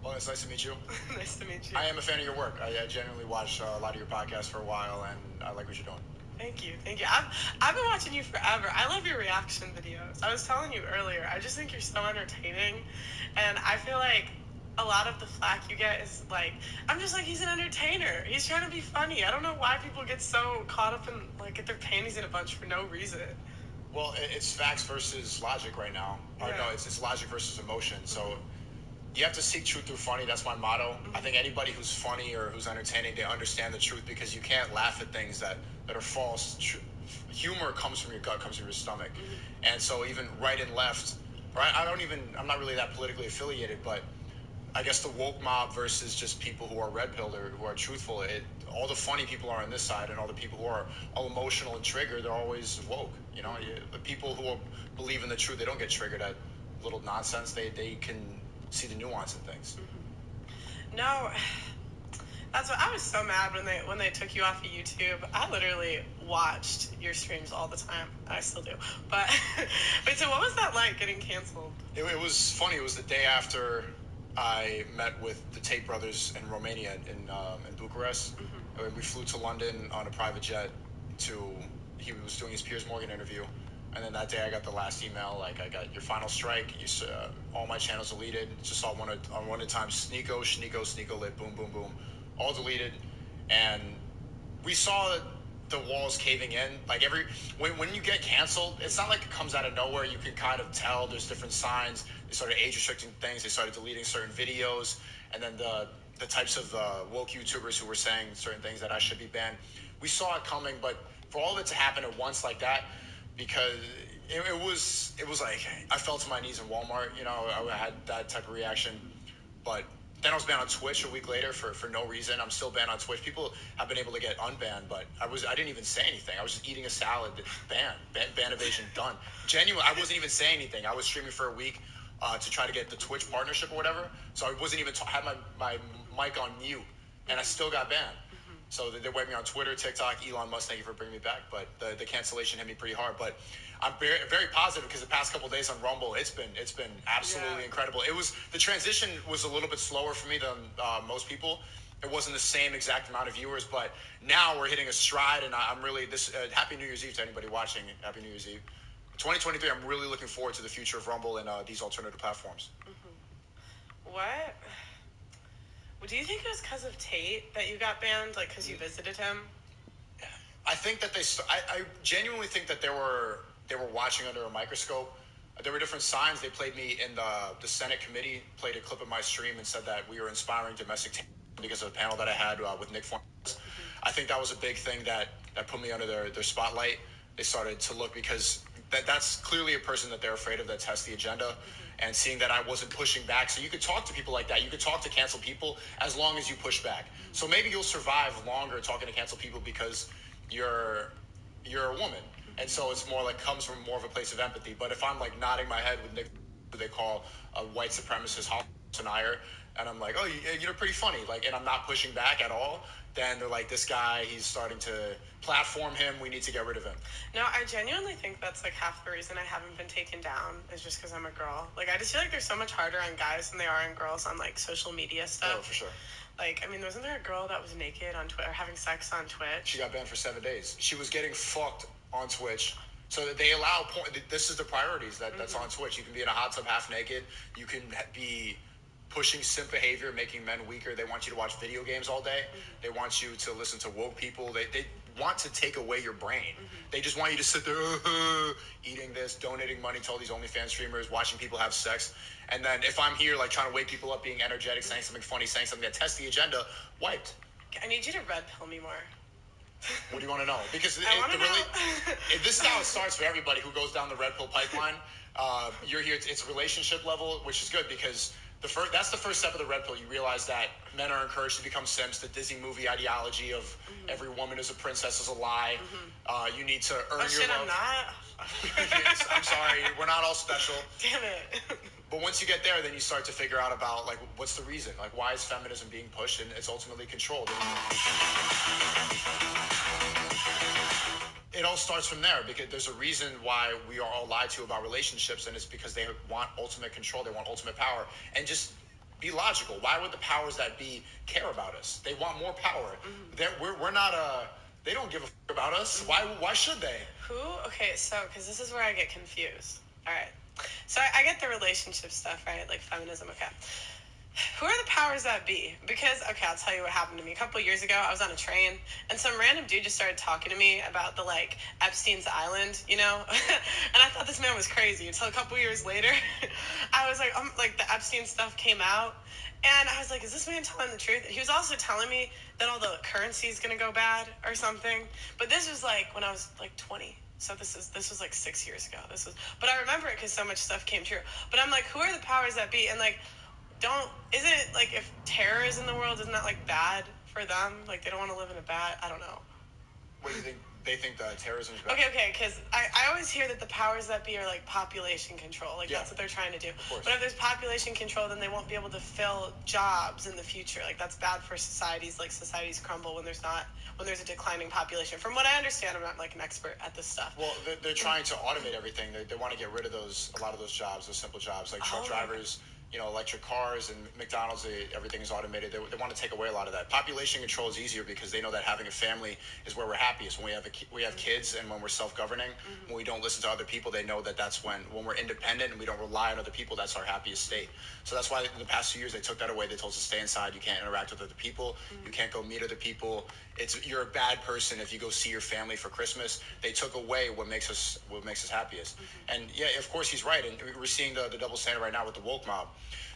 Well, it's nice to meet you. Nice to meet you. I am a fan of your work. I genuinely watched a lot of your podcasts for a while, and I like what you're doing. Thank you, thank you. I've been watching you forever. I love your reaction videos. I was telling you earlier, I just think you're so entertaining, and I feel like a lot of the flack you get is like, I'm just like, he's an entertainer. He's trying to be funny. I don't know why people get so caught up in like get their panties in a bunch for no reason. Well, it's facts versus logic right now. Or Yeah. no, it's logic versus emotion. So you have to seek truth through funny. That's my motto. I think anybody who's funny or who's entertaining, they understand the truth because you can't laugh at things that are false. Humor comes from your gut, comes from your stomach. And so even right and left, or I'm not really that politically affiliated, but I guess the woke mob versus just people who are red pilled or who are truthful. All the funny people are on this side, and all the people who are all emotional and triggered, they're always woke. You know, the people who believe in the truth, they don't get triggered at little nonsense. They can see the nuance in things. No, that's what I was so mad when they took you off of YouTube. I literally watched your streams all the time. I still do. But wait, so what was that like getting canceled? It was funny. It was the day after I met with the Tate brothers in Romania in Bucharest. And we flew to London on a private jet he was doing his Piers Morgan interview. And then that day I got the last email, like, I got your final strike. All my channels deleted. Just saw one at a time. Sneako lit, boom, boom, boom. All deleted. And we saw the walls caving in. Like when you get canceled, it's not like it comes out of nowhere. You can kind of tell there's different signs. They started age restricting things. They started deleting certain videos, and then the types of woke YouTubers who were saying certain things that I should be banned. We saw it coming, but for all of it to happen at once like that, because it was like I fell to my knees in Walmart. You know, I had that type of reaction, but then I was banned on Twitch a week later for no reason. I'm still banned on Twitch. People have been able to get unbanned, but I didn't even say anything. I was just eating a salad. Ban evasion done. Genuine. I wasn't even saying anything. I was streaming for a week to try to get the Twitch partnership or whatever. So I wasn't even had my mic on mute, and I still got banned. So they wiped me on Twitter, TikTok. Elon Musk, thank you for bringing me back. But the cancellation hit me pretty hard. But I'm very, very positive because the past couple of days on Rumble, it's been absolutely incredible. The transition was a little bit slower for me than most people. It wasn't the same exact amount of viewers, but now we're hitting a stride, and I'm really Happy New Year's Eve to anybody watching. Happy New Year's Eve. 2023. I'm really looking forward to the future of Rumble and these alternative platforms. What? Do you think it was because of Tate that you got banned? Like, because you visited him? I think that I genuinely think that they were watching under a microscope. There were different signs. They played me in the Senate committee, played a clip of my stream and said that we were inspiring domestic terrorism because of a panel that I had with Nick Fuentes. I think that was a big thing that put me under their spotlight. They started to look because that's clearly a person that they're afraid of that tests the agenda. And seeing that I wasn't pushing back. So you could talk to people like that. You could talk to cancel people as long as you push back. So maybe you'll survive longer talking to cancel people because you're a woman. And so it's more like comes from more of a place of empathy. But if I'm like nodding my head with Nick, who they call a white supremacist denier, and I'm like, oh, you're pretty funny, like, and I'm not pushing back at all, then they're like, this guy, he's starting to platform him. We need to get rid of him. No, I genuinely think that's like half the reason I haven't been taken down is just because I'm a girl. Like, I just feel like they're so much harder on guys than they are on girls on like social media stuff. Oh, for sure. Like, I mean, wasn't there a girl that was naked on Twitter, having sex on Twitch? She got banned for 7 days. She was getting fucked on Twitch. So that they allow this is the priorities that's on Twitch. You can be in a hot tub half naked. You can be pushing simp behavior, making men weaker. They want you to watch video games all day. They want you to listen to woke people. They want to take away your brain. They just want you to sit there eating this, donating money to all these OnlyFans streamers, watching people have sex. And then if I'm here like trying to wake people up, being energetic, saying something funny, saying something that tests the agenda, wiped. I need you to red pill me more. What do you want to know? Because this is how it starts for everybody who goes down the red pill pipeline. You're here. It's relationship level, which is good because that's the first step of the red pill. You realize that men are encouraged to become simps. The Disney movie ideology of every woman is a princess is a lie. You need to earn your love. I'm not. I'm sorry. We're not all special. Damn it. But once you get there, then you start to figure out about like what's the reason? Like why is feminism being pushed? And it's ultimately controlled. It all starts from there because there's a reason why we are all lied to about relationships, and it's because they want ultimate control. They want ultimate power. And just be logical. Why would the powers that be care about us? They want more power. We're not they don't give a about us. Why should they? Who? Okay, so because this is where I get confused. All right, so I get the relationship stuff, right? Like feminism. Okay. Who are the powers that be? Because, okay, I'll tell you what happened to me. A couple of years ago, I was on a train, and some random dude just started talking to me about the, like, Epstein's Island, you know? And I thought this man was crazy until a couple of years later. I was like, the Epstein stuff came out, and I was like, is this man telling the truth? And he was also telling me that all the currency is going to go bad or something. But this was, like, when I was, like, 20. So this was like 6 years ago. But I remember it because so much stuff came true. But I'm like, who are the powers that be? And, like, isn't it like if terror is in the world, isn't that like bad for them? Like they don't want to live in a bad, I don't know. What do you think? They think that terrorism is bad? Okay, because I always hear that the powers that be are like population control. Like that's what they're trying to do. But if there's population control, then they won't be able to fill jobs in the future. Like that's bad for societies. Like societies crumble when there's a declining population. From what I understand, I'm not like an expert at this stuff. Well, they're trying to automate everything. They want to get rid of a lot of those jobs, those simple jobs like truck drivers. Electric cars and McDonald's, everything is automated. They want to take away a lot of that. Population control is easier because they know that having a family is where we're happiest. When we have kids and when we're self-governing, when we don't listen to other people, they know that that's when we're independent and we don't rely on other people, that's our happiest state. So that's why in the past 2 years they took that away. They told us to stay inside. You can't interact with other people. You can't go meet other people. You're a bad person if you go see your family for Christmas. They took away what makes us happiest. And yeah, of course he's right. And we're seeing the double standard right now with the woke mob.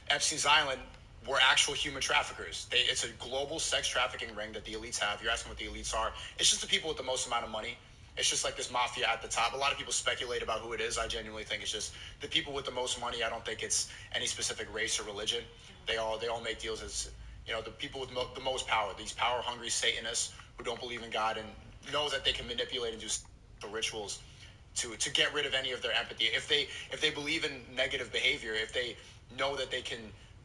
Epstein's Island were actual human traffickers. It's a global sex trafficking ring that the elites have. You're asking what the elites are. It's just the people with the most amount of money. It's just like this mafia at the top. A lot of people speculate about who it is. I genuinely think it's just the people with the most money. I don't think it's any specific race or religion. They all make deals as, the people with the most power. These power-hungry Satanists who don't believe in God and know that they can manipulate and do the rituals to get rid of any of their empathy. If they believe in negative behavior, if they know that they can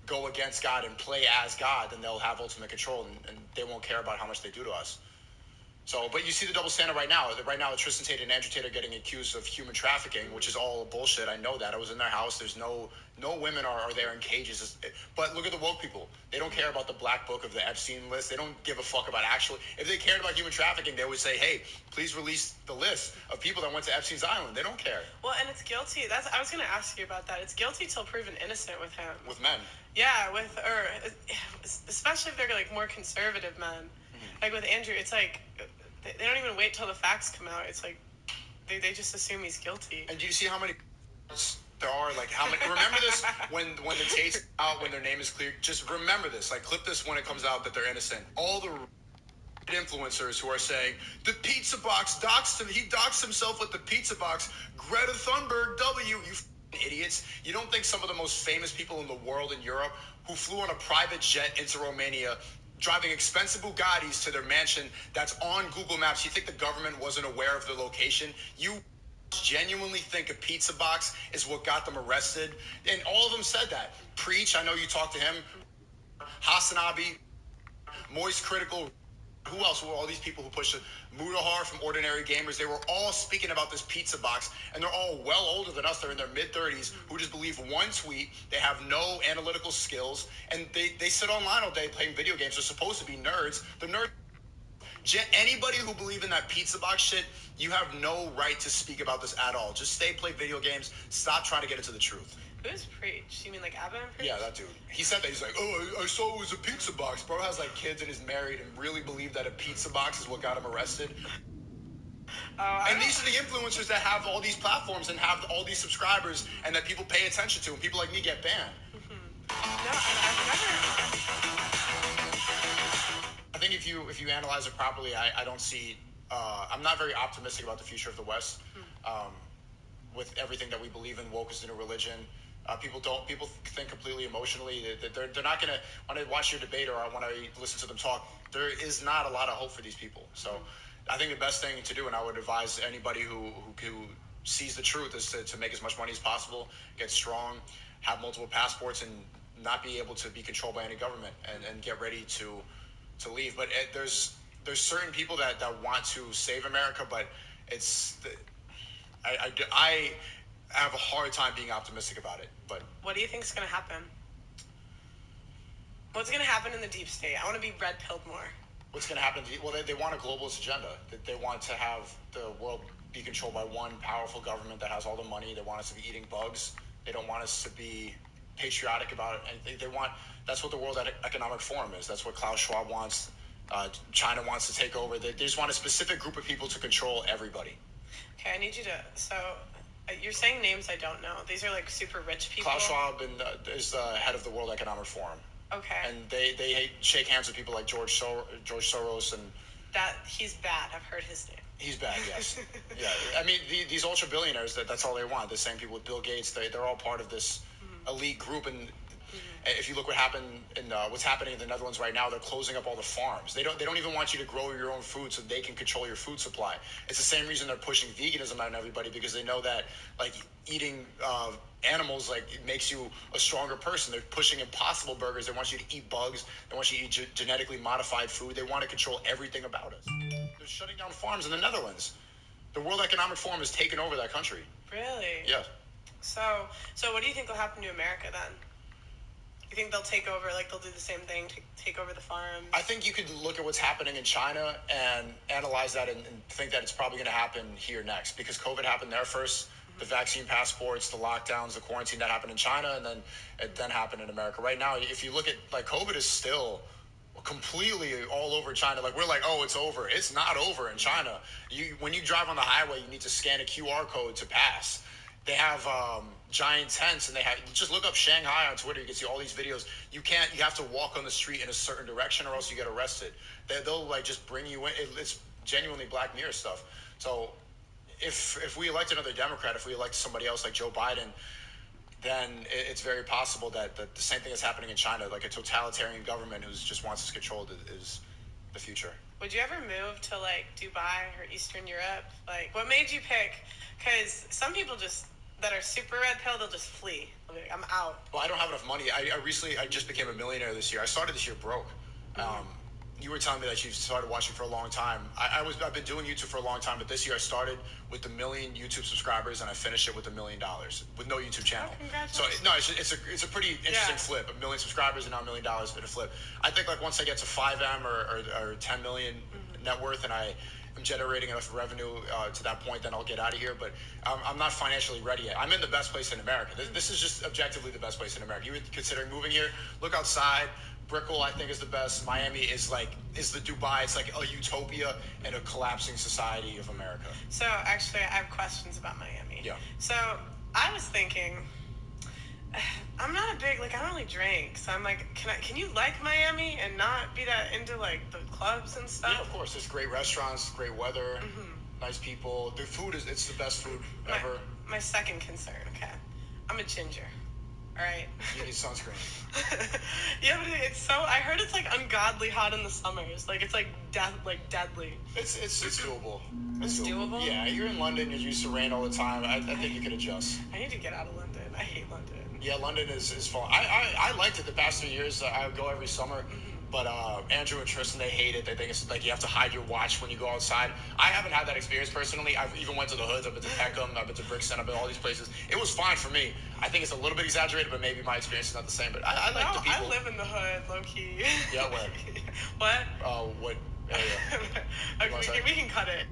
go against God and play as God, then they'll have ultimate control and they won't care about how much they do to us. So, but you see the double standard right now. Right now, Tristan Tate and Andrew Tate are getting accused of human trafficking, which is all bullshit. I know that. I was in their house. There's no women are there in cages. But look at the woke people. They don't care about the black book of the Epstein list. They don't give a fuck about if they cared about human trafficking, they would say, hey, please release the list of people that went to Epstein's Island. They don't care. Well, and it's guilty. I was going to ask you about that. It's guilty till proven innocent with him. With men. Yeah, especially if they're like more conservative men. Like with Andrew, it's like they don't even wait till the facts come out. It's like they just assume he's guilty. And do you see how many there are? Like how many? Remember this when the Tate's out, when their name is clear. Just remember this. Like clip this when it comes out that they're innocent. All the influencers who are saying the pizza box doxed him. He doxed himself with the pizza box. Greta Thunberg, you idiots. You don't think some of the most famous people in the world in Europe who flew on a private jet into Romania, driving expensive Bugattis to their mansion that's on Google Maps, you think the government wasn't aware of the location? You genuinely think a pizza box is what got them arrested? And all of them said that. Preach, I know you talked to him. Hasanabi, Moist Critical. Who else were all these people who pushed it? Mudahar from Ordinary Gamers. They were all speaking about this pizza box, and they're all well older than us. They're in their mid-30s who just believe one tweet. They have no analytical skills, and they sit online all day playing video games. They're supposed to be nerds. They're nerds. Anybody who believes in that pizza box shit, you have no right to speak about this at all. Just play video games. Stop trying to get into the truth. Who's Preach? You mean like Abba and Preach? Yeah, that dude. He said that. He's like, I saw it was a pizza box. Bro has like kids and is married and really believed that a pizza box is what got him arrested. And these are the influencers that have all these platforms and have all these subscribers and that people pay attention to, and people like me get banned. No, I've never. I think if you analyze it properly, I don't see. I'm not very optimistic about the future of the West. With everything that we believe in, woke is the new religion. People think completely emotionally. They're not gonna. When I watch your debate or when I listen to them talk, there is not a lot of hope for these people. So, I think the best thing to do, and I would advise anybody who sees the truth, is to make as much money as possible, get strong, have multiple passports, and not be able to be controlled by any government, and get ready to leave. But there's certain people that want to save America, but I have a hard time being optimistic about it. But what do you think is going to happen? What's going to happen in the deep state? I want to be red-pilled more. What's going to happen? Well, they want a globalist agenda. They want to have the world be controlled by one powerful government that has all the money. They want us to be eating bugs. They don't want us to be patriotic about it. They want, that's what the World Economic Forum is. That's what Klaus Schwab wants. China wants to take over. They just want a specific group of people to control everybody. Okay, I need you to, so you're saying names I don't know. These are like super rich people? Klaus Schwab is the head of the World Economic Forum. Okay. And they shake hands with people like George Soros and... That, he's bad. I've heard his name. He's bad, yes. Yeah, I mean, these ultra billionaires, that's all they want. The same people with Bill Gates, they're all part of this elite group. And if you look what happened in what's happening in the Netherlands right now, they're closing up all the farms. They don't even want you to grow your own food so they can control your food supply. It's the same reason they're pushing veganism on everybody, because they know that like eating animals, like, it makes you a stronger person. They're pushing Impossible Burgers. They want you to eat bugs. They want you to eat genetically modified food. They want to control everything about us. They're shutting down farms in the Netherlands. The World Economic Forum has taken over that country. Really? Yeah. So what do you think will happen to America then? You think they'll take over, like they'll do the same thing, take over the farms? I think you could look at what's happening in China and analyze that and think that it's probably going to happen here next, because COVID happened there first. The vaccine passports, the lockdowns, the quarantine, that happened in China, and then it happened in America. Right now, if you look at, like, COVID is still completely all over China. Like, we're like, oh, it's over. It's not over in China. When you drive on the highway, you need to scan a QR code to pass. They have giant tents, and just look up Shanghai on Twitter. You can see all these videos. You have to walk on the street in a certain direction, or else you get arrested. They'll like just bring you in. It's genuinely Black Mirror stuff. So if we elect another Democrat, if we elect somebody else like Joe Biden, then it's very possible that the same thing is happening in China, like a totalitarian government who just wants us controlled is the future. Would you ever move to like Dubai or Eastern Europe? Like, what made you pick? Because some people that are super red pill, they'll just flee. Like, I'm out. Well, I don't have enough money. I just became a millionaire this year. I started this year broke. You were telling me that you started watching for a long time. I've been doing YouTube for a long time, but this year I started with 1 million YouTube subscribers, and I finished it with $1 million with no YouTube channel. Oh, congratulations. So it's a pretty interesting flip. 1 million subscribers and now $1 million in a flip. I think like once I get to 5M or 10 million net worth, and I am generating enough revenue to that point, then I'll get out of here. But I'm not financially ready yet. I'm in the best place in America. This is just objectively the best place in America. You were considering moving here? Look outside. Brickell, I think, is the best. Miami is the Dubai. It's like a utopia in a collapsing society of America. So actually, I have questions about Miami. Yeah. So I was thinking, I'm not a big, I don't really drink. So I'm like, can you like Miami and not be that into like the clubs and stuff? Yeah, of course. There's great restaurants, great weather, nice people. The food it's the best food ever. My second concern, okay. I'm a ginger. All right. You need sunscreen. Yeah, but it's so. I heard it's like ungodly hot in the summers. Like it's like deadly. It's doable. It's doable. Yeah, you're in London. You're used to rain all the time. I think you could adjust. I need to get out of London. I hate London. Yeah, London is fun. I liked it the past 2 years. I would go every summer. But Andrew and Tristan, they hate it. They think it's like you have to hide your watch when you go outside. I haven't had that experience personally. I've even went to the hoods. I've been to Peckham. I've been to Brixton. I've been to all these places. It was fine for me. I think it's a little bit exaggerated, but maybe my experience is not the same. But I like the people. I live in the hood, low key. Yeah, where? What? What area? Okay, we can cut it.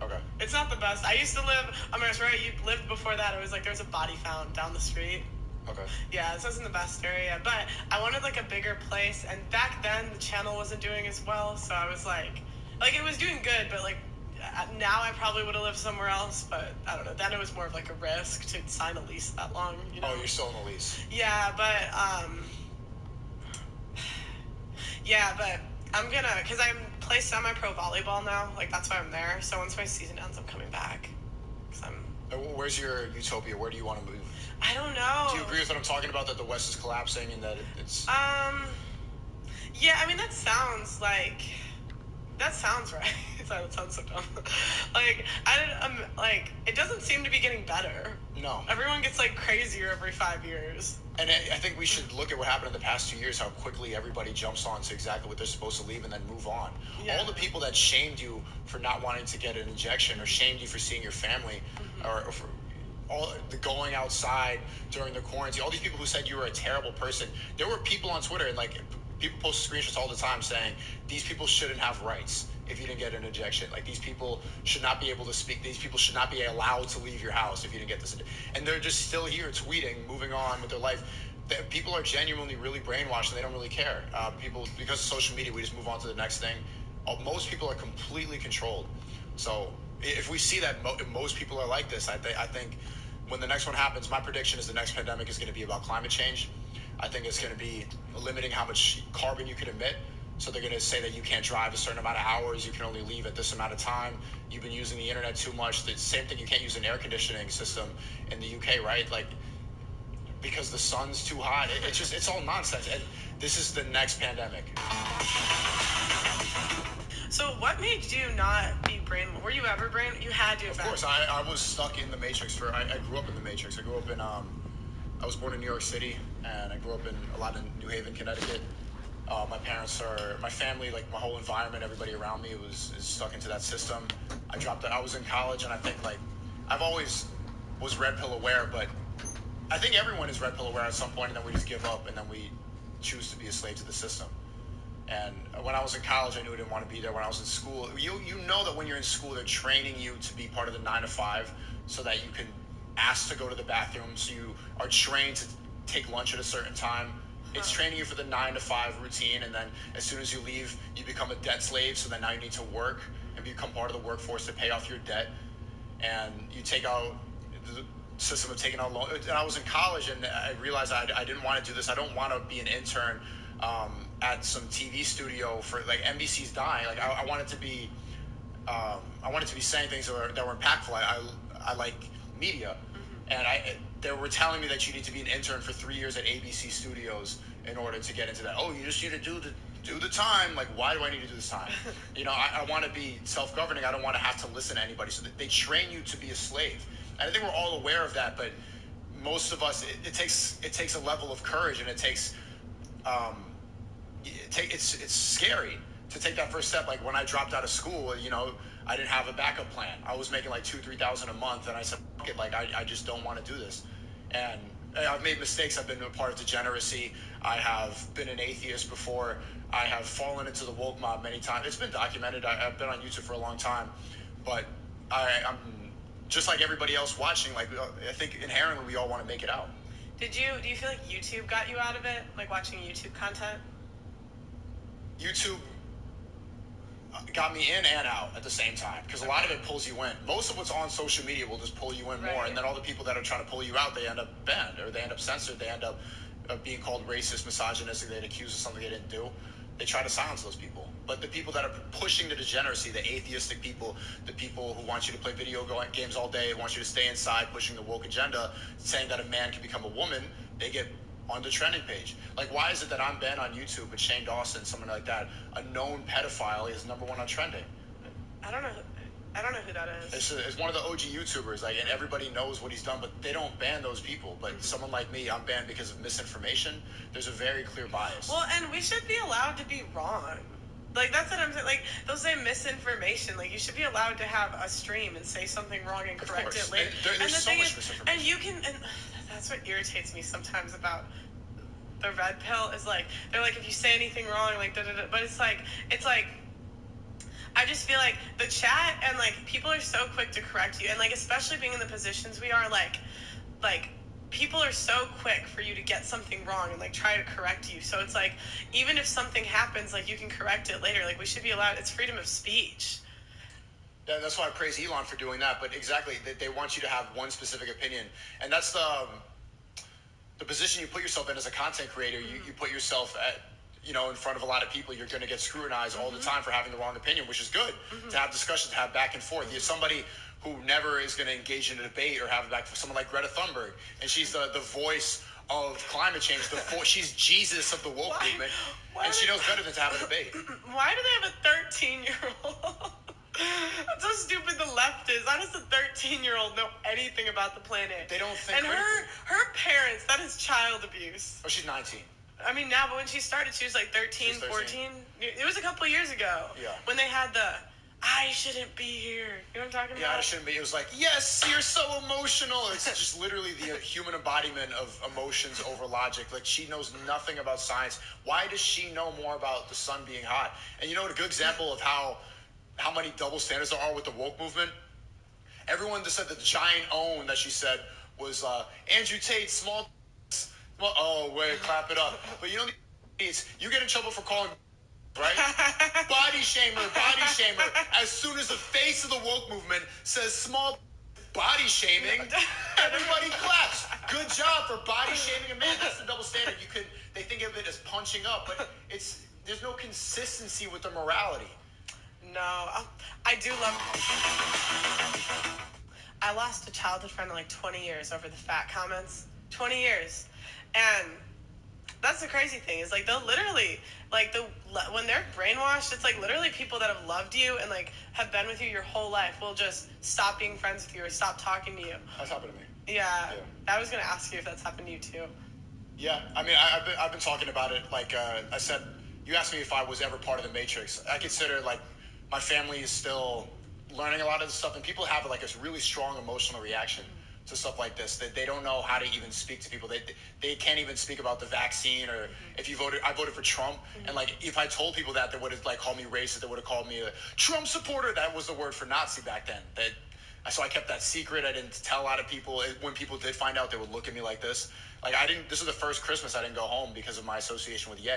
Okay. It's not the best. I used to live. I'm right. You lived before that. It was like there was a body found down the street. Okay. Yeah, this wasn't the best area, but I wanted like a bigger place, and back then the channel wasn't doing as well, so I was like it was doing good, but like now I probably would have lived somewhere else, but I don't know. Then it was more of like a risk to sign a lease that long, you know. Oh, you're still on the lease. Yeah, but I'm gonna, because I'm play semi-pro volleyball now. Like that's why I'm there. So once my season ends, I'm coming back. Where's your utopia? Where do you want to move? I don't know. Do you agree with what I'm talking about, that the West is collapsing and that it's... Yeah, I mean, that sounds right. Sorry, that sounds so dumb. It doesn't seem to be getting better. No. Everyone gets, crazier every 5 years. And I think we should look at what happened in the past 2 years, how quickly everybody jumps on to exactly what they're supposed to leave and then move on. Yeah. All the people that shamed you for not wanting to get an injection or shamed you for seeing your family or for all the going outside during the quarantine, all these people who said you were a terrible person. There were people on Twitter, and like people post screenshots all the time saying these people shouldn't have rights if you didn't get an injection. Like, these people should not be able to speak. These people should not be allowed to leave your house if you didn't get this. And they're just still here tweeting, moving on with their life. People are genuinely really brainwashed, and they don't really care. People, because of social media, we just move on to the next thing. Most people are completely controlled. So if we see that most people are like this, I think when the next one happens, my prediction is the next pandemic is going to be about climate change. I think it's going to be limiting how much carbon you can emit. So they're going to say that you can't drive a certain amount of hours. You can only leave at this amount of time. You've been using the internet too much. The same thing, you can't use an air conditioning system in the UK, right? Like, because the sun's too hot. It's all nonsense. And this is the next pandemic. So what made you not be brainwashed? Were you ever brainwashed? You had to have been. Of course, I was stuck in the Matrix I grew up in the Matrix. I grew up in, I was born in New York City, and I grew up in a lot in New Haven, Connecticut. My family, like my whole environment, everybody around me is stuck into that system. I was in college, and I think, like, I've always was red pill aware, but I think everyone is red pill aware at some point, and then we just give up, and then we choose to be a slave to the system. And when I was in college, I knew I didn't want to be there. When I was in school, you know that when you're in school, they're training you to be part of the 9 to 5 so that you can ask to go to the bathroom. So you are trained to take lunch at a certain time. It's training you for the 9 to 5 routine, and then as soon as you leave, you become a debt slave. So then now you need to work and become part of the workforce to pay off your debt. And you take out the system of taking out loans. And I was in college, and I realized I didn't want to do this. I don't want to be an intern at some TV studio for, like, NBC's dying. Like, I wanted to be saying things that were impactful. I like media, and they were telling me that you need to be an intern for 3 years at ABC Studios in order to get into that. Oh, you just need to do the time. Like, why do I need to do this time? I want to be self-governing. I don't want to have to listen to anybody. So they train you to be a slave, and I think we're all aware of that. But most of us, it takes a level of courage, and it takes it's scary to take that first step. Like, when I dropped out of school, I didn't have a backup plan. I was making like $2,000-3,000 a month, and I said, fuck it, like, I just don't want to do this. And I've made mistakes. I've been a part of degeneracy. I have been an atheist before. I have fallen into the woke mob many times. It's been documented. I've been on YouTube for a long time, but I'm just like everybody else watching. Like, I think inherently we all want to make it out. Do you feel like YouTube got you out of it? Like, watching YouTube content? YouTube got me in and out at the same time, because a lot of it pulls you in. Most of what's on social media will just pull you in more, and then all the people that are trying to pull you out, they end up banned, or they end up censored, they end up being called racist, misogynistic, they get accused of something they didn't do. They try to silence those people. But the people that are pushing the degeneracy, the atheistic people, the people who want you to play video games all day, want you to stay inside, pushing the woke agenda, saying that a man can become a woman, they get on the trending page. Like, why is it that I'm banned on YouTube, but Shane Dawson, someone like that, a known pedophile, is #1 on trending? I don't know who that is. It's one of the OG YouTubers, like, and everybody knows what he's done, but they don't ban those people. But someone like me, I'm banned because of misinformation. There's a very clear bias. Well, and we should be allowed to be wrong. Like, that's what I'm saying. Like, they'll say misinformation. Like, you should be allowed to have a stream and say something wrong and correct it later. There's so much misinformation. And that's what irritates me sometimes about the red pill, is like, they're like, if you say anything wrong, like, da-da-da. But it's like, I just feel like the chat and, like, people are so quick to correct you. And, like, especially being in the positions we are, like, people are so quick for you to get something wrong and, like, try to correct you. So it's like, even if something happens, like, you can correct it later. Like, we should be allowed, it's freedom of speech. Yeah, that's why I praise Elon for doing that. But exactly, they want you to have one specific opinion. And that's the position you put yourself in as a content creator. You put yourself at, in front of a lot of people. You're going to get scrutinized all the time for having the wrong opinion, which is good. To have discussions, to have back and forth. You're somebody who never is going to engage in a debate or have it back for someone like Greta Thunberg. And she's the voice of climate change. She's Jesus of the woke movement. And she knows better than to have a debate. Why do they have a 13-year-old? That's how stupid the left is. How does a 13-year-old know anything about the planet? They don't think. And her parents, that is child abuse. Oh, she's 19. I mean, now, but when she started, she was like 13, 14. It was a couple years ago. Yeah. When they had I shouldn't be here. You know what I'm talking about? Yeah, I shouldn't be. It was like, yes, you're so emotional. It's just literally the human embodiment of emotions over logic. Like, she knows nothing about science. Why does she know more about the sun being hot? And you know what, a good example of how many double standards there are with the woke movement? Everyone just said that the giant own that she said was Andrew Tate, small. Oh, wait, clap it up. But you know, you get in trouble for calling, right? Body shamer. As soon as the face of the woke movement says small body shaming, everybody claps. Good job for body shaming a man. That's the double standard. They think of it as punching up, but there's no consistency with the morality. No, I do love. I lost a childhood friend in like 20 years over the fat comments. 20 years, and that's the crazy thing is like they'll literally like when they're brainwashed, it's like literally people that have loved you and like have been with you your whole life will just stop being friends with you or stop talking to you. That's happened to me. Yeah. I was gonna ask you if that's happened to you too. Yeah, I mean, I've been talking about it. Like I said, you asked me if I was ever part of the Matrix. I consider like my family is still learning a lot of this stuff, and people have like a really strong emotional reaction to stuff like this. That they don't know how to even speak to people. They can't even speak about the vaccine or if you voted. I voted for Trump, and like if I told people that, they would have like called me racist. They would have called me a Trump supporter. That was the word for Nazi back then. So I kept that secret. I didn't tell a lot of people. When people did find out, they would look at me like this. Like this is the first Christmas I didn't go home because of my association with Ye.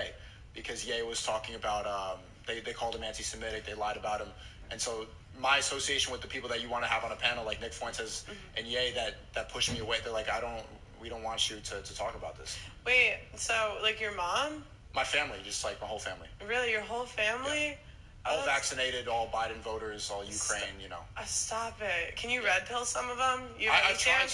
Because Ye was talking about, they called him anti-Semitic. They lied about him. And so my association with the people that you want to have on a panel, like Nick Fuentes and Ye, that pushed me away. They're like, we don't want you to talk about this. Wait, so like your mom? My family, just like my whole family. Really, your whole family? Yeah. All vaccinated, all Biden voters, all Ukraine, you know. Stop it. Can you red pill some of them? I've tried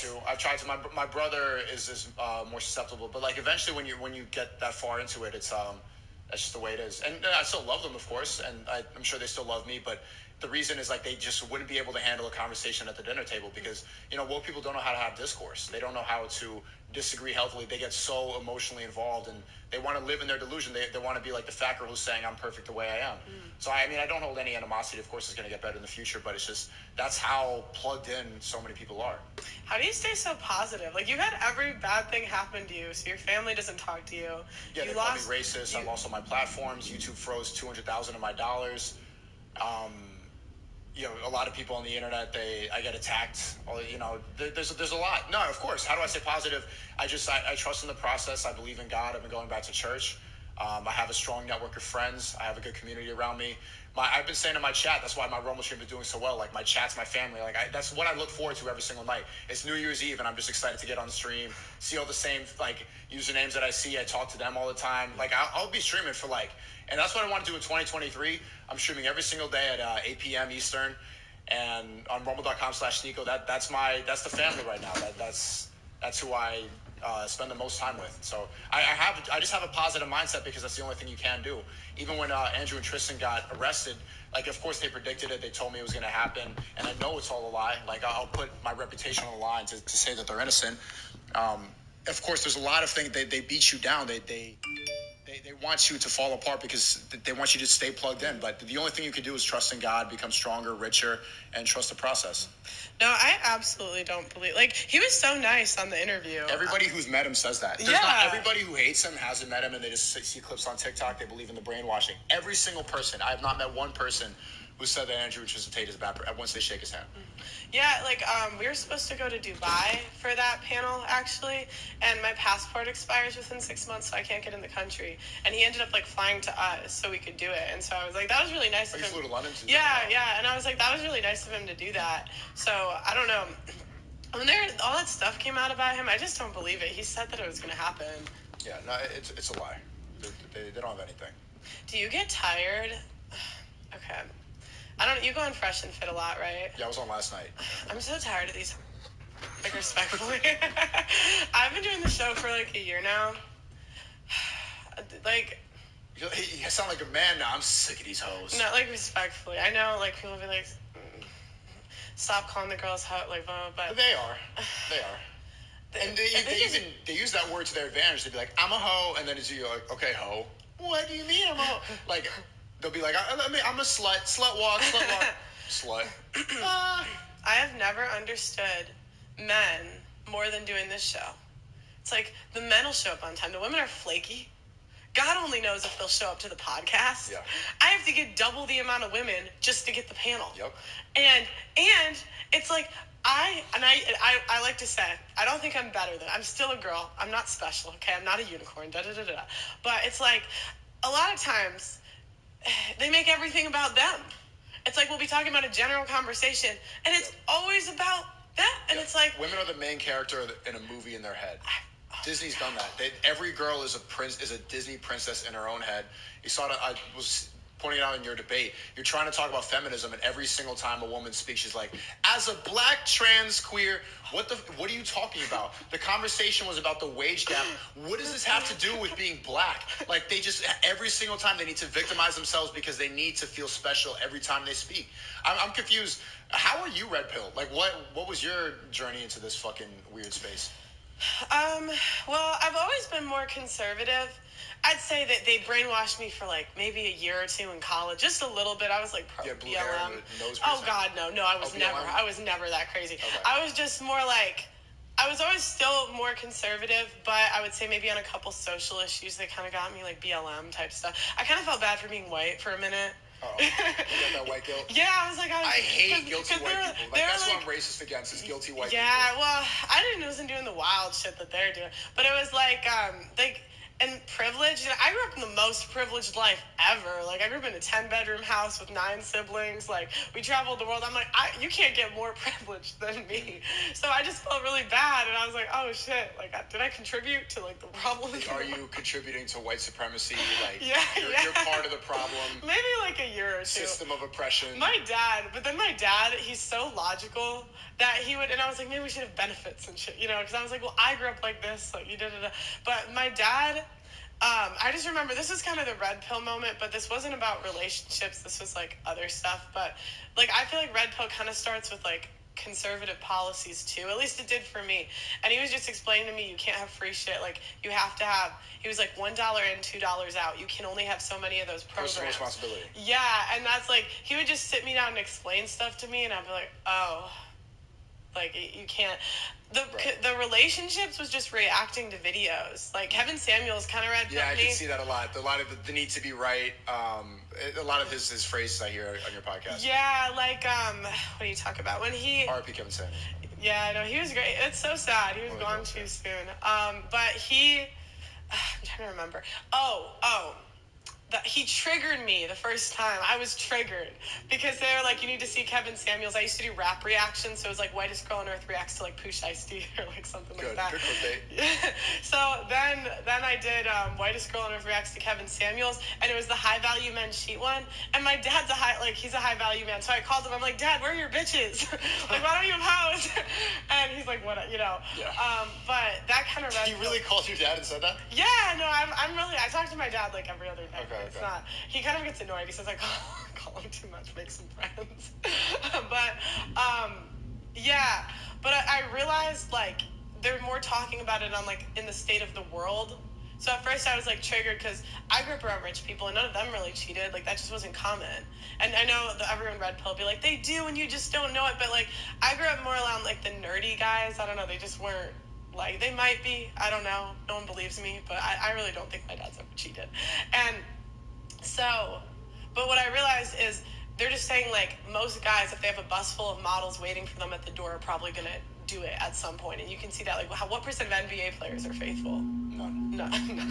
to. My brother is more susceptible, but like eventually when you get that far into it, it's that's just the way it is. And I still love them, of course, and I'm sure they still love me, but the reason is like they just wouldn't be able to handle a conversation at the dinner table because, you know, woke people don't know how to have discourse. They don't know how to disagree healthily. They get so emotionally involved and they want to live in their delusion. They want to be like the fat girl who's saying I'm perfect the way I am. So I mean, I don't hold any animosity. Of course it's going to get better in the future, but it's just that's how plugged in so many people are. How do you stay so positive? Like you've had every bad thing happen to you, so your family doesn't talk to you. Yeah, they call me racist. I lost all my platforms. YouTube froze 200,000 of my dollars. You know, a lot of people on the internet, I get attacked. You know, there's a lot. No, of course. How do I stay positive? I trust in the process. I believe in God. I've been going back to church. I have a strong network of friends. I have a good community around me. I've been saying in my chat, that's why my Rumble stream is doing so well. Like my chat's my family. Like that's what I look forward to every single night. It's New Year's Eve, and I'm just excited to get on the stream, see all the same like usernames that I see. I talk to them all the time. Like I'll be streaming for like, and that's what I want to do in 2023. I'm streaming every single day at 8 p.m. Eastern, and on rumble.com/Sneako. That's the family right now. That's who I spend the most time with. So I just have a positive mindset because that's the only thing you can do. Even when Andrew and Tristan got arrested, like of course they predicted it. They told me it was going to happen, and I know it's all a lie. Like I'll put my reputation on the line to say that they're innocent. Of course, there's a lot of things. They beat you down. They want you to fall apart because they want you to stay plugged in. But the only thing you can do is trust in God, become stronger, richer, and trust the process. No, I absolutely don't believe. Like he was so nice on the interview. Everybody who's met him says that. There's not everybody who hates him hasn't met him, and they just see clips on TikTok. They believe in the brainwashing. Every single person. I have not met one person who said that Andrew Tristan Tate is a bad person once they shake his hand. Yeah, like we were supposed to go to Dubai for that panel actually, and my passport expires within 6 months, so I can't get in the country. And he ended up like flying to us so we could do it. And so I was like, that was really nice of him. You flew to London? Yeah, and I was like, that was really nice of him to do that. So I don't know. When all that stuff came out about him, I just don't believe it. He said that it was going to happen. Yeah, no, it's a lie. They don't have anything. Do you get tired? Okay. I don't. You go on Fresh and Fit a lot, right? Yeah, I was on last night. I'm so tired of these. Like respectfully, I've been doing the show for like a year now. Like, you sound like a man now. I'm sick of these hoes. Not like respectfully. I know like people be like, stop calling the girls hoe, like, but they are. And they use that word to their advantage. They'd be like, I'm a hoe, and then it's you like, okay, hoe. What do you mean I'm a hoe? Like, They'll be like, I'm a slut. Slut walk. Slut. I have never understood men more than doing this show. It's like the men will show up on time. The women are flaky. God only knows if they'll show up to the podcast. Yeah. I have to get double the amount of women just to get the panel. Yep. And it's like I like to say, I don't think I'm better than, I'm still a girl. I'm not special, okay? I'm not a unicorn, da-da-da-da. But it's like, a lot of times, they make everything about them. It's like we'll be talking about a general conversation, and it's always about that. And it's like, women are the main character in a movie in their head. Disney's done that. Every girl is a Disney princess in her own head. You saw that. I was pointing out in your debate. You're trying to talk about feminism, and every single time a woman speaks, she's like, "As a black trans queer, what are you talking about?" The conversation was about the wage gap. What does this have to do with being black? Like, they just every single time they need to victimize themselves because they need to feel special every time they speak. I'm confused. How are you red pill? Like, what was your journey into this fucking weird space? Well, I've always been more conservative. I'd say that they brainwashed me for like maybe a year or two in college, just a little bit. I was like pro blue hair BLM. and nose Oh piercing? God, no, I was never. BLM? I was never that crazy. Okay. I was just more like, I was always still more conservative, but I would say maybe on a couple social issues that kind of got me, like BLM type stuff. I kind of felt bad for being white for a minute. Oh, you got that white guilt? Yeah, I hate guilty white people. Like, that's like, what I'm racist against, is guilty white people. Yeah, well, I wasn't doing the wild shit that they're doing. But it was like, and privilege. You know, I grew up in the most privileged life ever. Like, I grew up in a 10-bedroom house with 9 siblings. Like, we traveled the world. I'm like, you can't get more privileged than me. So I just felt really bad, and I was like, oh shit, like, did I contribute to like the problem? Are you contributing to white supremacy? Like, yeah, you're part of the problem. Maybe like a year or two. System of oppression. My dad, he's so logical that he would, and I was like, maybe we should have benefits and shit, you know, because I was like, well, I grew up like this, like you did it. But my dad, I just remember this was kind of the red pill moment, but this wasn't about relationships. This was like other stuff. But like, I feel like red pill kind of starts with like conservative policies too. At least it did for me. And he was just explaining to me, you can't have free shit. Like, you have to have, he was like, $1 in, $2 out. You can only have so many of those programs. Personal responsibility. Yeah, and that's like, he would just sit me down and explain stuff to me, and I'd be like, oh, like, you can't. The relationships was just reacting to videos. Like, Kevin Samuels kind of read. Yeah, I can see that a lot. A lot of the need to be right. A lot of his phrases I hear on your podcast. Yeah, like, what do you talk about? When he... R.I.P. Kevin Samuels. Yeah, I know. He was great. It's so sad. He was gone too soon. But he... I'm trying to remember. He triggered me the first time. I was triggered because they were like, you need to see Kevin Samuels. I used to do rap reactions, so it was like Whitest Girl on Earth reacts to like Poosh Ice-T or like something like that. Good clickbait. So then I did Whitest Girl on Earth reacts to Kevin Samuels, and it was the High Value Men Cheat one. And my dad's he's a high value man, so I called him. I'm like, Dad, where are your bitches? Like, why don't you pose? And he's like, what? You know. Yeah. But that kind of. He really called your dad and said that? Yeah. No, I talk to my dad like every other day. Okay. It's not. He kind of gets annoyed. He says, like, call him too much, make some friends. Yeah. But I realized, like, they're more talking about it on, like, in the state of the world. So at first I was, like, triggered because I grew up around rich people and none of them really cheated. Like, that just wasn't common. And I know that everyone red pill be like, they do and you just don't know it. But, like, I grew up more around, like, the nerdy guys. I don't know. They just weren't. Like, they might be. I don't know. No one believes me. But I really don't think my dad's ever cheated. And so, but what I realized is they're just saying, like, most guys, if they have a bus full of models waiting for them at the door, are probably going to do it at some point. And you can see that, like, what percent of NBA players are faithful? None.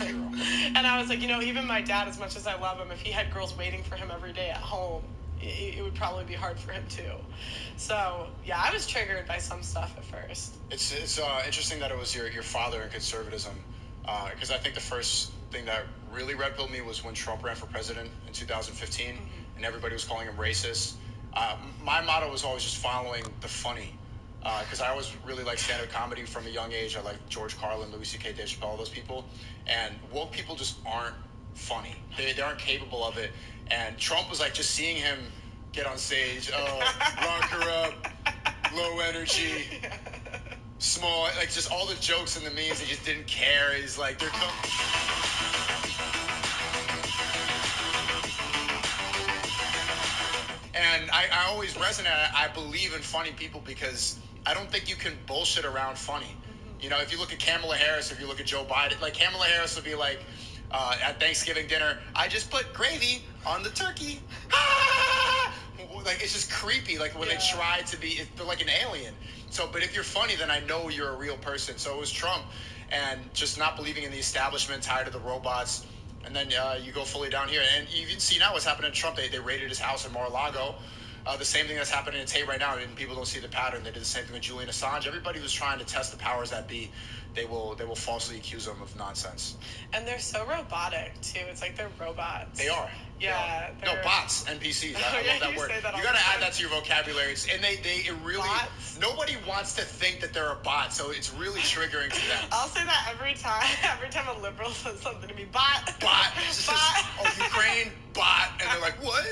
Zero. And I was like, you know, even my dad, as much as I love him, if he had girls waiting for him every day at home, it would probably be hard for him too. So yeah, I was triggered by some stuff at first. It's interesting that it was your father in conservatism, because I think the first thing that really red pilled me was when Trump ran for president in 2015, and everybody was calling him racist. My motto was always just following the funny, because I always really liked stand-up comedy from a young age. I liked George Carlin, Louis C.K., Dave Chappelle, all those people, and woke people just aren't funny. They aren't capable of it. And Trump was like, just seeing him get on stage, lock her up, low energy, small, like just all the jokes and the memes, he just didn't care. He's like, they're coming. And I always resonate. I believe in funny people because I don't think you can bullshit around funny. You know, if you look at Kamala Harris, if you look at Joe Biden, like Kamala Harris will be like, at Thanksgiving dinner, I just put gravy on the turkey. Like, it's just creepy. Like, when they try to be, they're like an alien. So, but if you're funny, then I know you're a real person. So it was Trump, and just not believing in the establishment, tired of the robots. And then you go fully down here. And you can see now what's happening to Trump. They raided his house in Mar-a-Lago. The same thing that's happening in Tate right now, and people don't see the pattern. They did the same thing with Julian Assange. Everybody who's trying to test the powers that be, they will falsely accuse them of nonsense. And they're so robotic too. It's like they're robots. They are. Yeah. No, bots, NPCs. I love that word. You got to add that to your vocabulary. And it really, bots? Nobody wants to think that they're a bot, so it's really triggering to them. I'll say that every time a liberal says something to me. Bot. Bot. Bot. Ukraine, bot. And they're like, what?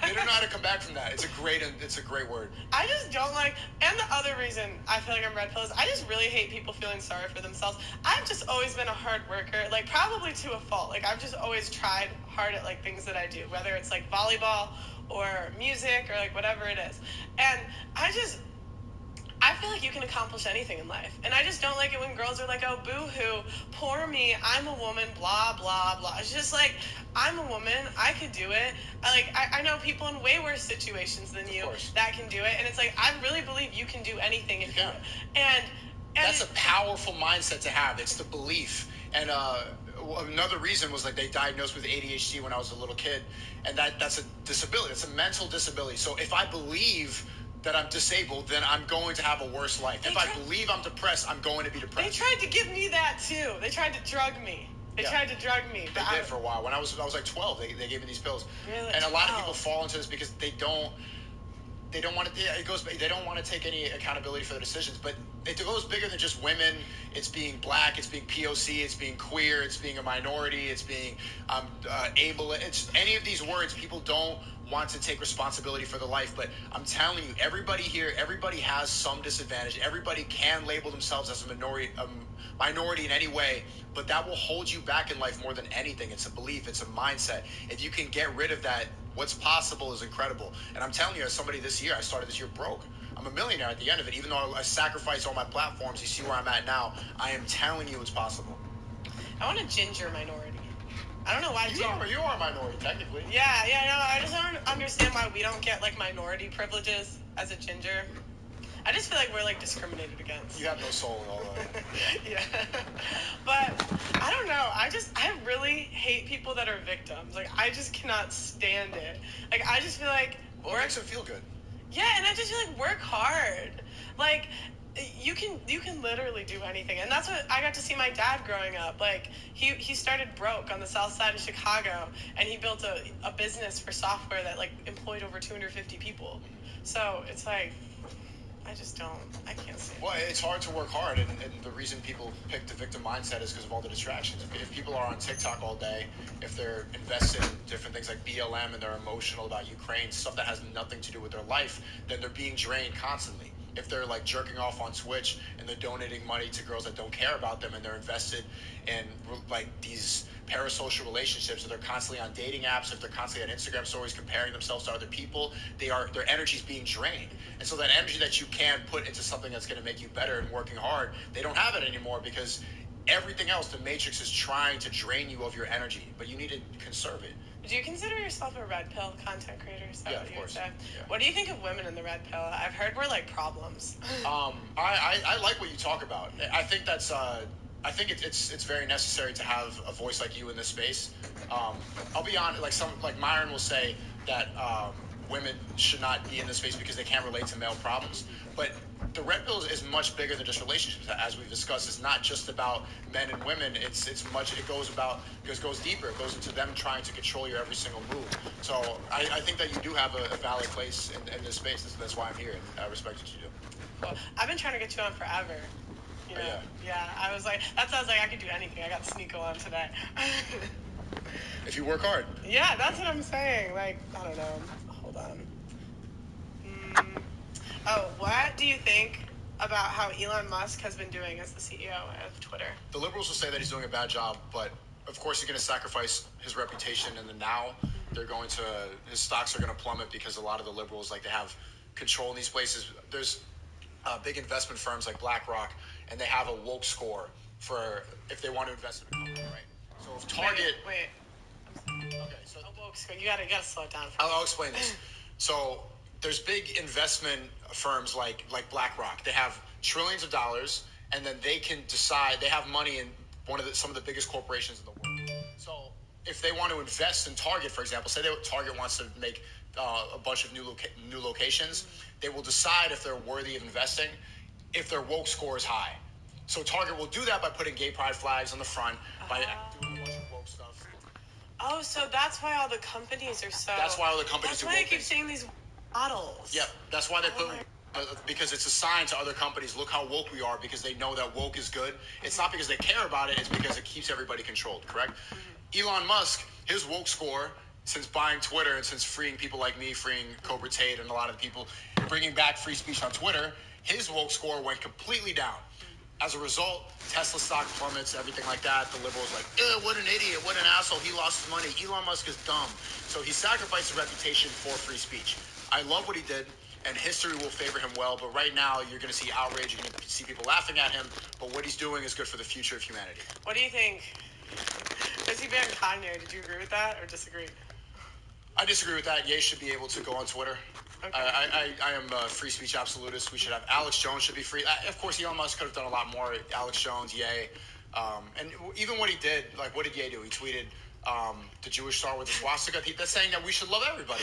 They don't know how to come back from that. It's a great word. I just don't like, and the other reason I feel like I'm red pill is I just really hate people feeling sorry for themselves. I've just always been a hard worker, like probably to a fault. Like I've just always tried hard at like things that I do, whether it's like volleyball or music or like whatever it is. And I feel like you can accomplish anything in life. And I just don't like it when girls are like, oh, boo-hoo, poor me, I'm a woman, blah, blah, blah. It's just like, I'm a woman, I could do it. I know people in way worse situations than you that can do it. And it's like, I really believe you can do anything if you do it. And that's a powerful mindset to have. It's the belief. And another reason was like they diagnosed with ADHD when I was a little kid. And that's a disability. It's a mental disability. So if I believe that I'm disabled, then I'm going to have a worse life. If I believe I'm depressed, I'm going to be depressed. They tried to give me that too. They tried to drug me. They tried to drug me. They did for a while. When I was like 12, they gave me these pills. Really? And a lot of people fall into this because they don't want to. They don't want to take any accountability for their decisions. But it goes bigger than just women. It's being black. It's being POC. It's being queer. It's being a minority. It's being able. It's any of these words. People don't want to take responsibility for their life. But I'm telling you, everybody here, everybody has some disadvantage. Everybody can label themselves as a minority in any way. But that will hold you back in life more than anything. It's a belief. It's a mindset. If you can get rid of that, what's possible is incredible. And I'm telling you, as somebody this year, I started this year broke. I'm a millionaire at the end of it. Even though I sacrificed all my platforms, you see where I'm at now. I am telling you it's possible. I want a ginger minority. I don't know why. You are a minority, technically. Yeah, no, I just don't understand why we don't get, like, minority privileges as a ginger. I just feel like we're, like, discriminated against. You have no soul at all, though. Yeah. But, I don't know. I really hate people that are victims. Like, I just cannot stand it. Like, I just feel like... Well, it makes them feel good. Yeah, and I just feel like work hard. Like... You can literally do anything, and that's what I got to see my dad growing up. Like he started broke on the south side of Chicago, and he built a business for software that like employed over 250 people. So it's like I can't say. Well, it's hard to work hard, and the reason people pick the victim mindset is because of all the distractions. If people are on TikTok all day, if they're invested in different things like BLM and they're emotional about Ukraine, stuff that has nothing to do with their life, then they're being drained constantly. If they're like jerking off on Twitch and they're donating money to girls that don't care about them and they're invested in like these parasocial relationships, or they're constantly on dating apps, if they're constantly on Instagram stories comparing themselves to other people, their energy is being drained. And so that energy that you can put into something that's going to make you better and working hard, they don't have it anymore because everything else, the matrix is trying to drain you of your energy, but you need to conserve it. Do you consider yourself a red pill content creator? Yeah, of course. Yeah. What do you think of women in the red pill? I've heard we're like problems. I like what you talk about. I think it's very necessary to have a voice like you in this space. I'll be honest, like Myron will say that women should not be in this space because they can't relate to male problems. But the red pill is much bigger than just relationships. As we've discussed, it's not just about men and women. It goes deeper. It goes into them trying to control your every single move. So I think that you do have a valid place in this space. That's why I'm here, and I respect what you do. Well, I've been trying to get you on forever. You know? Yeah. I was like, I could do anything. I got Sneako on today. If you work hard. Yeah, that's what I'm saying. Like, I don't know. Hold on. Oh, what do you think about how Elon Musk has been doing as the CEO of Twitter? The liberals will say that he's doing a bad job, but of course, he's going to sacrifice his reputation in the now. His stocks are going to plummet because a lot of the liberals, like, they have control in these places. There's big investment firms like BlackRock, and they have a woke score for if they want to invest in a company, right? So if Target... Wait. Okay, so... A woke score. You gotta slow it down. I'll explain this. So there's big investment firms like BlackRock. They have trillions of dollars, and then they can decide. They have money in some of the biggest corporations in the world. So if they want to invest in Target, for example, say Target wants to make a bunch of new locations, they will decide if they're worthy of investing if their woke score is high. So Target will do that by putting gay pride flags on the front, by doing a bunch of woke stuff. Oh, so that's why all the companies are so... That's why all the companies do woke things. That's why I keep seeing these models. Yeah, that's why they put... Because it's a sign to other companies, look how woke we are, because they know that woke is good. It's not because they care about it, it's because it keeps everybody controlled, correct? Elon Musk, his woke score, since buying Twitter and since freeing people like me, freeing Cobra Tate and a lot of the people, bringing back free speech on Twitter, his woke score went completely down. As a result, Tesla stock plummets, everything like that. The liberals like, what an idiot, what an asshole, he lost his money. Elon Musk is dumb. So he sacrificed his reputation for free speech. I love what he did, and history will favor him well, but right now you're going to see outrage, you're going to see people laughing at him, but what he's doing is good for the future of humanity. What do you think? Does he ban Kanye? Did you agree with that or disagree? I disagree with that. Ye should be able to go on Twitter. Okay. I am a free speech absolutist. We should have... Alex Jones should be free. Of course, Elon Musk could have done a lot more. Alex Jones, Ye. And even what he did, like, what did Ye do? He tweeted the Jewish star with the swastika. That's saying that we should love everybody.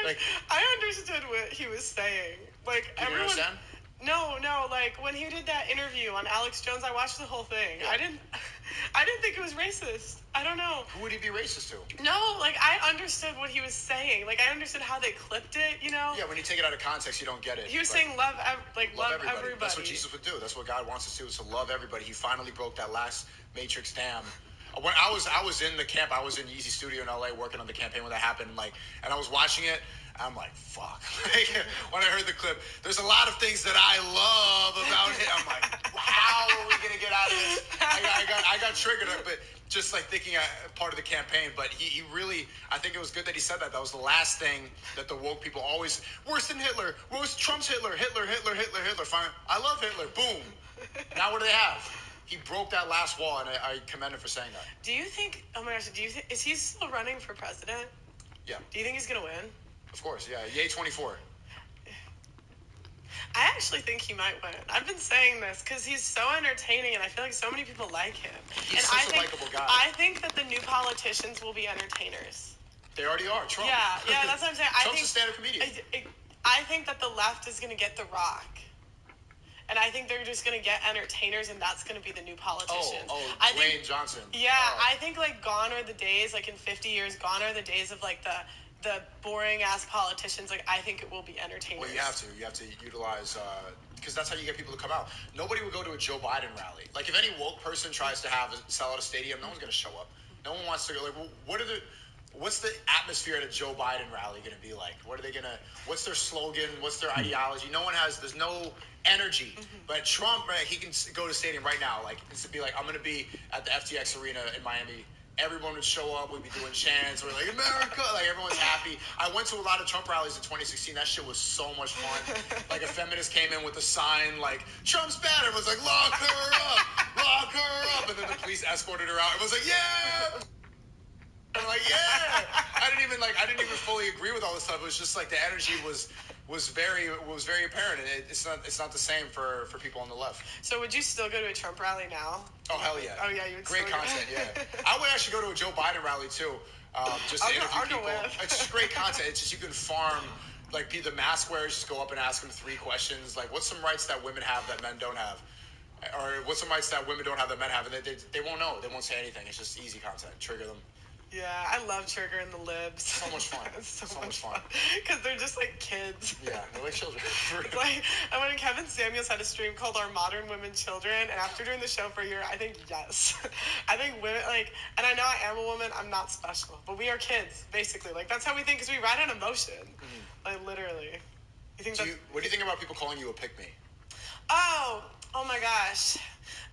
Like, I understood what he was saying. Like, you everyone... understand? No, like, when he did that interview on Alex Jones, I watched the whole thing. Yeah. I didn't think it was racist. I don't know. Who would he be racist to? No, like, I understood what he was saying. Like, I understood how they clipped it, you know? Yeah, when you take it out of context, you don't get it. He was saying love everybody. That's what Jesus would do. That's what God wants us to do, is to love everybody. He finally broke that last Matrix dam. When I was in the camp, I was in Yeezy Studio in LA working on the campaign when that happened, and I was watching it. I'm like, fuck. When I heard the clip, there's a lot of things that I love about it. I'm like, how are we gonna get out of this? I got triggered, but just like thinking part of the campaign. But he really, I think it was good that he said that. That was the last thing that the woke people always, worse than Hitler, Trump's Hitler. Fine, I love Hitler. Boom. Now what do they have? He broke that last wall, and I commend him for saying that. Do you think? Oh my gosh, is he still running for president? Yeah. Do you think he's gonna win? Of course, yeah. Yay 24. I actually think he might win. I've been saying this because he's so entertaining, and I feel like so many people like him. He's such a likable guy. I think that the new politicians will be entertainers. They already are. Trump. Yeah, that's what I'm saying. Trump's a stand-up comedian. I think that the left is going to get The Rock. And I think they're just going to get entertainers, and that's going to be the new politicians. Dwayne Johnson. Yeah, I think, like, gone are the days, like, in 50 years, gone are the days of, like, the boring-ass politicians. Like, I think it will be entertainers. Well, you have to utilize, because that's how you get people to come out. Nobody would go to a Joe Biden rally. Like, if any woke person tries to sell out a stadium, no one's going to show up. No one wants to go, like, what's the atmosphere at a Joe Biden rally going to be like? What's their slogan? What's their ideology? There's no energy. But Trump, right, he can go to stadium right now, like, it's to be like, I'm going to be at the FTX Arena in Miami. Everyone would show up. We'd be doing chants. We're like, America. Like, everyone's happy. I went to a lot of Trump rallies in 2016. That shit was so much fun. Like, a feminist came in with a sign, like, Trump's bad. Everyone's like, lock her up. Lock her up. And then the police escorted her out. Everyone's like, yeah. I'm like, yeah. I didn't even fully agree with all this stuff. It was just like the energy was very apparent. And it's not the same for people on the left. So would you still go to a Trump rally now? Oh, hell yeah. Oh, yeah, you would. Great content, yeah. I would actually go to a Joe Biden rally too, just to interview people. It's just great content. It's just you can farm, like, be the mask wearers, just go up and ask them 3 questions. Like, what's some rights that women have that men don't have? Or what's some rights that women don't have that men have? And they won't know. They won't say anything. It's just easy content. Trigger them. Yeah, I love Trigger and the Libs. So much fun. so much fun. Because they're just like kids. Yeah, they're like children. Like, and when Kevin Samuels had a stream called Our Modern Women Children, and after doing the show for a year, I think yes. I think women, like, and I know I am a woman, I'm not special, but we are kids, basically. Like, that's how we think, because we ride on emotion. Like, literally. What do you think about people calling you a pick-me? Oh, Oh my gosh.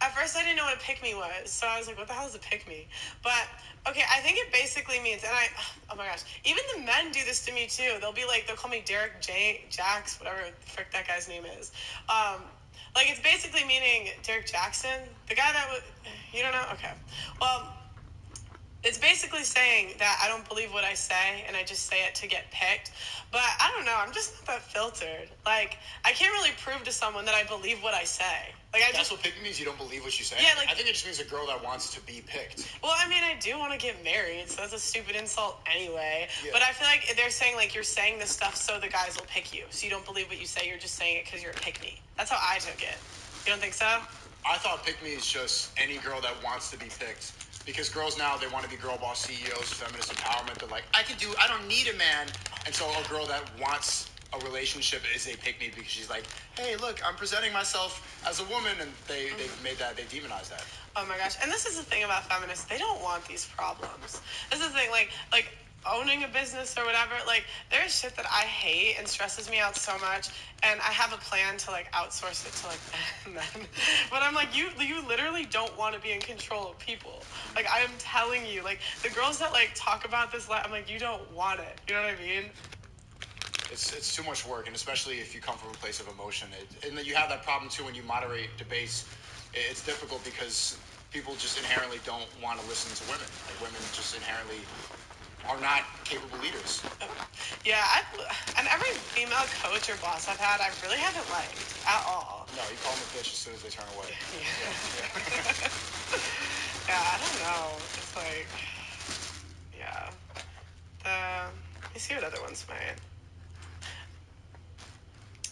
At first I didn't know what a pick-me was, so I was like, what the hell is a pick-me? But, okay, I think it basically means, oh my gosh, even the men do this to me too. They'll call me Derek Jax, whatever the frick that guy's name is. Like, it's basically meaning Derek Jackson, the guy that was, you don't know? Okay. Well, it's basically saying that I don't believe what I say and I just say it to get picked. But I don't know. I'm just not that filtered. Like, I can't really prove to someone that I believe what I say. That's what pick means. You don't believe what you say. Yeah, like, I think it just means a girl that wants to be picked. Well, I mean, I do want to get married, so that's a stupid insult anyway. Yeah. But I feel like they're saying, like, you're saying this stuff so the guys will pick you. So you don't believe what you say. You're just saying it because you're a pick-me. That's how I took it. You don't think so? I thought pick me is just any girl that wants to be picked. Because girls now, they want to be girl boss CEOs, feminist empowerment. They're like, I don't need a man. And so a girl that wants a relationship is a pick me because she's like, hey, look, I'm presenting myself as a woman. And they've made that, they demonize that. Oh my gosh. And this is the thing about feminists. They don't want these problems. This is the thing, like owning a business or whatever, like, there's shit that I hate and stresses me out so much, and I have a plan to, like, outsource it to, like, men. But I'm like, you literally don't want to be in control of people. Like, I am telling you, like, the girls that, like, talk about this, I'm like, you don't want it. You know what I mean? It's too much work, and especially if you come from a place of emotion. And you have that problem, too, when you moderate debates. It's difficult because people just inherently don't want to listen to women. Like, women just inherently are not capable leaders. Yeah, and every female coach or boss I've had, I really haven't liked at all. No, you call them a bitch as soon as they turn away. Yeah. Yeah, I don't know. It's like, yeah. Let me see what other ones might.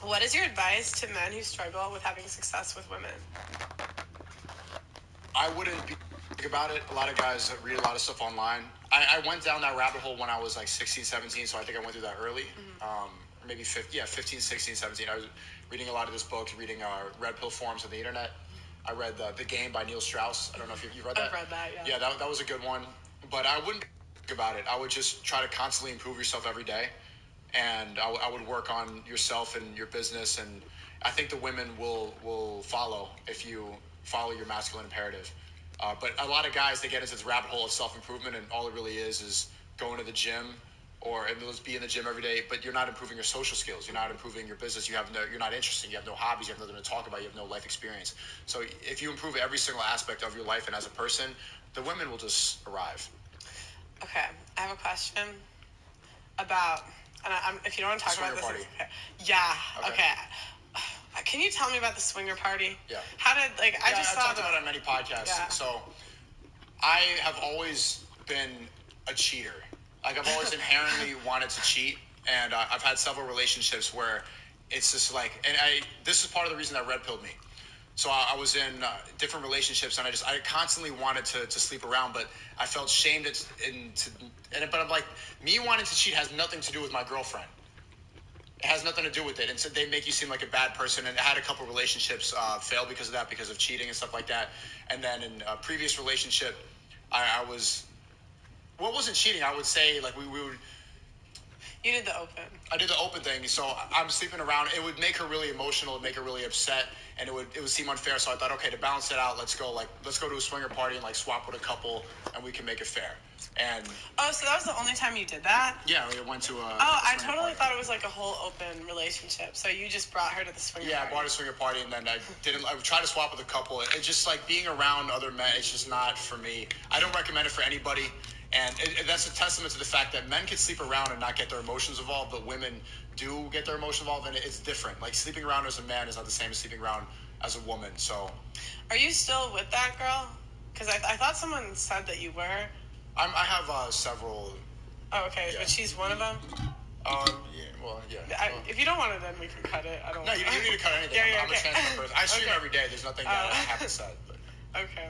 What is your advice to men who struggle with having success with women? I wouldn't be about it. A lot of guys read a lot of stuff online. I went down that rabbit hole when I was like 16, 17, so I think I went through that early. Maybe 15, 16, 17. I was reading a lot of this book, reading Red Pill forums on the internet. I read The Game by Neil Strauss. I don't know if you've read that. I've read that, yeah. Yeah, that was a good one. But I wouldn't think about it. I would just try to constantly improve yourself every day. And I would work on yourself and your business. And I think the women will follow if you follow your masculine imperative. But a lot of guys, they get into this rabbit hole of self-improvement, and all it really is going to the gym and let's be in the gym every day, but you're not improving your social skills. You're not improving your business. You're not interesting. You have no hobbies. You have nothing to talk about. You have no life experience. So if you improve every single aspect of your life and as a person, the women will just arrive. Okay, I have a question about, if you don't want to talk about this, party. Okay. Yeah, okay. Can you tell me about the swinger party? Yeah. How did, like, I just saw talked about it on many podcasts. Yeah. So I have always been a cheater. Like, I've always inherently wanted to cheat, and I've had several relationships where it's just like, this is part of the reason that red pilled me. So I was in different relationships, and I constantly wanted to sleep around, but I felt shamed but I'm like, me wanting to cheat has nothing to do with my girlfriend. It has nothing to do with it. And so they make you seem like a bad person. And I had a couple relationships fail because of that, because of cheating and stuff like that. And then in a previous relationship, I was, well, it wasn't cheating. I would say, like, we would. You did the open. I did the open thing. So I'm sleeping around. It would make her really emotional. It would make her really upset. And it would seem unfair. So I thought, okay, to balance it out, let's go to a swinger party and, like, swap with a couple, and we can make it fair. And so that was the only time you did that? yeah, we went to a I totally thought it was like a whole open relationship. So you just brought her to the swinger party? Yeah, I brought a swinger party, and then I tried to swap with a couple. It's just like being around other men, it's just not for me. I don't recommend it for anybody. And that's a testament to the fact that men can sleep around and not get their emotions involved, but women do get their emotions involved, and it's different. Like, sleeping around as a man is not the same as sleeping around as a woman. So, are you still with that girl? Because I thought someone said that you were. I have several. Oh, okay, yeah. But she's one of them. Yeah. If you don't want it, then we can cut it. I don't. No, you don't need to cut anything. I'm a transparent person. I stream every day. There's nothing that I haven't said. But. Okay.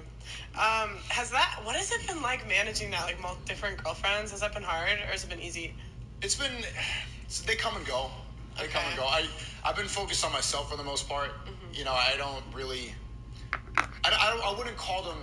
What has it been like managing that, like, different girlfriends? Has that been hard, or has it been easy? They come and go. They come and go. I've been focused on myself for the most part. Mm-hmm. You know, I don't really, I wouldn't call them,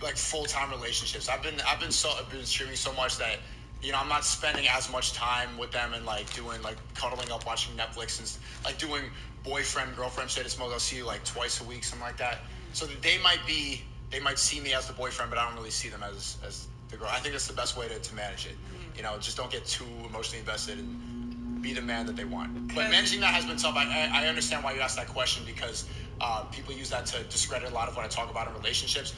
like, full-time relationships. I've been streaming so much that you know, I'm not spending as much time with them and like doing like cuddling up, watching Netflix and like doing boyfriend, girlfriend shit. It's I'll see you like twice a week, something like that. So that they might see me as the boyfriend, but I don't really see them as the girl. I think that's the best way to manage it. You know, just don't get too emotionally invested and be the man that they want. But managing that has been tough. I understand why you asked that question because people use that to discredit a lot of what I talk about in relationships.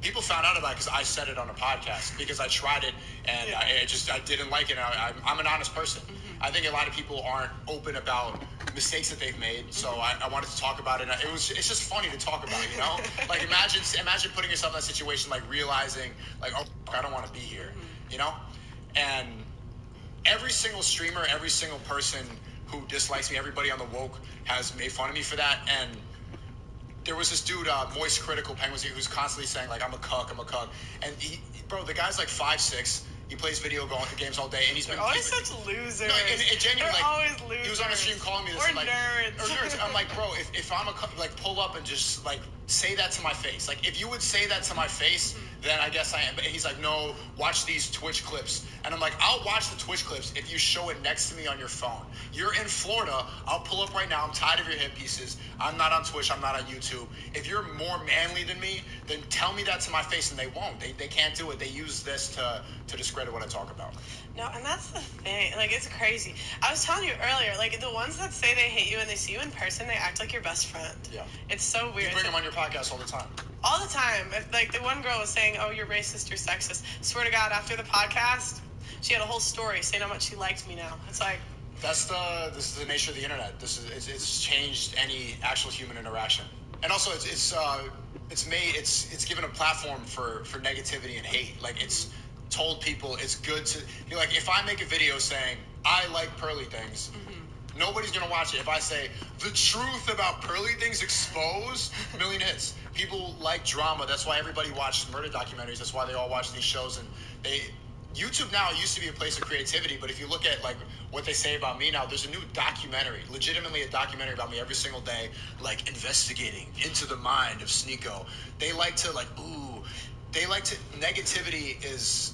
People found out about it because I said it on a podcast because I tried it and I didn't like it. And I'm an honest person. I think a lot of people aren't open about mistakes that they've made, so I wanted to talk about it. It's just funny to talk about, you know. Like imagine putting yourself in that situation, like realizing, like, oh, I don't want to be here, you know. And every single streamer, every single person who dislikes me, everybody on the woke has made fun of me for that. And there was this dude, Moist Critical Penguins, who's constantly saying like, I'm a cuck. And bro, the guy's like 5'6". He plays video games all day, and he's been always such losers. No, and genuinely, like, always losers. He was on a stream calling me this, or and, like, nerds. Or nerds. I'm like, bro, if I'm like, pull up and just like say that to my face. Like, if you would say that to my face, then I guess I am. But he's like, no, watch these Twitch clips, and I'm like, I'll watch the Twitch clips if you show it next to me on your phone. You're in Florida. I'll pull up right now. I'm tired of your hit pieces. I'm not on Twitch. I'm not on YouTube. If you're more manly than me, then tell me that to my face, and they won't. They can't do it. They use this to discredit what I talk about. No, and that's the thing. Like, it's crazy. I was telling you earlier, like, the ones that say they hate you and they see you in person, they act like your best friend. Yeah. It's so weird. You bring them on your podcast all the time. All the time. Like, the one girl was saying, oh, you're racist, you're sexist. Swear to God, after the podcast, she had a whole story saying how much she liked me now. It's like... This is the nature of the internet. It's changed any actual human interaction. And also, it's given a platform for negativity and hate. Like, it's told people it's good to be like, if I make a video saying I like PeRSiviers'S, nobody's gonna watch it. If I say the truth about PeRSiviers'S exposed, million hits. People like drama. That's why everybody watches murder documentaries. That's why they all watch these shows. And YouTube now used to be a place of creativity, but if you look at like what they say about me now, there's a new documentary, legitimately a documentary about me every single day, like investigating into the mind of Sneako. They like to negativity is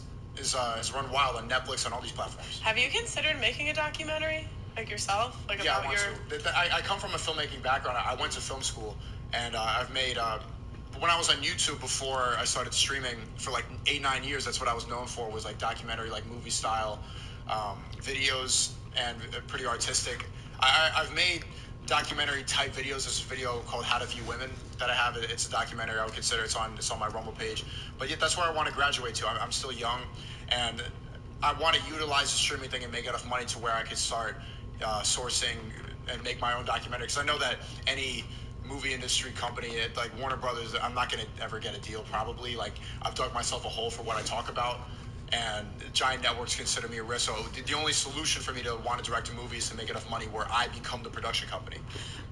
run wild on Netflix, on all these platforms. Have you considered making a documentary, like yourself? Like, yeah, about I come from a filmmaking background. I went to film school, and I've made... when I was on YouTube before I started streaming for like 8-9 years, that's what I was known for, was like documentary, like movie style videos, and pretty artistic. I've made documentary type videos. There's a video called How to View Women that I have. It's a documentary. I would consider it's on my Rumble page. But yet that's where I want to graduate to. I'm still young, and I want to utilize the streaming thing and make enough money to where I could start sourcing and make my own documentary. Because I know that any movie industry company like Warner Brothers, I'm not going to ever get a deal probably. Like, I've dug myself a hole for what I talk about, and giant networks consider me a risk. So the only solution for me to want to direct a movie is to make enough money where I become the production company.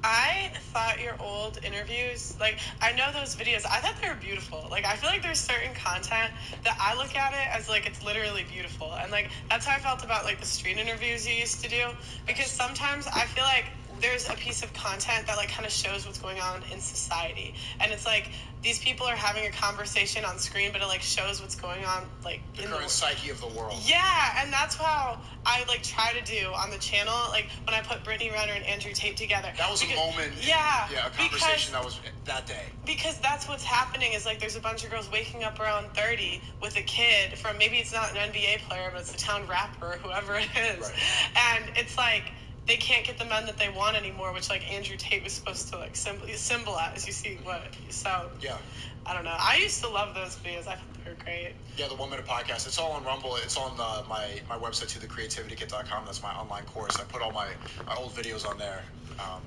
I thought your old interviews, like, I know those videos, I thought they were beautiful. Like, I feel like there's certain content that I look at it as, like, it's literally beautiful. And, like, that's how I felt about, like, the street interviews you used to do. Because sometimes I feel like there's a piece of content that, like, kind of shows what's going on in society. And it's like, these people are having a conversation on screen, but it, like, shows what's going on, like, the current psyche of the world. Yeah, and that's how I, like, try to do on the channel. Like, when I put Brittany Renner and Andrew Tate together. That was a moment. Yeah. A conversation that was that day. Because that's what's happening is, like, there's a bunch of girls waking up around 30 with a kid from, maybe it's not an NBA player, but it's a town rapper or whoever it is. Right. And it's like, they can't get the men that they want anymore, which, like, Andrew Tate was supposed to, like, symbolize. You see what? So, yeah. I don't know. I used to love those videos. I thought they were great. Yeah, the 1 Minute Podcast. It's all on Rumble. It's on my website too, thecreativitykit.com. That's my online course. I put all my old videos on there.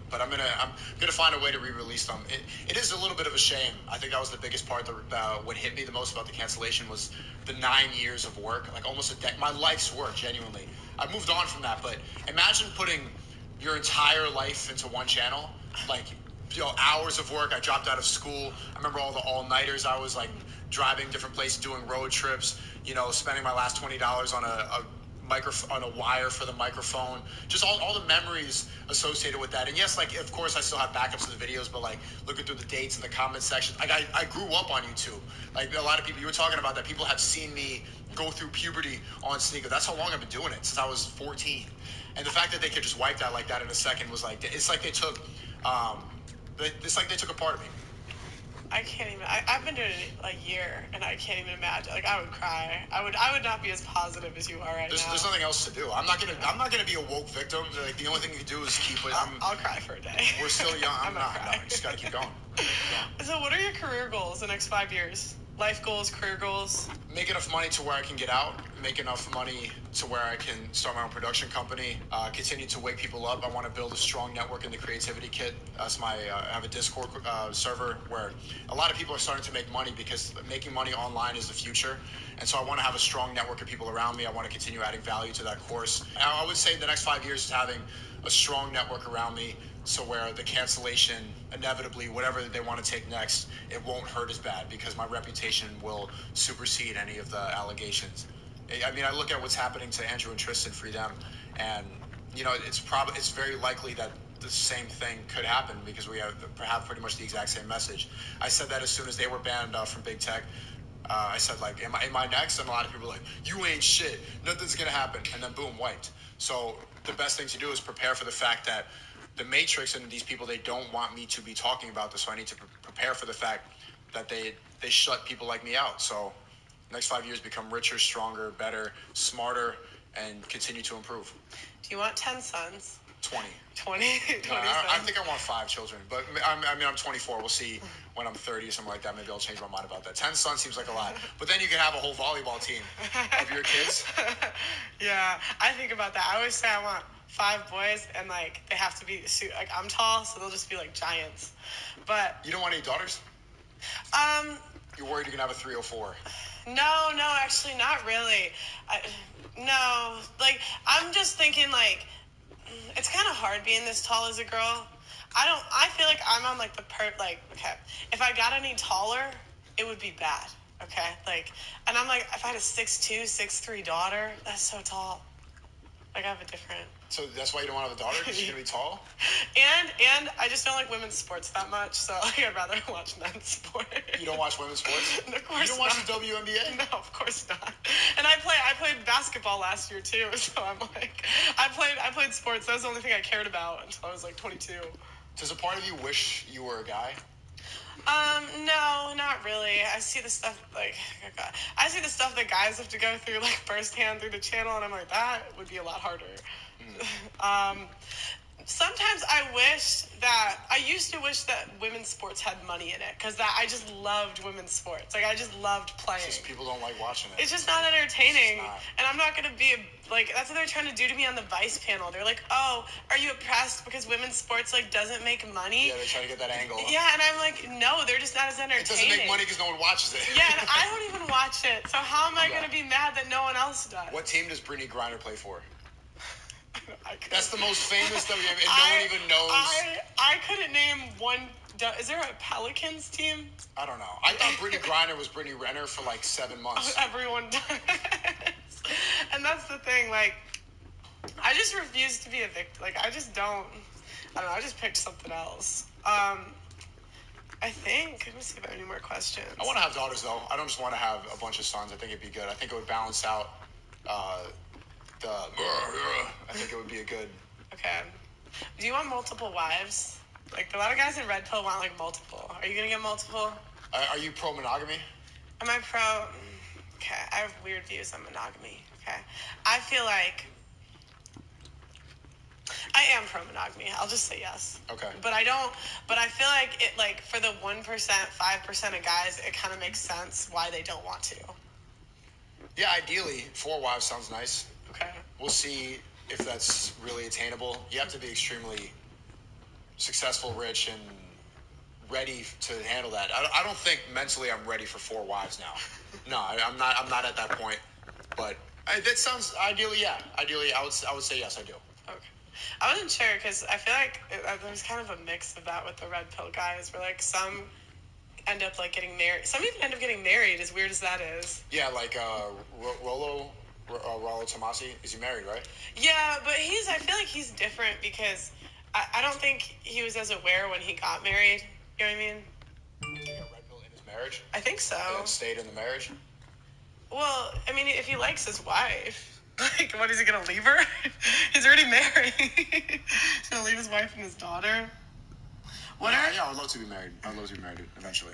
But I'm gonna find a way to re-release them. It is a little bit of a shame. I think that was the biggest part. What hit me the most about the cancellation was the 9 years of work, like almost a decade. My life's work, genuinely. I moved on from that, but imagine putting your entire life into one channel, like, hours of work. I dropped out of school. I remember all the all-nighters. I was like driving different places, doing road trips, spending my last $20 on a on a wire for the microphone. Just all the memories associated with that. And yes, like of course I still have backups of the videos, but like looking through the dates in the comment section, like I grew up on YouTube. Like a lot of people, you were talking about that. People have seen me go through puberty on Sneako. That's how long I've been doing it, since I was 14. And the fact that they could just wipe that like that in a second was like, it's like they took, it's like they took a part of me. I can't even. I've been doing it a year, and I can't even imagine. Like I would cry. I would not be as positive as you are right now. There's nothing else to do. I'm not gonna be a woke victim. Like the only thing you can do is keep it. I'll cry for a day. We're still young. I'm not. No, you just gotta keep going. So, what are your career goals the next 5 years? Life goals, career goals? Make enough money to where I can get out. Make enough money to where I can start my own production company. Continue to wake people up. I want to build a strong network in the Creativity Kit. That's I have a Discord server where a lot of people are starting to make money because making money online is the future. And so I want to have a strong network of people around me. I want to continue adding value to that course. I would say the next 5 years is having a strong network around me, so where the cancellation, inevitably, whatever they want to take next, it won't hurt as bad because my reputation will supersede any of the allegations. I mean, I look at what's happening to Andrew and Tristan, free them, and it's very likely that the same thing could happen because we have pretty much the exact same message. I said that as soon as they were banned from big tech. I said, like, am I next? And a lot of people were like, you ain't shit. Nothing's going to happen. And then boom, wiped. So the best thing to do is prepare for the fact that the Matrix and these people, they don't want me to be talking about this. So I need to prepare for the fact that they shut people like me out. So next 5 years, become richer, stronger, better, smarter, and continue to improve. Do you want 10 sons? 20. 20? I think I want 5 children, but I mean, I'm 24. We'll see when I'm 30 or something like that. Maybe I'll change my mind about that. 10 sons seems like a lot, but then you can have a whole volleyball team of your kids. Yeah, I think about that. I always say I want 5 boys, and like they have to be like I'm tall, so they'll just be like giants. But you don't want any daughters? You're worried you're gonna have a 304? No, actually, not really. No, like I'm just thinking like. It's kind of hard being this tall as a girl. I feel like I'm on like okay, if I got any taller, it would be bad. Okay, like, and I'm like, if I had a 6'2", 6'3" daughter, that's so tall. Like I have a different. So that's why you don't want to have a daughter? Because she's gonna be tall? And I just don't like women's sports that much, so like, I'd rather watch men's sports. You don't watch women's sports? Of course You don't watch the WNBA? No, of course not. And I played basketball last year too, so I'm like, I played sports. That was the only thing I cared about until I was like 22. Does a part of you wish you were a guy? No, not really. I see the stuff I see the stuff that guys have to go through like firsthand through the channel, and I'm like, that would be a lot harder. Sometimes I used to wish that women's sports had money in it, because I just loved women's sports. Like, I just loved playing. It's just people don't like watching it. It's just not entertaining. And I'm not going to be, that's what they're trying to do to me on the Vice panel. They're like, oh, are you oppressed because women's sports, doesn't make money? Yeah, they try to get that angle. Yeah, and I'm like, no, they're just not as entertaining. It doesn't make money because no one watches it. Yeah, and I don't even watch it. So how am I going to be mad that no one else does? What team does Brittany Griner play for? That's the most famous WNBA, and no one even knows. I couldn't name one. Is there a Pelicans team? I don't know. I thought Brittany Griner was Brittany Renner for 7 months. Oh, everyone does. And that's the thing. I just refuse to be a victim. I just don't. I don't know. I just picked something else. I think. Let me see if I have any more questions. I want to have daughters, though. I don't just want to have a bunch of sons. I think it'd be good. I think it would balance out I think it would be a good... Okay. Do you want multiple wives? A lot of guys in Red Pill want, multiple. Are you going to get multiple? Are you pro-monogamy? Am I pro... Okay, I have weird views on monogamy, okay? I feel like... I am pro-monogamy. I'll just say yes. Okay. But I feel like it, for the 1%, 5% of guys, it kind of makes sense why they don't want to. Yeah, ideally, 4 wives sounds nice. Okay. We'll see if that's really attainable. You have to be extremely successful, rich, and ready to handle that. I don't think mentally I'm ready for 4 wives now. No, I'm not at that point. But that sounds ideally, yeah. Ideally, I would say yes, I do. Okay. I wasn't sure because I feel like there's kind of a mix of that with the Red Pill guys, where some end up getting married. Some even end up getting married, as weird as that is. Yeah, Rollo Rollo Tomasi? Is he married, right? Yeah, but I feel like he's different because I don't think he was as aware when he got married. You know what I mean? He got red pill in his marriage? I think so. And then stayed in the marriage? Well, I mean, if he likes his wife, like, what, is he gonna leave her? He's already married. He's gonna leave his wife and his daughter. Yeah, I'd love to be married. I'd love to be married eventually.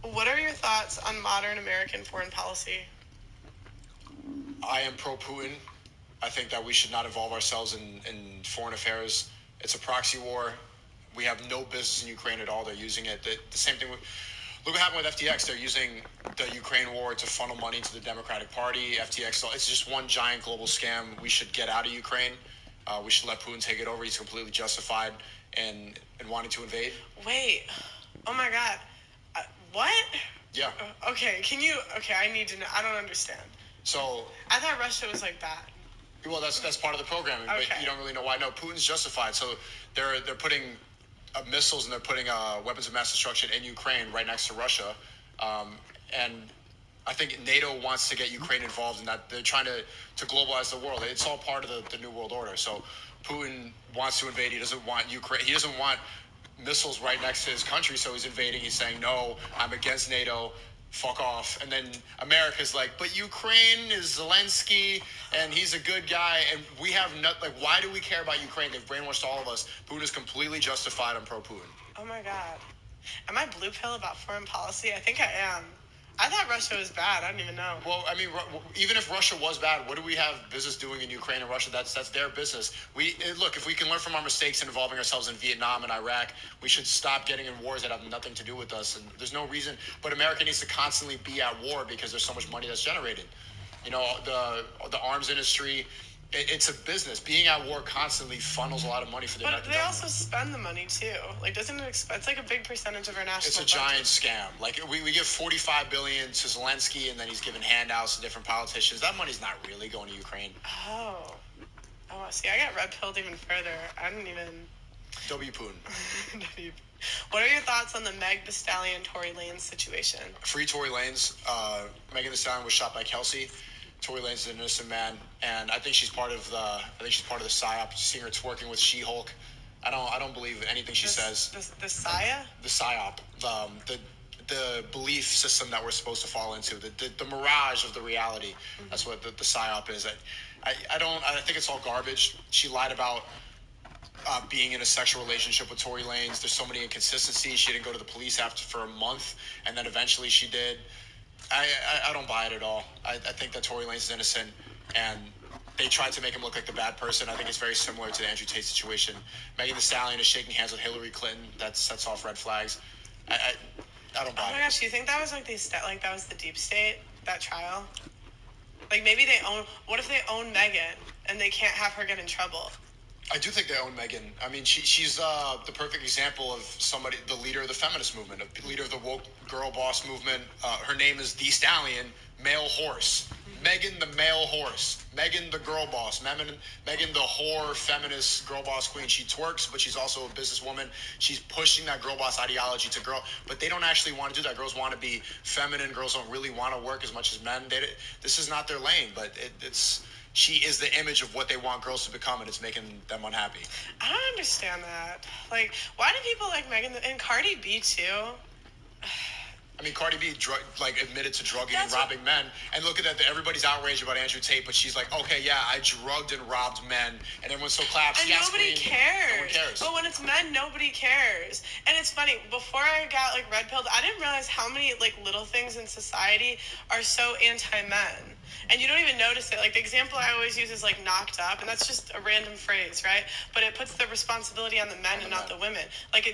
What are your thoughts on modern American foreign policy? I am pro-Putin. I think that we should not involve ourselves in foreign affairs. It's a proxy war. We have no business in Ukraine at all. They're using it. The same thing with... Look what happened with FTX. They're using the Ukraine war to funnel money to the Democratic Party. FTX, it's just one giant global scam. We should get out of Ukraine. We should let Putin take it over. He's completely justified in wanting to invade. Wait. Oh, my God. What? Yeah. Okay, I need to know. I don't understand. So... I thought Russia was, like, bad. Well, that's part of the programming, okay. But you don't really know why. No, Putin's justified. So they're putting missiles and they're putting weapons of mass destruction in Ukraine right next to Russia. And I think NATO wants to get Ukraine involved in that. They're trying to globalize the world. It's all part of the New World Order. So Putin wants to invade. He doesn't want Ukraine. He doesn't want missiles right next to his country, so he's invading. He's saying, no, I'm against NATO. Fuck off. And then America's like, but Ukraine is Zelensky, and he's a good guy, and we have why do we care about Ukraine? They've brainwashed all of us. Putin is completely justified. I'm pro-Putin. Oh my God. Am I blue pill about foreign policy? I think I am. I thought Russia was bad. I don't even know. Well, I mean, even if Russia was bad, what do we have business doing in Ukraine and Russia? That's their business. Look, if we can learn from our mistakes in involving ourselves in Vietnam and Iraq, we should stop getting in wars that have nothing to do with us. And there's no reason. But America needs to constantly be at war because there's so much money that's generated. You know, the arms industry. It's a business. Being at war constantly funnels a lot of money for the American government. But they also spend the money too. Like, doesn't it? It's like a big percentage of our national. It's a giant scam. Like we give $45 billion to Zelensky, and then he's giving handouts to different politicians. That money's not really going to Ukraine. Oh, see, I got red pilled even further. I didn't even. W. Putin. What are your thoughts on the Meg Thee Stallion Tory Lanez situation? Free Tory Lanez. Megan Thee Stallion was shot by Kelsey. Tory Lanez is an innocent man, and I think she's part of the psyop. Seeing her twerking with She-Hulk, I don't believe anything she says. The psyop? The psyop. The belief system that we're supposed to fall into. The mirage of the reality. Mm-hmm. That's what the psyop is. I think it's all garbage. She lied about being in a sexual relationship with Tory Lanez. There's so many inconsistencies. She didn't go to the police for a month, and then eventually she did. I don't buy it at all. I think that Tory Lanez is innocent, and they tried to make him look like the bad person. I think it's very similar to the Andrew Tate situation. Megan Thee Stallion is shaking hands with Hillary Clinton. That sets off red flags. I don't buy it. Oh my gosh, you think that was that was the deep state, that trial? Like, maybe what if they own Megan and they can't have her get in trouble? I do think they own Megan. I mean, she's the perfect example of somebody, the leader of the feminist movement, the leader of the woke girl boss movement. Her name is Thee Stallion, male horse. Megan the male horse. Megan the girl boss. Megan the whore feminist girl boss queen. She twerks, but she's also a businesswoman. She's pushing that girl boss ideology to girl, but they don't actually want to do that. Girls want to be feminine. Girls don't really want to work as much as men. This is not their lane, but it's... She is the image of what they want girls to become, and it's making them unhappy. I don't understand that. Like, why do people like Megan and Cardi B too? I mean, Cardi B admitted to drugging and robbing men, and look at that. Everybody's outraged about Andrew Tate, but she's like, okay, yeah, I drugged and robbed men, and everyone's so claps. And nobody cares. No one cares. But when it's men, nobody cares. And it's funny. Before I got red pilled, I didn't realize how many little things in society are so anti-men. And you don't even notice it. Like, the example I always use is knocked up, and that's just a random phrase, right? But it puts the responsibility on the men and not the women.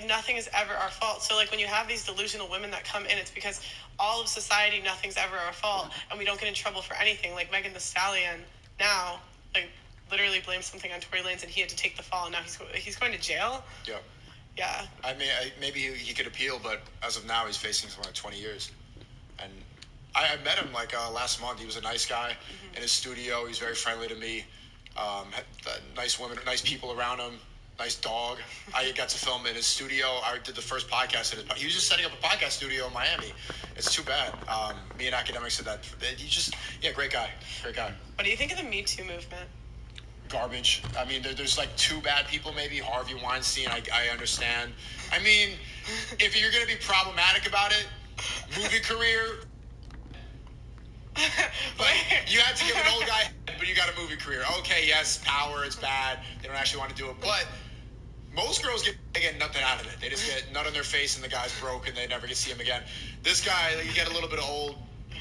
Nothing is ever our fault. So when you have these delusional women that come in, it's because all of society, nothing's ever our fault, and we don't get in trouble for anything. Like Megan Thee Stallion now, literally blames something on Tory Lanez, and he had to take the fall, and now he's going to jail. Yeah. Yeah. I mean, maybe he could appeal, but as of now, he's facing something like 20 years. And I met him last month. He was a nice guy in his studio. He was very friendly to me. Had nice women, nice people around him. nice dog. I got to film in his studio. I did the first podcast in his. He was just setting up a podcast studio in Miami. It's too bad. Me and Academics did that. Great guy. Great guy. What do you think of the Me Too movement? Garbage. I mean, there's like two bad people maybe. Harvey Weinstein, I understand. I mean, if you're going to be problematic about it, movie career, like, you had to give an old guy, but you got a movie career. Okay, yes, power, it's bad. They don't actually want to do it. But most girls get nothing out of it. They just get nut on their face and the guy's broke and they never get to see him again. This guy, like, you get a little bit of old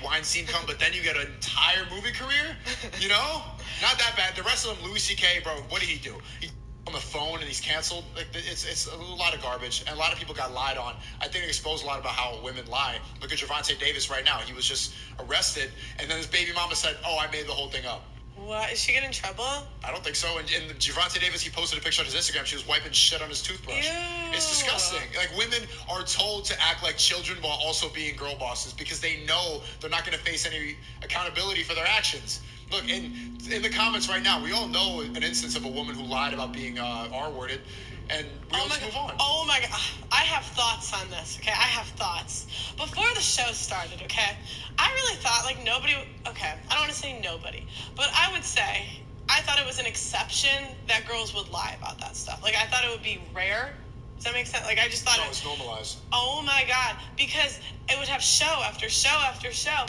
Weinstein come, but then you get an entire movie career, you know? Not that bad. The rest of them, Louis C.K., bro, what did he do? He on the phone and he's canceled. Like, it's a lot of garbage, and a lot of people got lied on. I think it exposed a lot about how women lie. Look at Gervonta Davis right now. He was just arrested, and then his baby mama said, "Oh, I made the whole thing up." What? Is she getting in trouble? I don't think so. And Gervonta Davis, he posted a picture on his Instagram. She was wiping shit on his toothbrush. Ew. It's disgusting. Like, women are told to act like children while also being girl bosses because they know they're not going to face any accountability for their actions. Look, in the comments right now, we all know an instance of a woman who lied about being R-worded, and we all just move on. Oh my God. I have thoughts on this, okay? I have thoughts. Before the show started, okay, I really thought, like, nobody, okay, I don't want to say nobody, but I would say I thought it was an exception that girls would lie about that stuff. Like, I thought it would be rare. Does that make sense? Like, I just thought No, it's normalized. Oh my God. Because it would have show after show after show.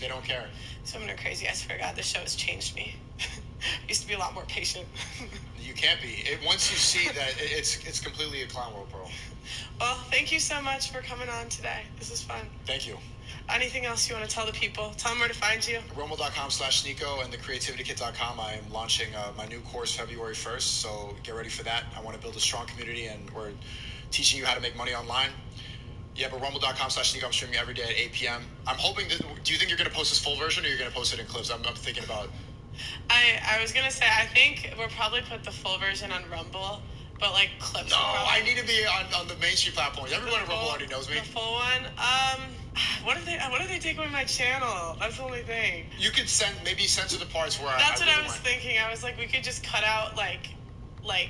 They don't care. These women are crazy. I swear to God, this show has changed me. I used to be a lot more patient. You can't be. Once you see that, it's completely a clown world, bro. Well, thank you so much for coming on today. This is fun. Thank you. Anything else you want to tell the people? Tell them where to find you. Rumble.com/Sneako and thecreativitykit.com. I am launching my new course February 1st, so get ready for that. I want to build a strong community, and we're teaching you how to make money online. Yeah, but rumble.com/Sneako, I'm streaming every day at 8 p.m. I'm hoping that, do you think you're going to post this full version or you're going to post it in clips? I'm thinking about. I was going to say, I think we'll probably put the full version on Rumble, but like clips. No, I need to be on the mainstream platforms. Everyone at Rumble already knows me. The full one? What if they take away my channel? That's the only thing. You could maybe censor the parts where That's what I was thinking. I was like, we could just cut out like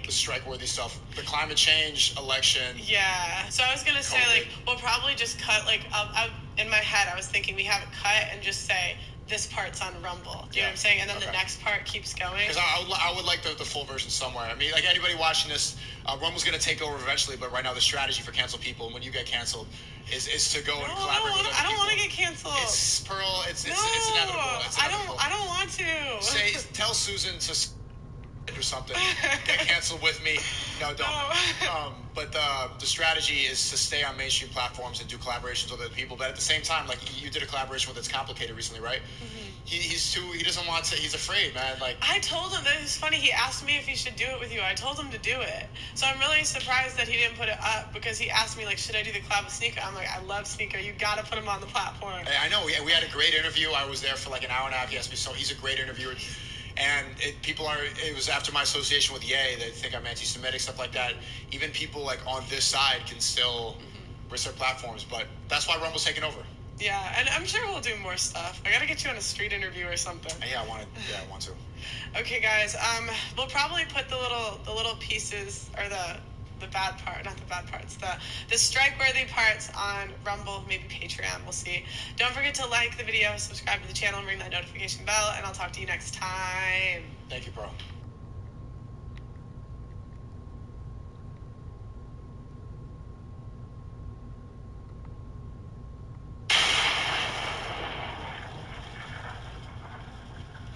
the strike-worthy stuff, the climate change, election. Yeah. So I was gonna say, like, we'll probably just cut, like, in my head I was thinking we have it cut and just say this part's on Rumble. Do you know what I'm saying? And then the next part keeps going. Because I would like the full version somewhere. I mean, like, anybody watching this, Rumble's gonna take over eventually, but right now the strategy for cancel people, and when you get canceled, is to go and collaborate with other people. I don't want to get canceled. It's Pearl. It's inevitable. It's inevitable. I don't want to. Tell Susan to or something. Get canceled with me. No, don't. No. But the strategy is to stay on mainstream platforms and do collaborations with other people. But at the same time, like, you did a collaboration with It's Complicated recently, right? Mm-hmm. He doesn't want to. He's afraid, man. Like, I told him. It's funny. He asked me if he should do it with you. I told him to do it. So I'm really surprised that he didn't put it up, because he asked me, like, should I do the collab with Sneako? I'm like, I love Sneako. You got to put him on the platform. I know. We had a great interview. I was there for like an hour and a half. He asked me, so he's a great interviewer. And it was after my association with Ye, they think I'm anti-Semitic, stuff like that. Even people like on this side can still risk their platforms, but that's why Rumble's taking over. Yeah, and I'm sure we'll do more stuff. I gotta get you on a street interview or something. Yeah, I want to. Okay, guys. We'll probably put the little pieces, or the bad part, not the bad parts, the strike-worthy parts on Rumble, maybe Patreon, we'll see. Don't forget to like the video, subscribe to the channel, and ring that notification bell, and I'll talk to you next time. Thank you, bro.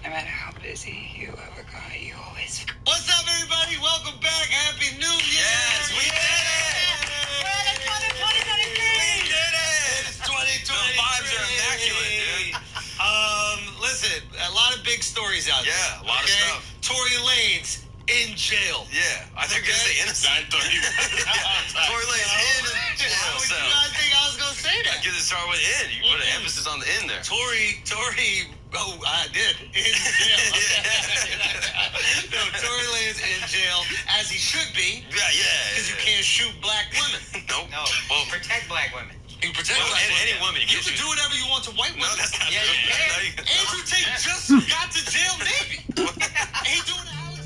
No matter how busy you ever got, you always... What's up, everybody? Welcome back. Happy New Year. Yes, we did it. We're at 2023. We did it. It's 2023. The vibes are immaculate, dude. Listen, a lot of big stories out there. Yeah, a lot of stuff. Tory Lanez in jail. Yeah, I think you're going to say innocent. Tory Lanez in jail. Why would you not think I was going to say that? Because it started with in. You put an emphasis on the in there. Tory, oh, I did. In jail. No, Tory Lanez in jail, as he should be. Yeah. Because you can't shoot black women. Nope. No, Well, protect black women. You protect black women. any woman. You can do whatever you want to white women. No, that's not Yeah, true. you can. No, you- Andrew Tate just got to jail, maybe. He doing the Alex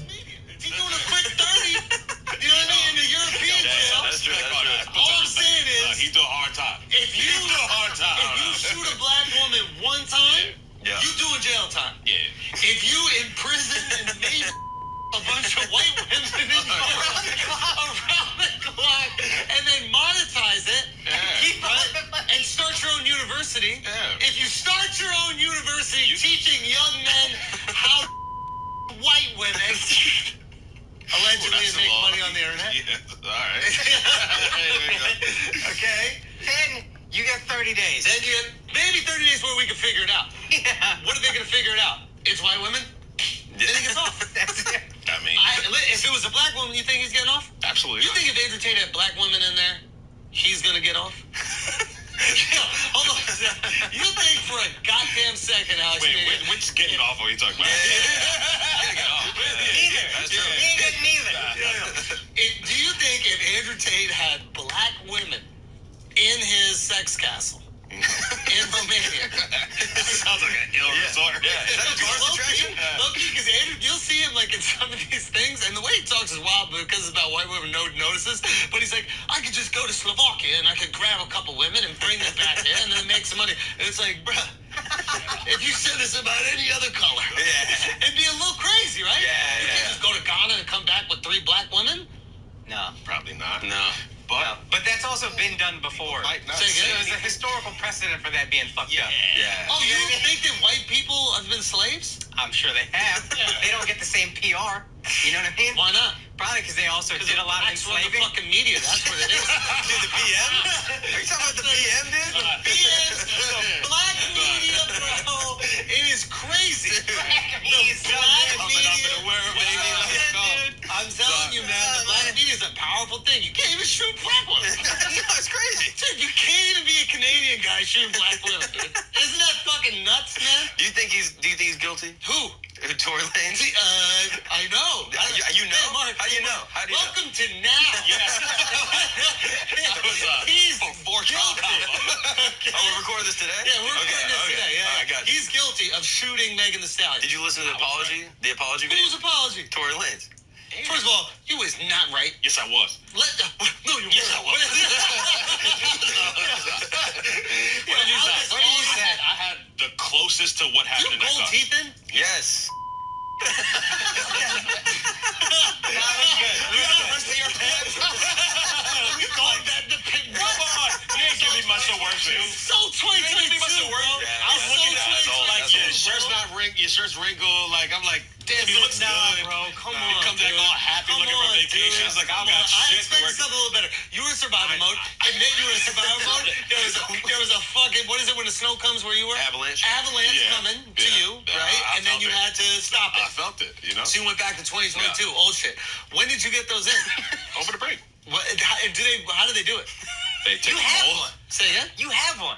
bunch of white women around the clock, and then monetize it, right? And start your own university. Yeah. If you start your own university teaching young men how to white women allegedly make money on the internet. Yeah. All right. Okay? Then you get 30 days. Then you get maybe 30 days where we can figure it out. Yeah. What are they going to figure it out? It's white women? Then he gets off. That's it. I mean, If it was a black woman, you think he's getting off? absolutely. You think if Andrew Tate had black women in there, he's going to get off? Hold on. You think for a goddamn second, Alex? Wait, which getting off are you talking about? Neither. That's true. Neither. Do you think if Andrew Tate had black women in his sex castle in Romania? Sounds like an ill resort. Yeah. Is that a tourist attraction? Low-key, because Andrew, you'll see him like in some of these things, and the way he talks is wild because it's about white women, no one notices. But he's like, I could just go to Slovakia and I could grab a couple women and bring them back here and then make some money. And it's like, bruh, if you said this about any other color, it'd be a little crazy, right? You can't just go to Ghana and come back with 3 black women. No. Probably not. No. But that's also been done before. Might not Say again? There's a historical precedent for that being fucked up. Yeah. Oh, you don't think that white people have been slaves? I'm sure they have. They don't get the same PR. You know what I mean? Why not? Probably because they also did a lot of That's from the enslaving. fucking media. That's what it is. Dude, the PM? Are you talking about the PM, dude? The black media, bro. It is crazy. media is so black good. Coming up in the world, baby. Let's go. I'm telling you, man, the black media is a powerful thing. You can't even shoot black women. No, it's crazy. Dude, you can't even be a Canadian guy shooting black women, dude. Isn't that fucking nuts, man? Do you think he's guilty? Who? Tory Lanez? I know. You know? Hey, Mark, How do you know? How do you welcome to now. That was He's for trial guilty. combo. Oh, we're recording this today? Yeah, we're recording this today. Yeah, All right, got you. he's guilty of shooting Megan Thee Stallion. Did you listen to the apology? The apology video? Whose apology? Tory Lanez. First of all, you was not right. Yes, I was. No, you Yes, I weren't. was. What did you say? What did you say? I had the closest to what You happened in that gold car. teeth in? Yes. That was good. You got the rest of your pants? You going back to pick Come on. You ain't giving me much to work with. So 2022, bro. Yeah, I'm that's so old. That's old. 2022, That's bro. old. Shirt's not wrinkled. Your shirt's wrinkled. Like, I'm like, damn, he looks Nah, good. bro. Come He on, comes back dude. all happy Come looking on, for vacation. dude. It's like, I Come got on. I shit to expected work. something a little better. You were in survival mode. Admit you were in survival mode. There was a fucking, what is it when the snow comes where you were? Avalanche. Avalanche Yeah. coming to Yeah. you, right? I And then felt you it. had to stop I it. felt it, you know? So you went back to 2022, old shit. When did you get those in? Over the break. How do they do it? They take You the have mold. one. Say again? You have one.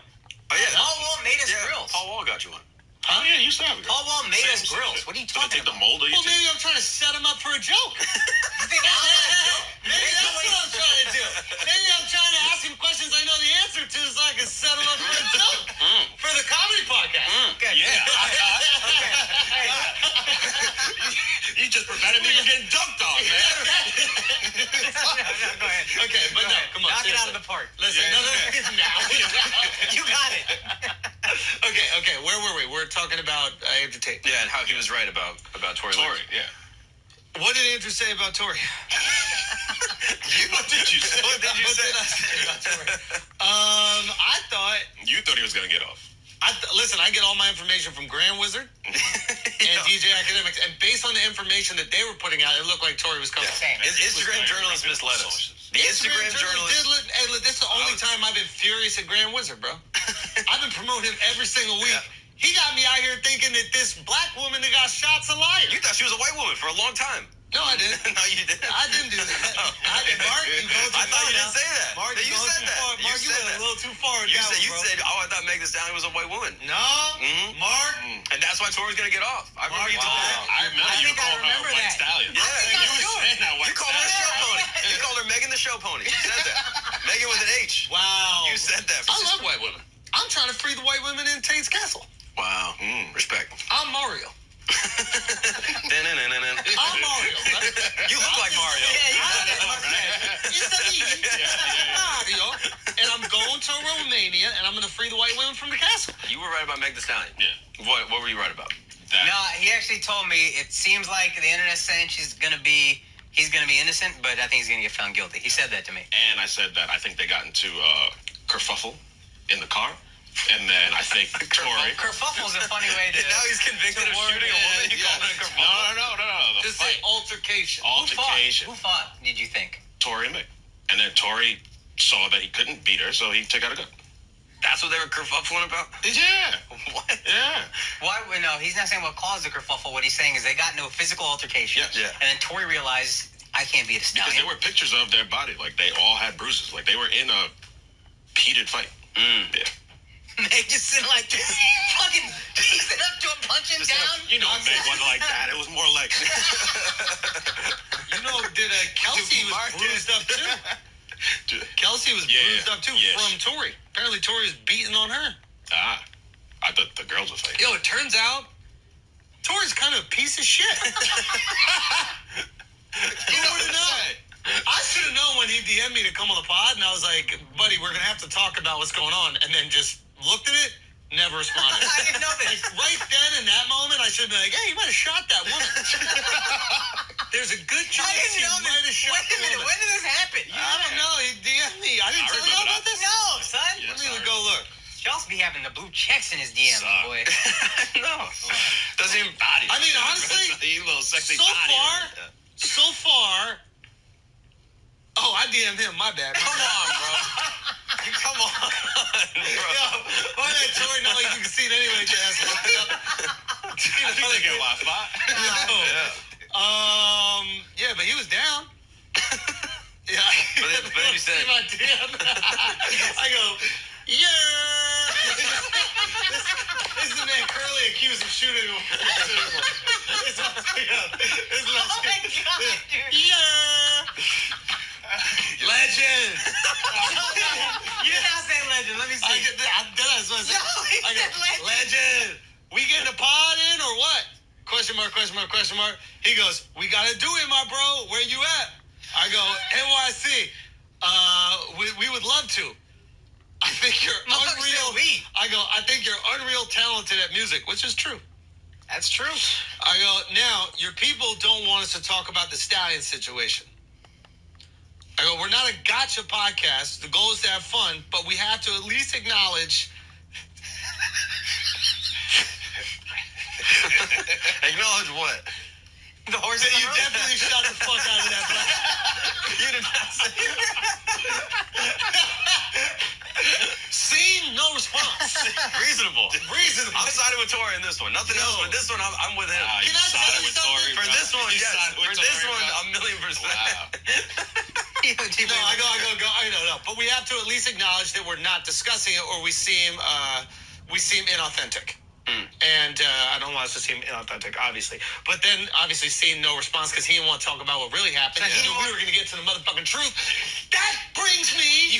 Oh, yeah. Paul Wall made us Yeah, grills. Paul Wall got you one. Huh? Oh, yeah, you used to have it. Paul Wall made us Same grills. shit. What are you So they talking take the about? mold of your Well, maybe I'm trying to set him up for a joke. You think I'm a joke? Maybe that's what I'm trying to do. Maybe I'm trying to ask him questions I know the answer to so I can set him up for a joke. For the comedy podcast. Okay. Yeah. Hey, You just prevented me from getting dunked on, man. no, go ahead. Okay, but no, come on. Knock it out seriously. of the park. Listen, now. You got it. Okay, where were we? We're talking about Andrew Tate. Yeah, and how he was right about Tory Tory, Lanez. yeah. What did Andrew say about Tory? What did you say? What did you What say? did I say about Tory? I thought. You thought he was going to get off. Listen, I get all my information from Grand Wizard and DJ Academics, and based on the information that they were putting out, it looked like Tory was coming. Same. Instagram journalists misled us. The Instagram journalists. Hey, look, this is the only time I've been furious at Grand Wizard, bro. I've been promoting him every single week. Yeah. He got me out here thinking that this black woman that got shot's a liar. You thought she was a white woman for a long time. No, I didn't. No, you didn't. I didn't do that. I didn't. Mark, you go too I thought far you now. didn't say that. Mark, You you going said too that. far. You Mark, you said went that. a little too far with You that said, one, bro. I thought Megan Thee Stallion was a white woman. No, Mhm. Mark. And that's why Tory's going to get off. I remember you told me that. I remember I you think I called her a remember white that. stallion. Yeah, You were saying that white You called her a show stallion. pony. You called her Megan the show pony. You said that. Megan with an H. Wow. You said that. I love white women. I'm trying to free the white women in Tate's castle. Wow. Respect. I'm Mario. Dun-dun-dun-dun-dun. I'm Mario. You look like Mario. It's me, Mario. And I'm going to Romania, and I'm going to free the white women from the castle. You were right about Meg Thee Stallion. Yeah. What were you right about? No, he actually told me it seems like the internet's saying he's gonna be innocent, but I think he's gonna get found guilty. He said that to me. And I said that I think they got into kerfuffle in the car. And then I think Tory... Kerfuffle's a funny way to... Now he's convicted of shooting a woman. You call it a kerfuffle? No. Just say altercation. Who fought, did you think? Tory and Mick. And then Tory saw that he couldn't beat her, so he took out a gun. That's what they were kerfuffling about? Yeah. What? Yeah. Why? No, he's not saying what caused the kerfuffle. What he's saying is they got into a physical altercation. Yeah. And then Tory realized, I can't beat a stallion. Because there were pictures of their body. Like, they all had bruises. Like, they were in a heated fight. Yeah. They just sit like this. Fucking, he sit up to him, punch him down. You know, Mick wasn't like that. It was more like... You know, Kelsey was bruised up too. Kelsey was bruised up too from Tory. Apparently Tory was beating on her. I thought the girls were fighting. Yo, it turns out Tory's kind of a piece of shit. You know what? I should have known when he DM'd me to come on the pod, and I was like, buddy, we're going to have to talk about what's going on. And then just looked at it, never responded. I didn't know this. Right then, in that moment, I should have been like, hey, you might have shot that woman. There's a good chance he might have shot the woman. When did this happen? I don't know. He DM'd me. I didn't tell you about this? No, son. Yeah, Let me go look. Charles be having the blue checks in his DM, boy. No. Doesn't even body. I mean, honestly, You little sexy so body. far. Oh, I DM'd him. My bad. Come on, bro. Come on, bro. Yo, why that Tory? Not like you can see it anyway. Your ass locked up. I think they get Wi-Fi. Yeah, but he was down. Yeah. But then you said... See my DM? I go, yeah. This is the man Curly accused of shooting him. It's my DM. It's my Oh my God, dude. Yeah. Legend. You did not say legend. Let me see. That's what I said. No, he I go, said legend. legend. We getting a pod in or what? Question mark, question mark, question mark. He goes, we got to do it, my bro. Where you at? I go, NYC. We would love to. I think you're unreal. I go, I think you're unreal talented at music, which is true. That's true. I go, now, your people don't want us to talk about the Stallion situation. I go, we're not a gotcha podcast. The goal is to have fun, but we have to at least acknowledge... Acknowledge what? The horse that in the you road? definitely shot the fuck out of that black. You did not say Scene, no response. Reasonable. Reasonable. I'm siding with Tory in this one. Nothing else, but this one, I'm with him. Can I tell you something? For this one, yes. For this one, a million %. No, I go. But we have to at least acknowledge that we're not discussing it, or we seem inauthentic. And I don't want us to seem inauthentic, obviously. But then, obviously, seeing no response because he didn't want to talk about what really happened. He knew we were going to get to the motherfucking truth. That brings me to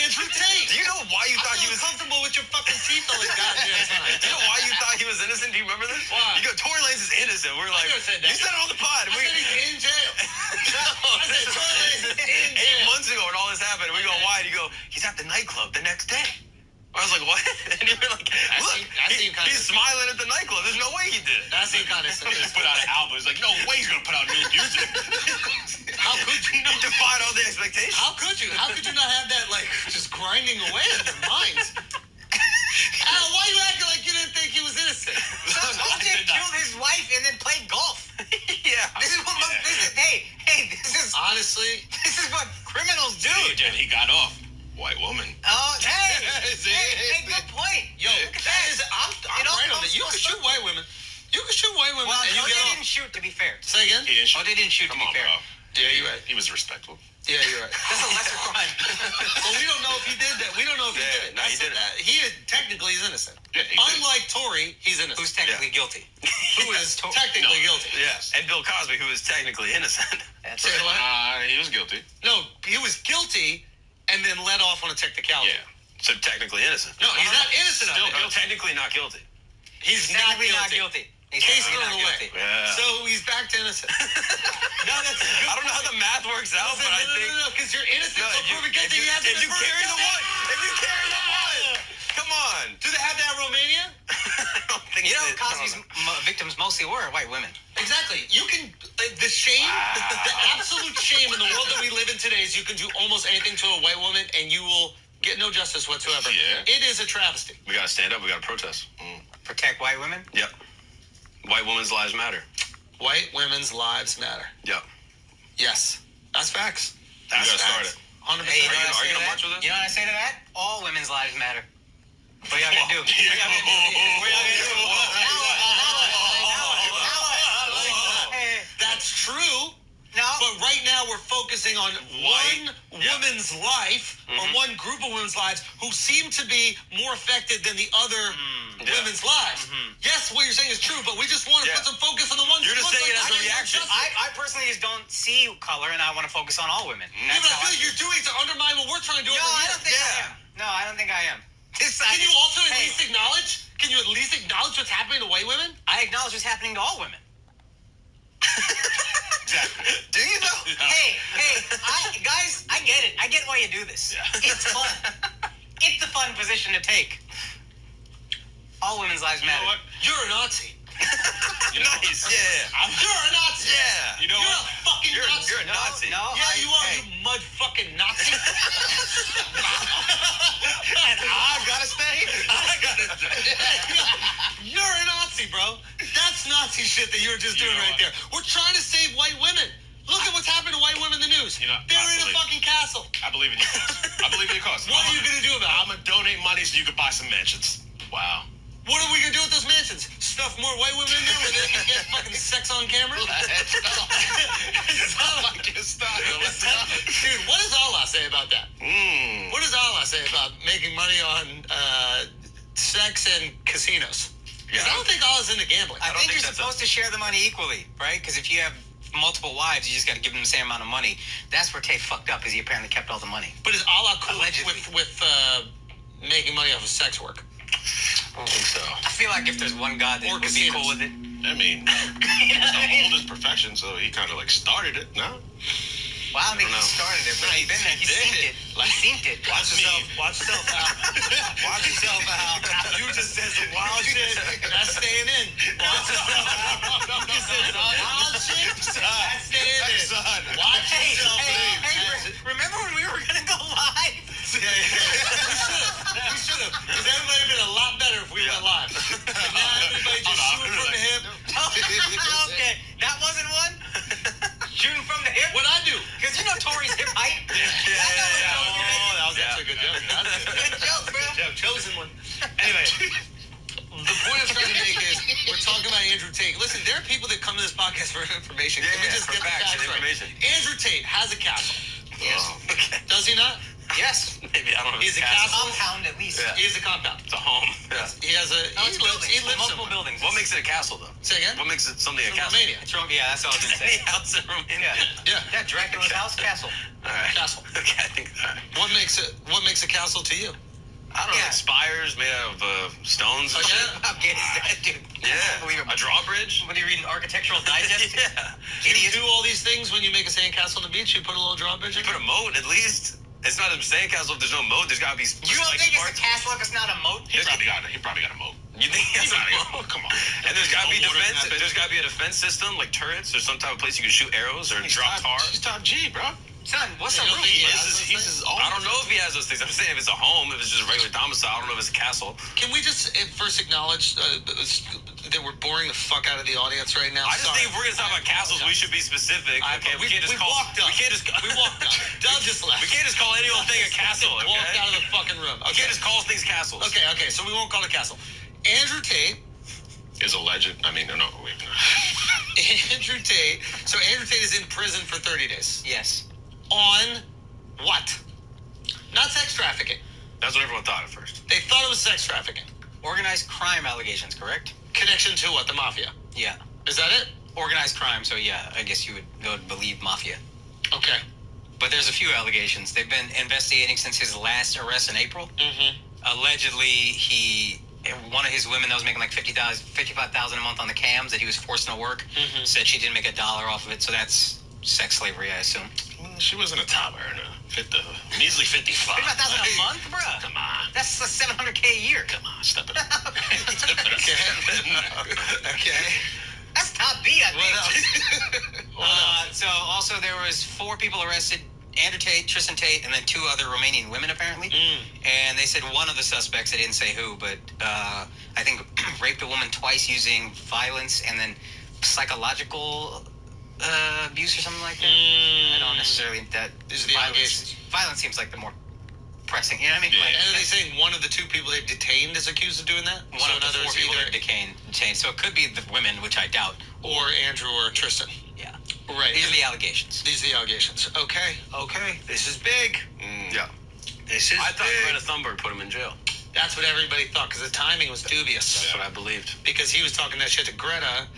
Andrew Tate. Do you know why you thought he was comfortable with your fucking teeth all the goddamn time? Do you know why you thought he was innocent? Do you remember this? Why? You go, Tory Lanez is innocent. We're like, never said that. you said it on the pod. I said he's in jail. I said Tory Lanez is in jail. 8 months ago when all this happened, we go, why? And you go, he's at the nightclub the next day. I was like, what? And you were like, look, he's smiling at the nightclub. There's no way he did it. That seemed kind of He put out an album. He's like, no way he's going to put out new music. How could you not? He defied all the expectations. How could you? How could you not have that, like, just grinding away in your minds? Al, why you acting like you didn't think he was innocent? OJ killed his wife and then played golf. Yeah. This is what, Honestly. this is what criminals do. He got off. White woman. Oh, hey, good point. Yo, that is, I'm right on it. You can shoot white women. You can shoot white women. Well, and you OJ get off. didn't shoot, to be fair. Say again? He didn't shoot. OJ didn't shoot, to be fair. Bro. Yeah, you're right. He was respectful. Yeah, you're right. That's a lesser crime. But we don't know if he did that. We don't know if he did it. No, he didn't. He technically is innocent. Yeah, Unlike Tory, he's innocent. Who's technically guilty? Who is technically guilty. Yes. And Bill Cosby, who is technically innocent. That's Say what? He was guilty. No, he was guilty and then let off on a technicality. Yeah. So technically innocent. No, he's not innocent of Still, it. technically not guilty. He's not technically guilty. not guilty. He's Case technically thrown not away. guilty. Yeah. So he's back to innocent. No, that's a good I don't know how the math works out, but I think... No, because you're innocent, No, so proven guilty, you have to if you carry the one, if you carry the one, come on. Do they have that in Romania? I don't think You know, Cosby's victims mostly were white women. Exactly. You can, the shame, the absolute shame in the world that we live in today is you can do almost anything to a white woman and you will get no justice whatsoever. Yeah. It is a travesty. We gotta stand up. We gotta protest. Protect white women? Yep. White women's lives matter. White women's lives matter. Yep. Yes. That's facts. That's That's start facts. it. 100%. Hey, you know Are what I say you to gonna that? march with us? You know what I say to that? All women's lives matter. What y'all gonna do? What y'all gonna do? What y'all gonna do? That's true. No. But right now we're focusing on White. one woman's life or one group of women's lives who seem to be more affected than the other women's lives. Yes, what you're saying is true, but we just want to put some focus on the ones You're who just look saying like it as a they get reaction. justice. I personally just don't see color, and I want to focus on all women. Yeah, but I feel like you're doing it to undermine what we're trying to do No, over I here. don't think I am. No, I don't think I am. Can you also at least acknowledge? Can you at least acknowledge what's happening to white women? I acknowledge what's happening to all women. Exactly. Do you know? Hey, guys, I get it. I get why you do this. Yeah. It's fun. It's a fun position to take. All women's lives You know matter. what? You're a Nazi. Nice. Yeah. You're a Nazi. Yeah. You know You're what? a fucking Nazi. You're a Nazi. No, Yeah, you are, hey. you mud fucking Nazi. I gotta stay. You're a Nazi, bro. That's Nazi shit that you were just doing know right what? there. We're trying to save white women. Look at what's happened to white women in the news. You know, They're I in a believe- fucking castle. I believe in your cause. I believe in your cause. What are you going to do about it? I'm gonna donate money so you can buy some mansions. Wow. What are we going to do with those mansions? Stuff more white women in there where they can get fucking sex on camera? Let's go. Dude, what does Allah say about that? What does Allah say about making money on sex and casinos? Because I don't think Allah's into gambling. I don't think think you're that's supposed to share the money equally, right? Because if you have multiple wives, you just got to give them the same amount of money. That's where Tay fucked up, because he apparently kept all the money. But is Allah cool Allegedly. with making money off of sex work? I don't think so. I feel like if there's one God that Or would be casinos. cool with it. I mean, it's the oldest profession, so he kind of like started it. No. Well, I don't think I don't he know. started it, but he's been there. He He synced did. it. He synced it. Watch yourself, Al. Watch yourself, Al. You just said some wild shit. That's staying in. Watch yourself, Al. You just said some wild shit. That's staying in. Watch yourself, please. Remember when we were going to go live? Yeah. We should have. Because everybody would have been a lot better if we went live. But now everybody just shooting from the hip. Okay, that wasn't one? Shooting from the hip? What'd I do? Because you know Tori's hip height. Oh, that was actually a good joke. Good joke, bro. Chosen one. Anyway, the point I'm trying to make is we're talking about Andrew Tate. Listen, there are people that come to this podcast for information. Can we just for get the facts facts and right? information. Andrew Tate has a castle. Yes. Okay. Does he not? Yes. Maybe I don't know. He's If a it's castle. Compound at least. Yeah. He is a compound. It's a home. Yeah. He has a. No, it's buildings. He lives multiple somewhere. buildings. What makes it a castle, though? Say again? What makes it something a From castle? Romania. It's wrong. Yeah, that's all I was going to say. Any house in Romania? Yeah. Yeah. Yeah, Dracula's house, castle. All right. Castle. Okay, I think. All right. What makes a castle to you? I don't know. Yeah. Like spires made out of stones and Oh, shit. yeah? How good is that, dude? Yeah. I can't believe it. A drawbridge. What are you reading, Architectural Digest? Yeah. Do you Idiot. do all these things when you make a sandcastle on the beach? You put a little drawbridge You in put it? a moat at least. It's not a sandcastle if there's no moat. There's gotta be. You don't think it's a castle if it's not a moat? He probably got a moat. You think he has a moat? Come on. And there's gotta be defense. There's gotta be a defense system like turrets or some type of place you can shoot arrows or drop tar. He's top G, bro. Son, what's You a don't roof? think he This has is- those he's things? his own. I don't know if he has those things. I'm saying if it's a home, if it's just a regular domicile, I don't know if it's a castle. Can we just first acknowledge that we're boring the fuck out of the audience right now? I just Sorry. think if we're gonna talk about castles, we should be specific. Okay, we walked up. We can't just. We walked up. Doug just left. We can't just call any old thing a castle. Okay? Walked out of the fucking room. We can't just call things castles. Okay, so we won't call it a castle. Andrew Tate. Is a legend. I mean, no, wait. No. Andrew Tate. So Andrew Tate is in prison for 30 days. Yes. On what? Not sex trafficking. That's what everyone thought at first. They thought it was sex trafficking. Organized crime allegations, correct? Connection to what? The mafia. Yeah. Is that it? Organized crime, so yeah, I guess you would go to believe mafia. Okay. But there's a few allegations. They've been investigating since his last arrest in April. Mm-hmm. Allegedly, one of his women that was making like $55,000 a month on the cams that he was forced into work said she didn't make $1 off of it, so that's sex slavery, I assume. She wasn't a top earner. Measly 55. $55,000 a month, bro. Come on. That's $700K a year. Come on, step it up. Okay. That's top B, I think. What else? So also there was 4 people arrested: Andrew Tate, Tristan Tate, and then 2 other Romanian women apparently. And they said one of the suspects, they didn't say who, but I think raped a woman twice using violence and then psychological abuse or something like that. I don't necessarily that. These are the allegations. Violence seems like the more pressing. You know what I mean? Yeah. Like, And are they saying one of the 2 people they've detained is accused of doing that? one of the 4 people they're detained. So it could be the women, which I doubt. Or Andrew or Tristan. Yeah. Right. These are the allegations. These are the allegations. Okay. This is big. Yeah. This is I thought big. Greta Thunberg put him in jail. That's what everybody thought, because the timing was dubious. That's what I believed. Because he was talking that shit to Greta,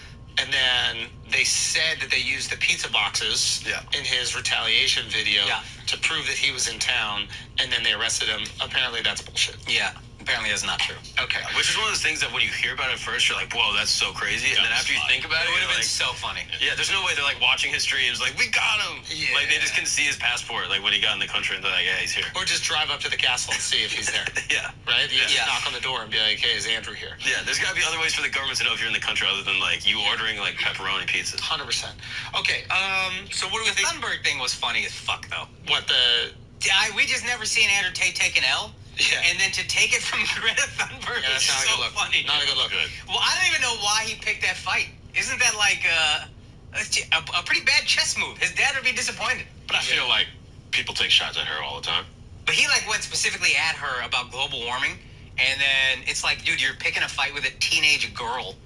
and then they said that they used the pizza boxes in his retaliation video to prove that he was in town, and then they arrested him. Apparently that's bullshit. Yeah. Apparently that's not true. Okay. Which is one of those things that when you hear about it first, you're like, whoa, that's so crazy. And then after you think about it, It would have you're been like, so funny. yeah, there's no way they're like watching his streams, like, we got him. Yeah. Like, they just couldn't see his passport, like, when he got in the country, and they're like, yeah, he's here. Or just drive up to the castle and see if he's there. Yeah. Right? You just Yeah. knock on the door and be like, hey, is Andrew here? Yeah, there's got to be other ways for the government to know if you're in the country other than, like, you ordering, like, pepperoni pizza. 100%. Okay, so what do we The think? Thunberg thing was funny as fuck, though. What the... We just never seen Andrew Tate take an L. Yeah. And then to take it from Greta Thunberg Yeah, is that's not a so good look. funny. Not a good look. Well, I don't even know why he picked that fight. Isn't that like a pretty bad chess move? His dad would be disappointed. But I feel like people take shots at her all the time. But he like went specifically at her about global warming, and then it's like, dude, you're picking a fight with a teenage girl.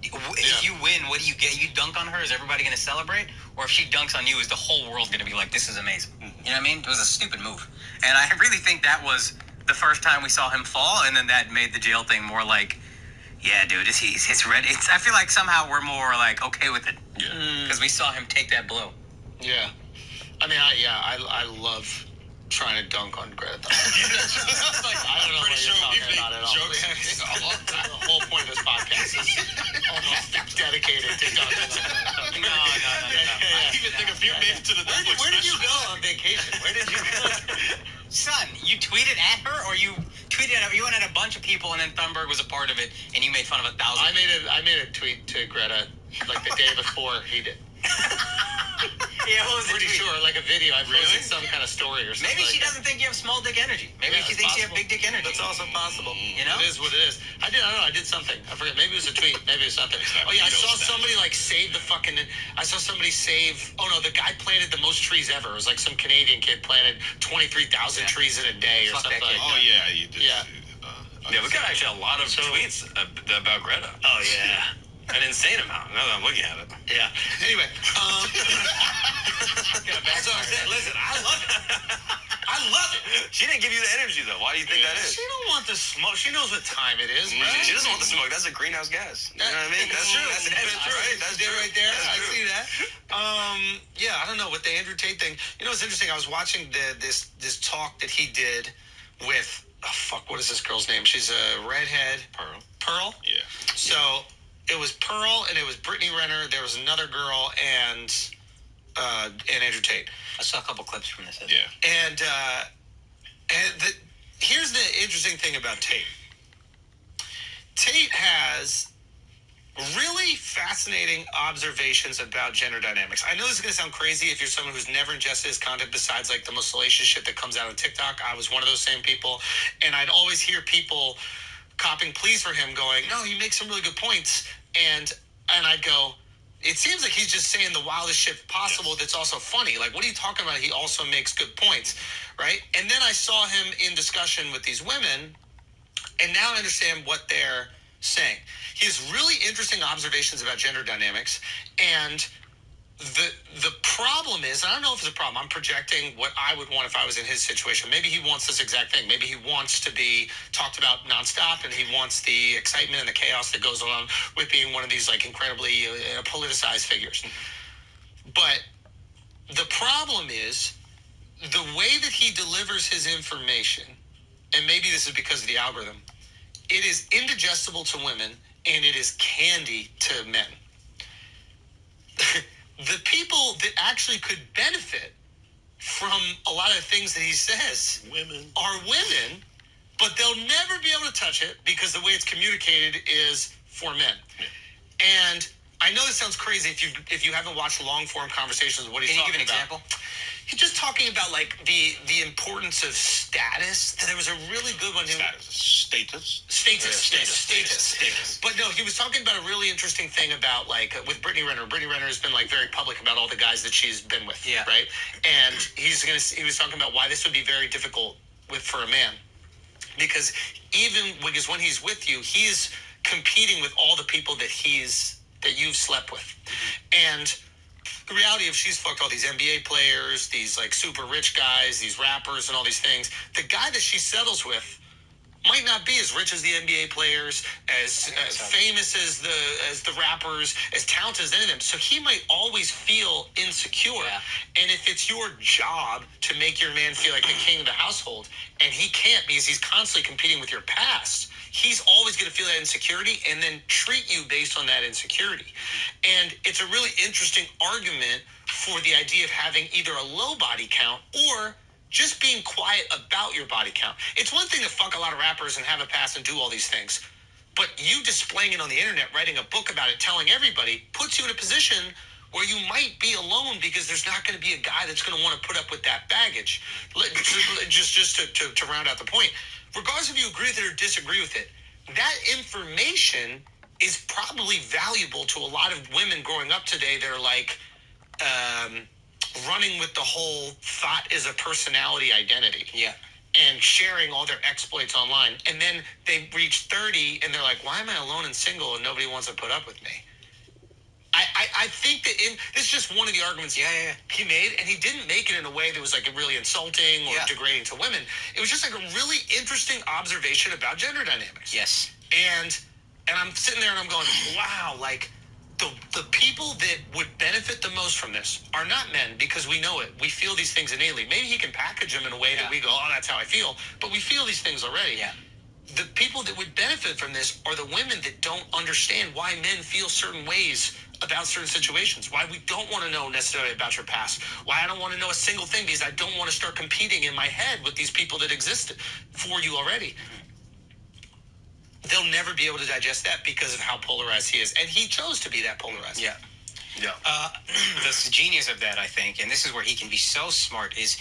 If you win, what do you get? You dunk on her, is everybody going to celebrate? Or if she dunks on you, is the whole world going to be like, this is amazing? You know what I mean? It was a stupid move. And I really think that was the first time we saw him fall, and then that made the jail thing more like, yeah, dude, it's ready. I feel like somehow we're more like okay with it. Yeah. Because we saw him take that blow. Yeah. I mean, I love trying to dunk on Greta Thunberg. Like, I don't know what you're talking about at all. The whole point of this podcast is almost dedicated to dunking on Greta Thunberg. No. I even think a few made it to the Netflix Where did you special. go on vacation? Where did you go? Son, you tweeted at her, or you tweeted at her? You went at a bunch of people, and then Thunberg was a part of it, and you made fun of 1,000. I made a tweet to Greta like the day before he did. Yeah, what was the Pretty tweet? sure, like a video. I posted Really? some kind of story or something. Maybe she like doesn't think you have small dick energy. Maybe Yeah, she it's thinks you have possible. big dick energy. That's also possible. You know? It is what it is. I don't know. I did something. I forget. Maybe it was a tweet. Maybe it was something. Oh yeah, I saw somebody like save the fucking. I saw somebody save. Oh no, the guy planted the most trees ever. It was like some Canadian kid planted 23,000 trees in a day or Fuck something that kid. like Oh that. yeah, you did. Yeah. Yeah, we got actually a lot of tweets about Greta. Oh yeah. An insane amount, now that I'm looking at it. Yeah. Anyway. Listen, I love it. I love it. She didn't give you the energy, though. Why do you think that is? She don't want the smoke. She knows what time it is, right? She doesn't want the smoke. That's a greenhouse gas. You know what I mean? That's true. That's right. That's true. Right there. That's I true. see that. Yeah, I don't know with the Andrew Tate thing. You know, it's interesting. I was watching this talk that he did with what is this girl's name? She's a redhead. Pearl. Yeah. So it was Pearl and it was Brittany Renner. There was another girl and Andrew Tate. I saw a couple clips from this. Yeah. And here's the interesting thing about Tate. Tate has really fascinating observations about gender dynamics. I know this is going to sound crazy if you're someone who's never ingested his content besides like the most salacious shit that comes out on TikTok. I was one of those same people. And I'd always hear people copping pleas for him going, no, he makes some really good points. And I'd go, it seems like he's just saying the wildest shit possible that's also funny. Like, what are you talking about? He also makes good points, right? And then I saw him in discussion with these women, and now I understand what they're saying. He has really interesting observations about gender dynamics, and the problem is, and I don't know if it's a problem, I'm projecting what I would want if I was in his situation. Maybe he wants this exact thing. Maybe he wants to be talked about nonstop, and he wants the excitement and the chaos that goes along with being one of these like incredibly politicized figures. But the problem is the way that he delivers his information, and maybe this is because of the algorithm, it is indigestible to women and it is candy to men. The people that actually could benefit from a lot of the things that he says are women, but they'll never be able to touch it because the way it's communicated is for men. And I know this sounds crazy if you haven't watched long form conversations of what he's talking about. Can you give an example? He's just talking about like the importance of status. There was a really good one. Status. But no, he was talking about a really interesting thing about like with Brittany Renner. Brittany Renner has been like very public about all the guys that she's been with. Yeah. Right. And he was talking about why this would be very difficult for a man, because when he's with you, he's competing with all the people that you've slept with, and the reality of she's fucked all these NBA players, these like super rich guys, these rappers and all these things. The guy that she settles with might not be as rich as the NBA players, as famous as the rappers, as talented as any of them. So he might always feel insecure. Yeah. And if it's your job to make your man feel like the king of the household, and he can't because he's constantly competing with your past, he's always going to feel that insecurity and then treat you based on that insecurity. And it's a really interesting argument for the idea of having either a low body count or just being quiet about your body count. It's one thing to fuck a lot of rappers and have a past and do all these things, but you displaying it on the internet, writing a book about it, telling everybody, puts you in a position where you might be alone because there's not going to be a guy that's going to want to put up with that baggage. Just to round out the point, regardless if you agree with it or disagree with it, that information is probably valuable to a lot of women growing up today. They're like running with the whole thought is a personality identity. Yeah. And sharing all their exploits online. And then they reach 30 and they're like, why am I alone and single and nobody wants to put up with me? I think that this is just one of the arguments he made, and he didn't make it in a way that was like really insulting or degrading to women. It was just like a really interesting observation about gender dynamics. Yes. And I'm sitting there and I'm going, wow, like the people that would benefit the most from this are not men, because we know it. We feel these things innately. Maybe he can package them in a way that we go, oh, that's how I feel. But we feel these things already. Yeah. The people that would benefit from this are the women that don't understand why men feel certain ways about certain situations, why we don't want to know necessarily about your past, why I don't want to know a single thing, because I don't want to start competing in my head with these people that exist for you already. They'll never be able to digest that because of how polarized he is. And he chose to be that polarized. Yeah. Yeah. The genius of that, I think, and this is where he can be so smart, is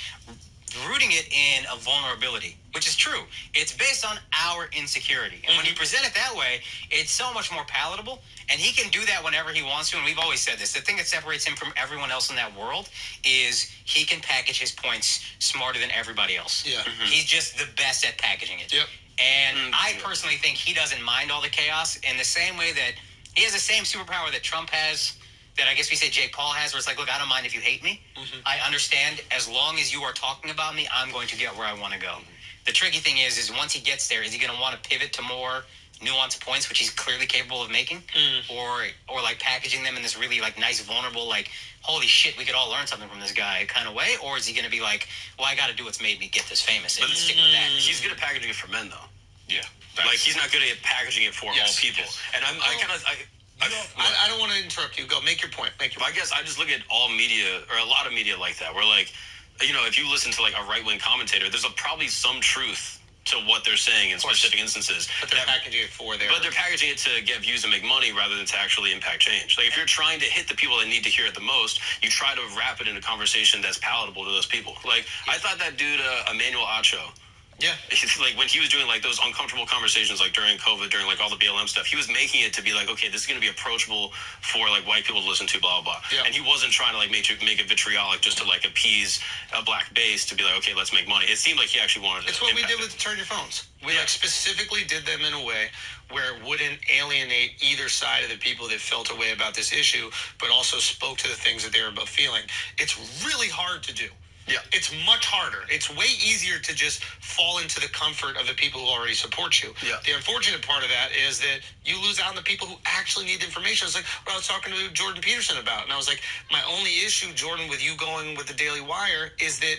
rooting it in a vulnerability, which is true. It's based on our insecurity. And when you present it that way, it's so much more palatable. And he can do that whenever he wants to. And we've always said this. The thing that separates him from everyone else in that world is he can package his points smarter than everybody else. Yeah. He's just the best at packaging it. Yep. And I personally think he doesn't mind all the chaos in the same way that he has the same superpower that Trump has, that I guess we say Jake Paul has, where it's like, look, I don't mind if you hate me. I understand, as long as you are talking about me, I'm going to get where I want to go. The tricky thing is once he gets there, is he going to want to pivot to more nuanced points, which he's clearly capable of making, or like packaging them in this really like nice, vulnerable, like, holy shit, we could all learn something from this guy kind of way? Or is he going to be like, well, I got to do what's made me get this famous and stick with that? He's good at packaging it for men, though. Yeah. Like, he's not good at packaging it for all people. And I don't want to interrupt you. Go, make your point. I guess I just look at all media, or a lot of media like that, where, like, you know, if you listen to, like, a right-wing commentator, there's probably some truth to what they're saying in specific instances. But they're packaging it for their... But they're packaging it to get views and make money rather than to actually impact change. Like, if you're trying to hit the people that need to hear it the most, you try to wrap it in a conversation that's palatable to those people. Like, I thought that dude, Emmanuel Acho... Yeah. Like, when he was doing, like, those uncomfortable conversations, like, during COVID, during, like, all the BLM stuff, he was making it to be like, okay, this is going to be approachable for, like, white people to listen to, blah, blah, blah. Yeah. And he wasn't trying to, like, make it vitriolic just to, like, appease a black base to be like, okay, let's make money. It seemed like he actually wanted to. It's what we did with Turn Your Phones. We, like, specifically did them in a way where it wouldn't alienate either side of the people that felt a way about this issue, but also spoke to the things that they were both feeling. It's really hard to do. Yeah, it's much harder. It's way easier to just fall into the comfort of the people who already support you. Yeah. The unfortunate part of that is that you lose out on the people who actually need the information. It's like what I was talking to Jordan Peterson about, and I was like, my only issue, Jordan, with you going with the Daily Wire is that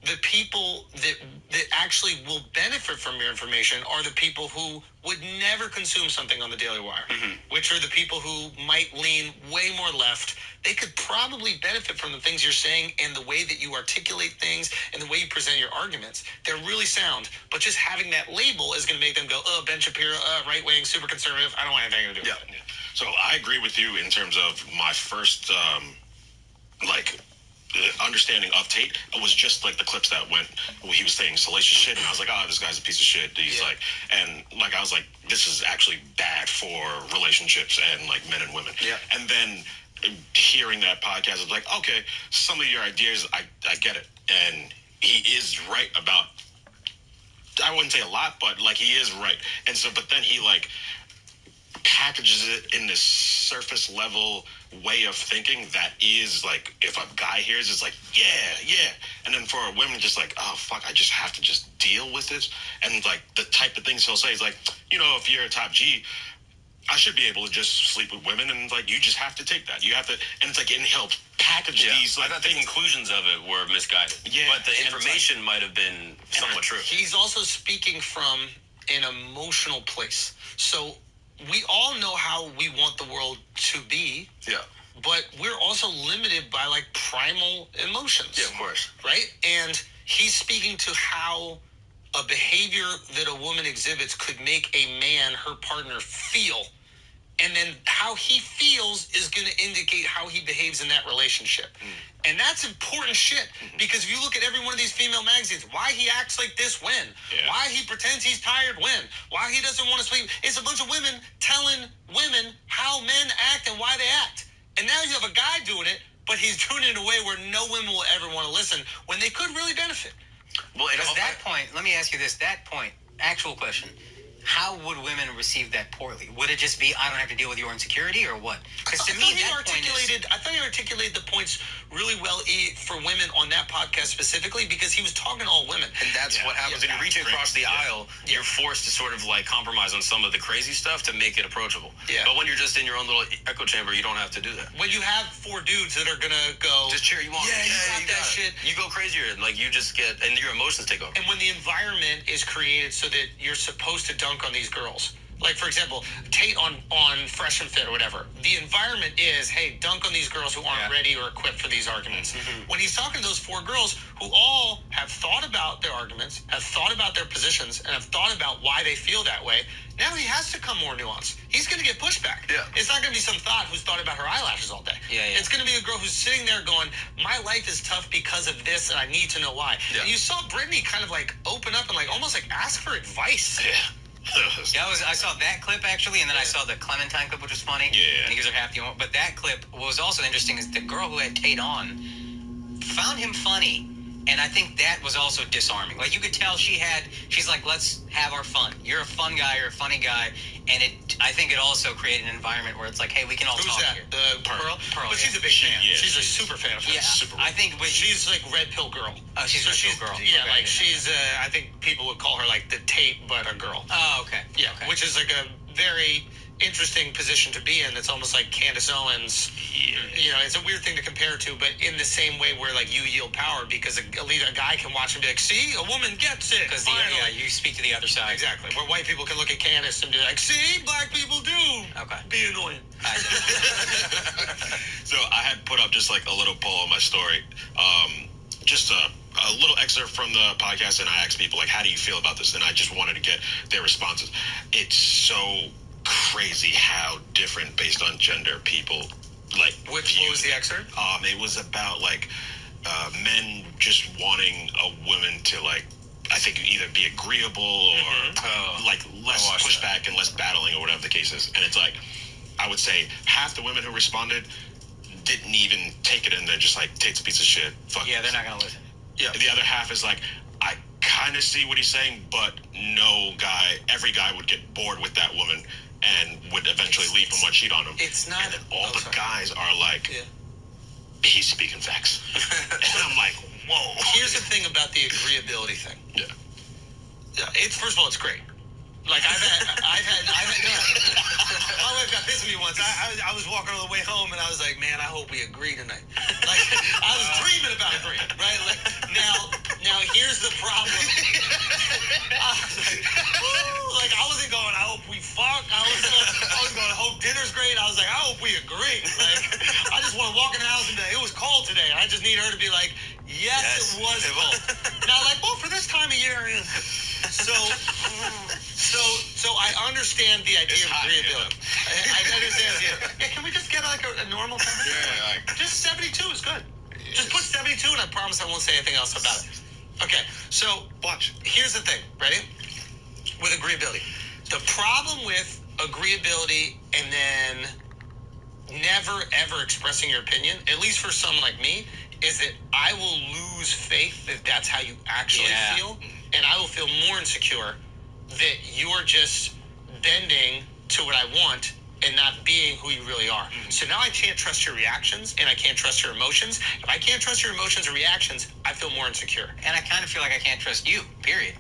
the people that actually will benefit from your information are the people who would never consume something on the Daily Wire, which are the people who might lean way more left, they could probably benefit from the things you're saying and the way that you articulate things and the way you present your arguments. They're really sound, but just having that label is going to make them go, oh, Ben Shapiro, right-wing, super conservative. I don't want anything to do with it. Yeah. So I agree with you in terms of my first, understanding of Tate was just like the clips that went where he was saying salacious shit, and I was like, oh, this guy's a piece of shit. He's like, and like I was like, this is actually bad for relationships and like men and women. Yeah. And then hearing that podcast, I was like, okay, some of your ideas, I get it, and he is right about. I wouldn't say a lot, but like he is right, and so but then he like packages it in this surface level way of thinking that is like, if a guy hears it's like, yeah, and then for a woman just like, oh fuck, I just have to just deal with this. And like the type of things he'll say is like, if you're a top G, I should be able to just sleep with women, and like you just have to take that, you have to, and it's like, and he'll package these like, I thought the conclusions of it were misguided, but the information might have been somewhat true. He's also speaking from an emotional place, so we all know how we want the world to be. Yeah. But we're also limited by like primal emotions. Yeah, of course. Right? And he's speaking to how a behavior that a woman exhibits could make a man, her partner, feel. And then how he feels is going to indicate how he behaves in that relationship. And that's important shit, because if you look at every one of these female magazines, why he acts like this when, why he pretends he's tired when, why he doesn't want to sleep, it's a bunch of women telling women how men act and why they act. And now you have a guy doing it, but he's doing it in a way where no women will ever want to listen when they could really benefit. Well, at that point, let me ask you this, actual question. How would women receive that poorly? Would it just be, I don't have to deal with your insecurity, or what? Because to me, I thought he articulated the points really well for women on that podcast specifically, because he was talking to all women. And that's what happens when you're reaching across the aisle. You're forced to sort of like compromise on some of the crazy stuff to make it approachable. Yeah. But when you're just in your own little echo chamber, you don't have to do that. When you have four dudes that are gonna go, just cheer you on. Yeah, you got that shit. You go crazier, and like you just get, and your emotions take over. And when the environment is created so that you're supposed to dunk on these girls, like for example, Tate on Fresh and Fit or whatever, the environment is, hey, dunk on these girls who aren't ready or equipped for these arguments. When he's talking to those four girls who all have thought about their arguments, have thought about their positions, and have thought about why they feel that way, now he has to come more nuanced. He's going to get pushback. Yeah. It's not going to be some thought who's thought about her eyelashes all day. It's going to be a girl who's sitting there going, my life is tough because of this, and I need to know why. Yeah. And you saw Brittany kind of like open up and like almost like ask for advice. Yeah. I saw that clip actually, and then I saw the Clementine clip, which was funny. Yeah. And he gives her half the. But that clip, what was also interesting is the girl who had Tate on found him funny, and I think that was also disarming. Like you could tell she's like, let's have our fun. You're a fun guy, you're a funny guy, and I think it also created an environment where it's like, hey, we can all talk here. The Pearl? Pearl, But she's a big fan. She's a super fan of hers. Yeah, super I think she's like red pill girl. Oh, she's a red pill girl. Yeah, Okay. like she's. I think people would call her like the Tate, but a girl. Oh, okay. Yeah, okay. which is like a very interesting position to be in. It's almost like Candace Owens. You know, it's a weird thing to compare to, but in the same way where like you yield power because a guy can watch and be like, see, a woman gets it. Because you speak to the other side. Exactly. Where white people can look at Candace and be like, see, black people do. Okay. Be annoying. So I had put up just like a little poll on my story, just a little excerpt from the podcast, and I asked people like, how do you feel about this? And I just wanted to get their responses. It's so crazy how different based on gender people like. What was the excerpt? It was about like men just wanting a woman to like, I think either be agreeable or like less pushback and less battling or whatever the case is. And it's like, I would say half the women who responded didn't even take it in. They're just like, Tate's a piece of shit. Fuck Yeah, they're not gonna listen. Yeah. The other half is like, I kind of see what he's saying, but every guy would get bored with that woman and would eventually leave him or cheat on him. It's not. And then all the guys are like, he's speaking facts. And I'm like, whoa. Here's the thing about the agreeability thing. Yeah. It's first of all, it's great. Like I've had. My wife got pissed at me once. I was walking on the way home and I was like, man, I hope we agree tonight. Like I was dreaming about agreeing, right? Like now here's the problem. I was like, woo! Like I wasn't going, I hope we fuck. I was going, I hope dinner's great. I was like, I hope we agree. Like I just want to walk in the house and be like, it was cold today. And I just need her to be like, yes. It was cold. Now, like, well, for this time of year, so I understand the idea of agreeability. I understand the idea. Yeah, can we just get like a normal temperature? Yeah, like, just 72 is good. Just put 72 and I promise I won't say anything else about it. Okay, so watch. Here's the thing, ready? With agreeability. The problem with agreeability and then never ever expressing your opinion, at least for someone like me, is that I will lose faith that that's how you actually feel, and I will feel more insecure that you're just bending to what I want and not being who you really are. So now I can't trust your reactions and I can't trust your emotions. If I can't trust your emotions or reactions, I feel more insecure. And I kind of feel like I can't trust you, period.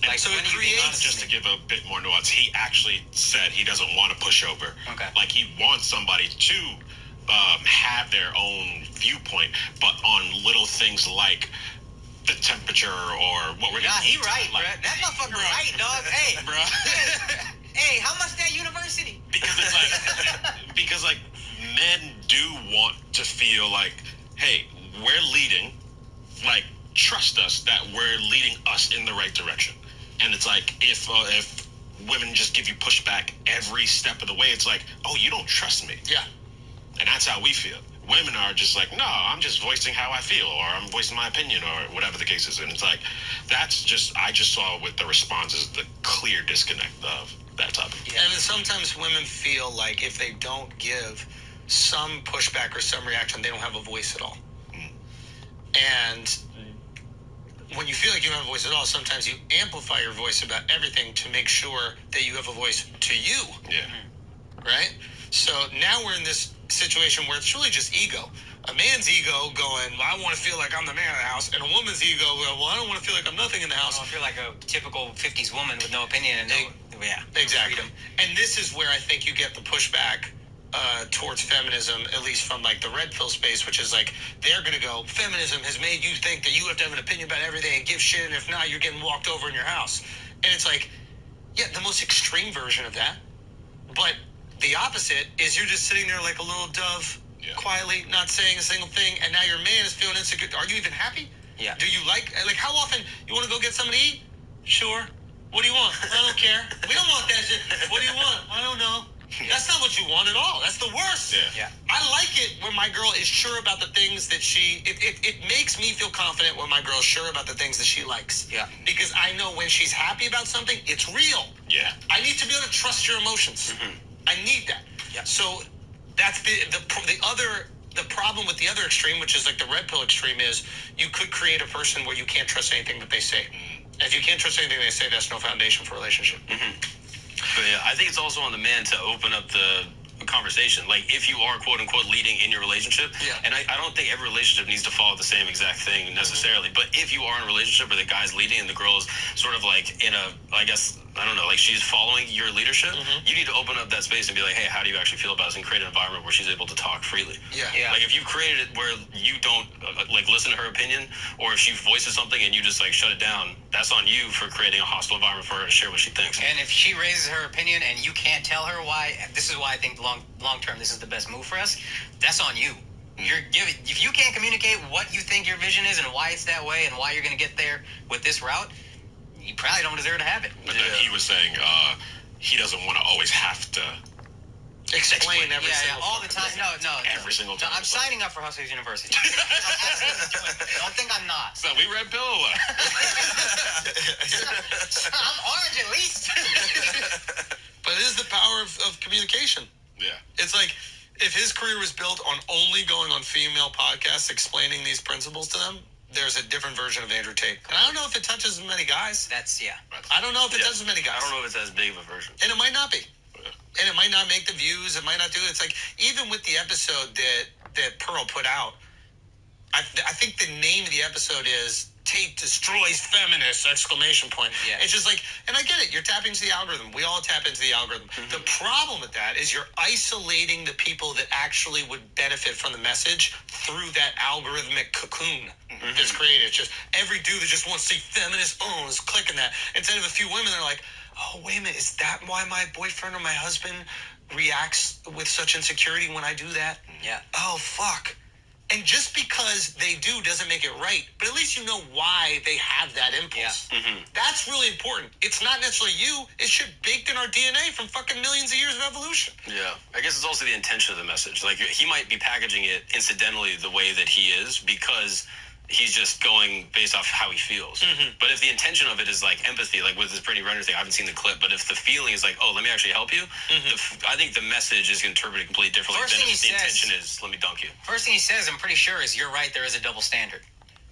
Like, so it creates, just to give a bit more nuance, he actually said he doesn't want to push over. Okay. Like, he wants somebody to have their own viewpoint, but on little things like the temperature or what we're gonna eat. He right, like, bro. That motherfucker right, dog. Hey, bro. Hey, how much that university? Because it's like, because like men do want to feel like, hey, we're leading. Like, trust us that we're leading us in the right direction. And it's like, if women just give you pushback every step of the way, it's like, oh, you don't trust me. Yeah. And that's how we feel. Women are just like, no, I'm just voicing how I feel, or I'm voicing my opinion, or whatever the case is. And it's like, that's just, I just saw with the responses the clear disconnect of that topic. Yeah. And then sometimes women feel like if they don't give some pushback or some reaction, they don't have a voice at all. And when you feel like you don't have a voice at all, sometimes you amplify your voice about everything to make sure that you have a voice to you. Yeah. Right? So now we're in this situation where it's really just ego. A man's ego going, well, I want to feel like I'm the man of the house, and a woman's ego going, well, I don't want to feel like I'm nothing in the house. I don't feel like a typical 50s woman with no opinion and exactly. Freedom. And this is where I think you get the pushback towards feminism, at least from like the red pill space, which is like, they're going to go, feminism has made you think that you have to have an opinion about everything and give shit, and if not, you're getting walked over in your house. And it's like, yeah, the most extreme version of that. But the opposite is you're just sitting there like a little dove, quietly, not saying a single thing, and now your man is feeling insecure. Are you even happy? Yeah. Do you like how often, you want to go get something to eat? Sure. What do you want? I don't care. We don't want that shit. What do you want? I don't know. That's not what you want at all. That's the worst. Yeah. I like it when my girl is sure about the things that it makes me feel confident when my girl's sure about the things that she likes. Yeah. Because I know when she's happy about something, it's real. Yeah. I need to be able to trust your emotions. I need that. Yeah. So that's the problem with the other extreme, which is like the red pill extreme, is you could create a person where you can't trust anything that they say. If you can't trust anything they say, that's no foundation for a relationship. But yeah, I think it's also on the man to open up the conversation. Like, if you are quote unquote leading in your relationship, and I don't think every relationship needs to follow the same exact thing necessarily, but if you are in a relationship where the guy's leading and the girl is sort of like in a, I guess, I don't know, like she's following your leadership, you need to open up that space and be like, hey, how do you actually feel about this, and create an environment where she's able to talk freely. Yeah. Like, if you created it where you don't like listen to her opinion, or if she voices something and you just like shut it down, that's on you for creating a hostile environment for her to share what she thinks. And if she raises her opinion and you can't tell her why, this is why I think long term this is the best move for us, that's on you. If you can't communicate what you think your vision is and why it's that way and why you're going to get there with this route, you probably don't deserve to have it. But then he was saying he doesn't want to always have to explain every single all the time. No. Every single time. I'm signing up for Hustlers University. Don't think I'm not. So we red pill or what? I'm orange at least. But it is the power of communication. Yeah. It's like, if his career was built on only going on female podcasts explaining these principles to them, there's a different version of Andrew Tate. And I don't know if it touches as many guys. I don't know if it does as many guys. I don't know if it's as big of a version. And it might not be. And it might not make the views. It might not do it. It's like, even with the episode that Pearl put out, I think the name of the episode is Tate Destroys Feminists! ! Yeah. It's just like, and I get it, you're tapping into the algorithm. We all tap into the algorithm. The problem with that is you're isolating the people that actually would benefit from the message through that algorithmic cocoon that's created. It's just every dude that just wants to see feminist is clicking that. Instead of a few women that are like, oh, wait a minute, is that why my boyfriend or my husband reacts with such insecurity when I do that. Yeah. Oh, fuck. And just because they do doesn't make it right, but at least you know why they have that impulse. Yeah. That's really important. It's not necessarily you. It's shit baked in our DNA from fucking millions of years of evolution. Yeah. I guess it's also the intention of the message. Like, he might be packaging it incidentally the way that he is because he's just going based off how he feels. But if the intention of it is like empathy, like with this Brittany Renner thing, I haven't seen the clip, but if the feeling is like, oh, let me actually help you, I think the message is interpreted completely differently than if the intention is, let me dunk you. First thing he says, I'm pretty sure, is you're right, there is a double standard.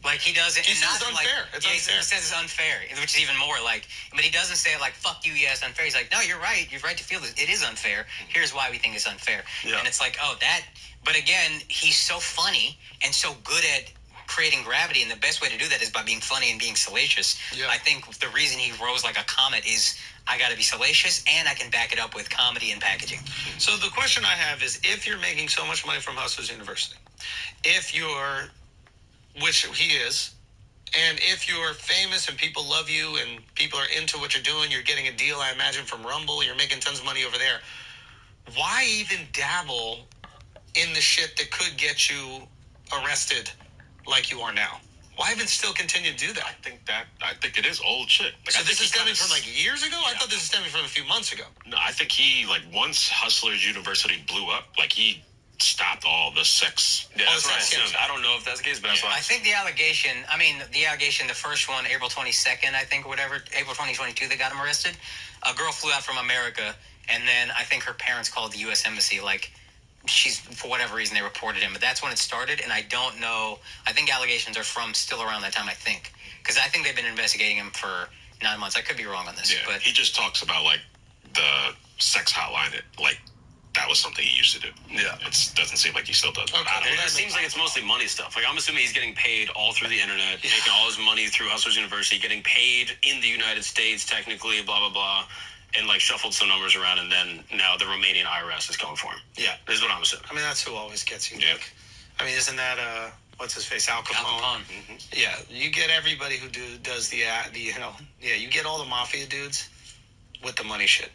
Like, he doesn't... He says not it's unfair. Like, it's yeah, unfair. He says it's unfair, which is even more like... But he doesn't say it like, fuck you, yes, unfair. He's like, no, you're right. You're right to feel this. It is unfair. Here's why we think it's unfair. Yeah. And it's like, oh, that... But again, he's so funny and so good at creating gravity, and the best way to do that is by being funny and being salacious. Yeah. I think the reason he rose like a comet is I got to be salacious and I can back it up with comedy and packaging. So the question I have is, if you're making so much money from Hustlers University, if you're, which he is, and if you're famous and people love you and people are into what you're doing, you're getting a deal, I imagine, from Rumble, you're making tons of money over there, why even dabble in the shit that could get you arrested like you are now? Why even still continue to do that? I think it is old shit. Like, So I this think is he stemming kinda from like years ago? I thought this was stemming from a few months ago. No, I think he, like, once Hustlers University blew up, like, he stopped all the sex. Yeah, that's what I sex assumed. scandal. I don't know if that's the case, but that's what I think the allegation, the first one, April 22nd, I think, or whatever, April 2022, they got him arrested. A girl flew out from America, and then I think her parents called the U.S. Embassy, like, she's, for whatever reason, they reported him. But that's when it started, and I don't know. I think allegations are from still around that time, I think. Because I think they've been investigating him for 9 months. I could be wrong on this. Yeah, But he just talks about, like, the sex hotline. Like, that was something he used to do. Yeah. It doesn't seem like he still does. Okay. I don't It know. just seems like it's mostly money stuff. Like, I'm assuming he's getting paid all through the internet, making all his money through Hustlers University, getting paid in the United States, technically, blah, blah, blah, and, like, shuffled some numbers around, and then now the Romanian IRS is going for him. Yeah. This is what I'm assuming. I mean, that's who always gets you. Yeah. Nick. I mean, isn't that, what's his face, Al Capone? Al Capone. Yeah, you get everybody who does the you get all the mafia dudes with the money shit.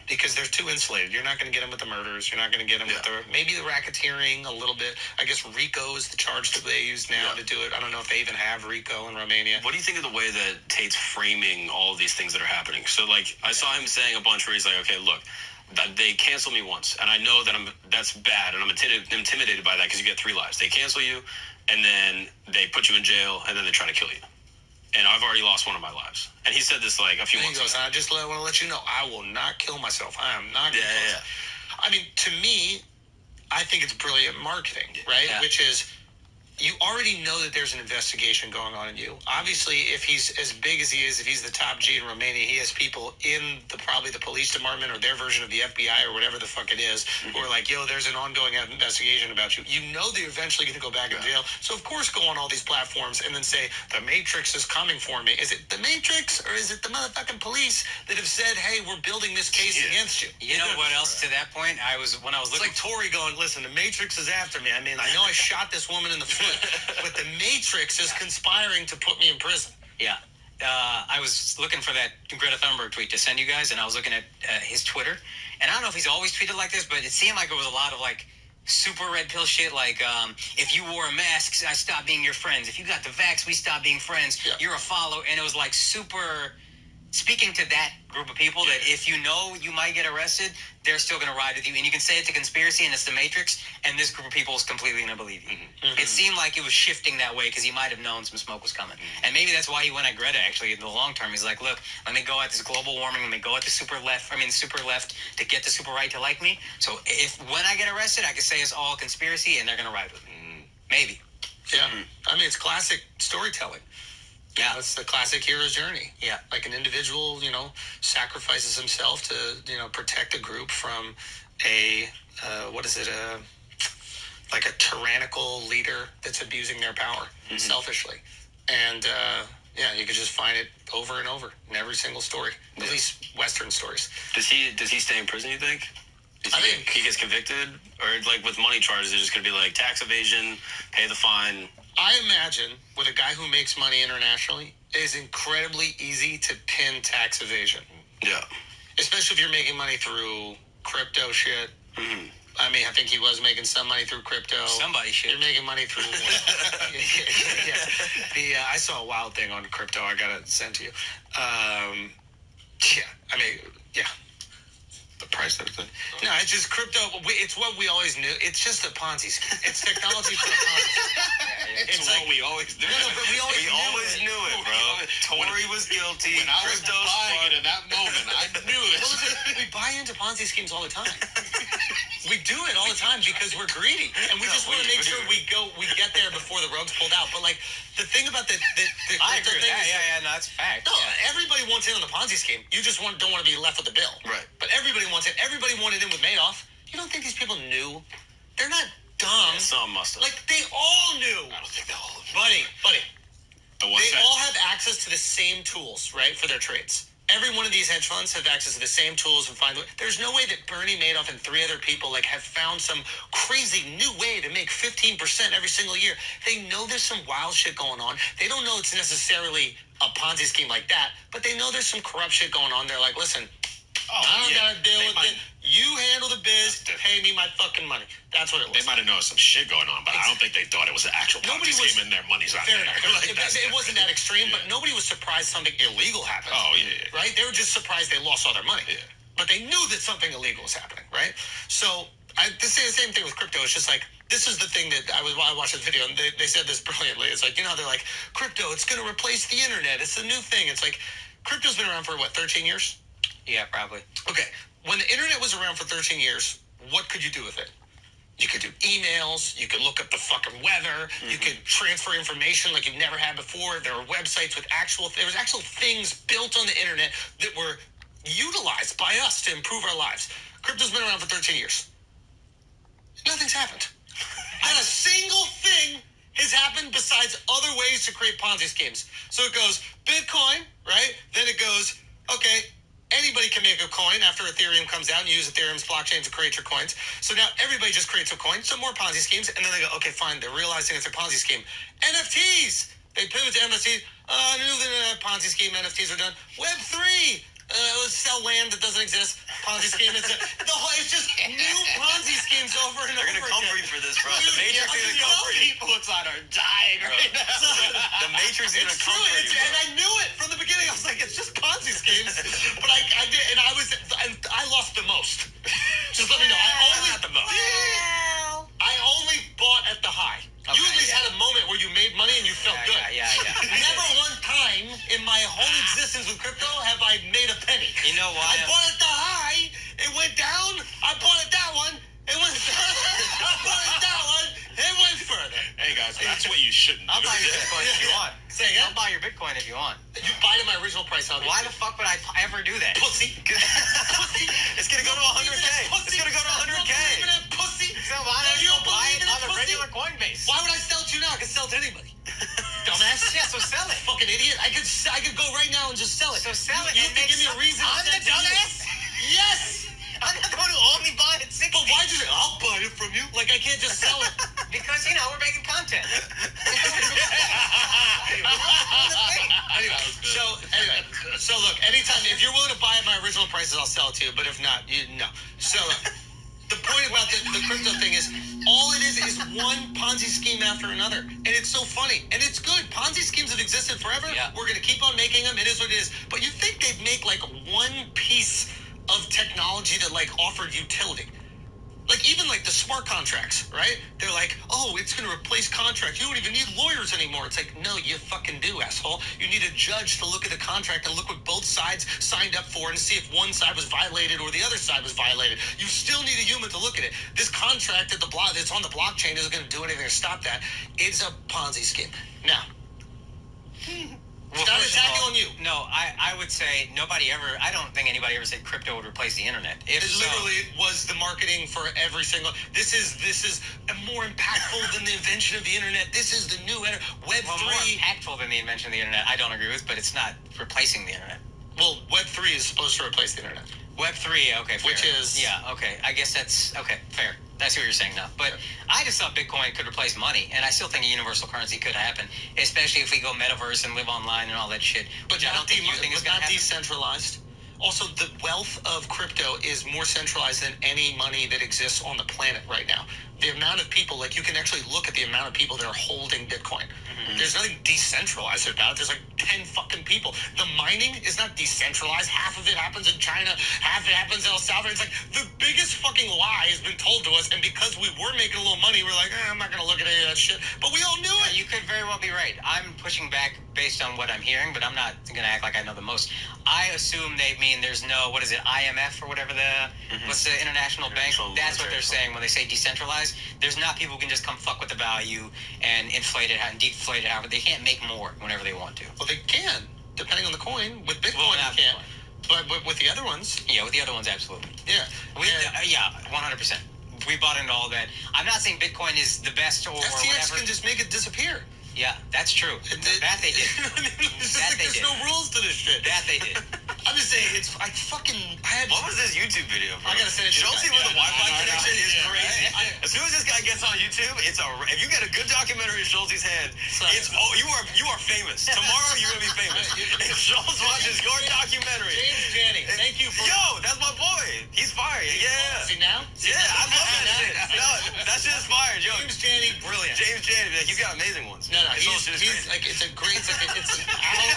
Because they're too insulated. You're not going to get them with the murders. You're not going to get them with maybe the racketeering a little bit. I guess RICO is the charge that they use now to do it. I don't know if they even have RICO in Romania. What do you think of the way that Tate's framing all of these things that are happening? So, like, I saw him saying a bunch where he's like, okay, look, they cancel me once, and I know that that's bad, and I'm intimidated by that because you get 3 lives. They cancel you, and then they put you in jail, and then they try to kill you. And I've already lost one of my lives. And he said this, like, a few And he months goes, ago. I just want to let you know, I will not kill myself. I am not going to kill Yeah. myself. I mean, to me, I think it's brilliant marketing, right? Yeah. Which is, you already know that there's an investigation going on in you. Obviously, if he's as big as he is, if he's the top G in Romania, he has people in probably the police department or their version of the FBI or whatever the fuck it is, who are like, yo, there's an ongoing investigation about you. You know they're eventually going to go back in jail. So, of course, go on all these platforms and then say, the Matrix is coming for me. Is it the Matrix or is it the motherfucking police that have said, hey, we're building this case against you? you know what else to that point? When I was It's looking... like Tory going, listen, the Matrix is after me. I mean, I know I shot this woman in the foot, but the Matrix is conspiring to put me in prison. Yeah. I was looking for that Greta Thunberg tweet to send you guys, and I was looking at his Twitter. And I don't know if he's always tweeted like this, but it seemed like it was a lot of, like, super red pill shit, like, if you wore a mask, I stopped being your friends. If you got the vax, we stopped being friends. Yeah. You're a follow. And it was, like, super... speaking to that group of people that if you know you might get arrested, they're still going to ride with you. And you can say it's a conspiracy and it's the Matrix, and this group of people is completely going to believe you. It seemed like it was shifting that way because he might have known some smoke was coming. And maybe that's why he went at Greta, actually, in the long term. He's like, look, let me go at this global warming, let me go at the super left to get the super right to like me. So when I get arrested, I can say it's all conspiracy and they're going to ride with me. Maybe. Yeah. I mean, it's classic storytelling. Yeah. That's the classic hero's journey. Yeah. Like an individual, sacrifices himself to, protect a group from like a tyrannical leader that's abusing their power selfishly. And, you could just find it over and over in every single story, at least Western stories. Does he stay in prison, you think? I think he gets convicted? Or, like, with money charges, it's just going to be, like, tax evasion, pay the fine? I imagine with a guy who makes money internationally, it is incredibly easy to pin tax evasion. Yeah. Especially if you're making money through crypto shit. Mm-hmm. I mean, I think he was making some money through crypto. Somebody should. You're making money through. Yeah. I saw a wild thing on crypto. I gotta send to you. The price of the thing. No, it's just crypto. It's what we always knew. It's just a Ponzi scheme. It's technology for a Ponzi scheme. It's what we always knew. No, but we always knew it, bro. Tory was guilty. When I was buying it in that moment, I knew this. We buy into Ponzi schemes all the time. We do it all the time because we're greedy, and we just want to make sure we get there before the rug's pulled out. But like the thing about the I agree with that. Yeah, no, that's fact. No, everybody wants in on the Ponzi scheme. You just don't want to be left with the bill. Right. But everybody wants it. Everybody wanted in with Madoff. You don't think these people knew? They're not dumb. Yeah, some must have. Like they all knew. I don't think they all. Buddy. They all have access to the same tools, right, for their trades. Every one of these hedge funds have access to the same tools and find. There's no way that Bernie Madoff and 3 other people have found some crazy new way to make 15% every single year. They know there's some wild shit going on. They don't know it's necessarily a Ponzi scheme like that, but they know there's some corrupt shit going on. They're like, listen, I don't gotta deal with it. You handle the biz, pay me my fucking money. That's what it was. They might have known some shit going on, but I don't think they thought it was an actual Ponzi scheme and their money's out there. It wasn't that extreme, but nobody was surprised something illegal happened. Oh, yeah. Right? They were just surprised they lost all their money. Yeah. But they knew that something illegal was happening, right? So, to say the same thing with crypto, it's just like, this is the thing that I watched this video, and they said this brilliantly. It's like, they're like, crypto, it's going to replace the internet. It's a new thing. It's like, crypto's been around for, 13 years? Yeah, probably. Okay. When the internet was around for 13 years, what could you do with it? You could do emails. You could look up the fucking weather. Mm-hmm. You could transfer information like you've never had before. There were websites with there was actual things built on the internet that were utilized by us to improve our lives. Crypto's been around for 13 years. Nothing's happened. Not a single thing has happened besides other ways to create Ponzi schemes. So it goes Bitcoin, right? Then it goes, okay, anybody can make a coin after Ethereum comes out and you use Ethereum's blockchain to create your coins. So now everybody just creates a coin. So more Ponzi schemes. And then they go, okay, fine. They're realizing it's a Ponzi scheme. NFTs. They pivot to NFTs. I knew that Ponzi scheme NFTs are done. Web3. Let's sell land that doesn't exist. Ponzi scheme. It's just new Ponzi schemes over and over again. They're going to come for you for this, bro. The Matrix is going to come for you. People inside are dying right now. The Matrix is going to come for you, bro. And I knew it from the beginning. I was like, it's just Ponzi schemes. But I did, and I lost the most. Just let me know. I only bought at the high. Okay, you at least had a moment where you made money and you felt good. Yeah. Never one time in my whole existence with crypto have I made a penny. You know why? I bought at the high. It went down. I bought at that one. It went down. I bought at that one. It went further. Hey, guys, that's what you shouldn't do. I'll buy your Bitcoin if you want. Say again? I'll buy your Bitcoin if you want. You buy to my original price. Why the fuck would I ever do that? Pussy. It's going to go to 100K. It's going to go to 100K. Pussy. So why don't you buy it on the regular Coinbase? Why would I sell it to you now? I can sell it to anybody. Dumbass. Yeah, so sell it. Fucking idiot. I could go right now and just sell it. So sell it. You have to give me a reason. I'm the dumbass? Yes. I'm not the one who only bought it 60. But why'd you say, I'll buy it from you? Like, I can't just sell it. Because, we're making content. Anyway, so look, anytime, if you're willing to buy at my original prices, I'll sell it to you. But if not, no. So the point about the crypto thing is, all it is one Ponzi scheme after another. And it's so funny. And it's good. Ponzi schemes have existed forever. Yeah. We're going to keep on making them. It is what it is. But you think they'd make, one piece of technology that, offered utility? Even the smart contracts, right? They're like, oh, it's going to replace contracts. You don't even need lawyers anymore. It's like, no, you fucking do, asshole. You need a judge to look at the contract and look what both sides signed up for and see if one side was violated or the other side was violated. You still need a human to look at it. This contract that's on the blockchain isn't going to do anything to stop that. It's a Ponzi scheme. Now, well, not attacking on you. No, I would say I don't think anybody ever said crypto would replace the internet. It literally was the marketing for every single. This is more impactful than the invention of the internet. This is the new Web3. Well, more impactful than the invention of the internet, I don't agree with, but it's not replacing the internet. Well, Web3 is supposed to replace the internet. Web3, okay, fair. Which is... Yeah, okay. I guess that's... Okay, fair. That's what you're saying now. But I just thought Bitcoin could replace money, and I still think a universal currency could happen, especially if we go metaverse and live online and all that shit, which I don't think you think is going to happen. Decentralized. Also, the wealth of crypto is more centralized than any money that exists on the planet right now. The amount of people, like, you can actually look at the amount of people that are holding Bitcoin. There's nothing decentralized about it. There's like 10 fucking people. The mining is not decentralized. Half of it happens in China, half it happens in El Salvador. It's like the biggest fucking lie has been told to us, and because we were making a little money, we're like, I'm not gonna look at any of that shit. But we all knew it. You could very well be right. I'm pushing back based on what I'm hearing, but I'm not gonna act like I know the most. I assume they mean there's no, what is it, IMF or whatever what's the international bank? That's what they're saying when they say decentralized. There's not people who can just come fuck with the value and inflate it and deflate it. However, they can't make more whenever they want to. Well, they can, depending on the coin. With Bitcoin, you can't. But with the other ones, yeah, with the other ones, absolutely. Yeah, yeah, 100%. We bought into all that. I'm not saying Bitcoin is the best or FTX whatever. can just make it disappear. Yeah, that's true. That they did. There's no rules to this shit. That they did. I'm just saying, What was this YouTube video? I gotta send it to you. Schultz with the Wi-Fi connection is Yeah, crazy. right? As soon as this guy gets on YouTube, if you get a good documentary of Schultz's head, you are famous. Tomorrow you're gonna be famous. If Schultz watches your documentary. James Janney, thank you for. Yo, that's my boy. He's fired. Yeah. See now? Yeah, I love that shit. No, that shit is fired. Yo, James Janney, brilliant. James Janney, he's got amazing ones. No, he's like, it's a great, it's an hour.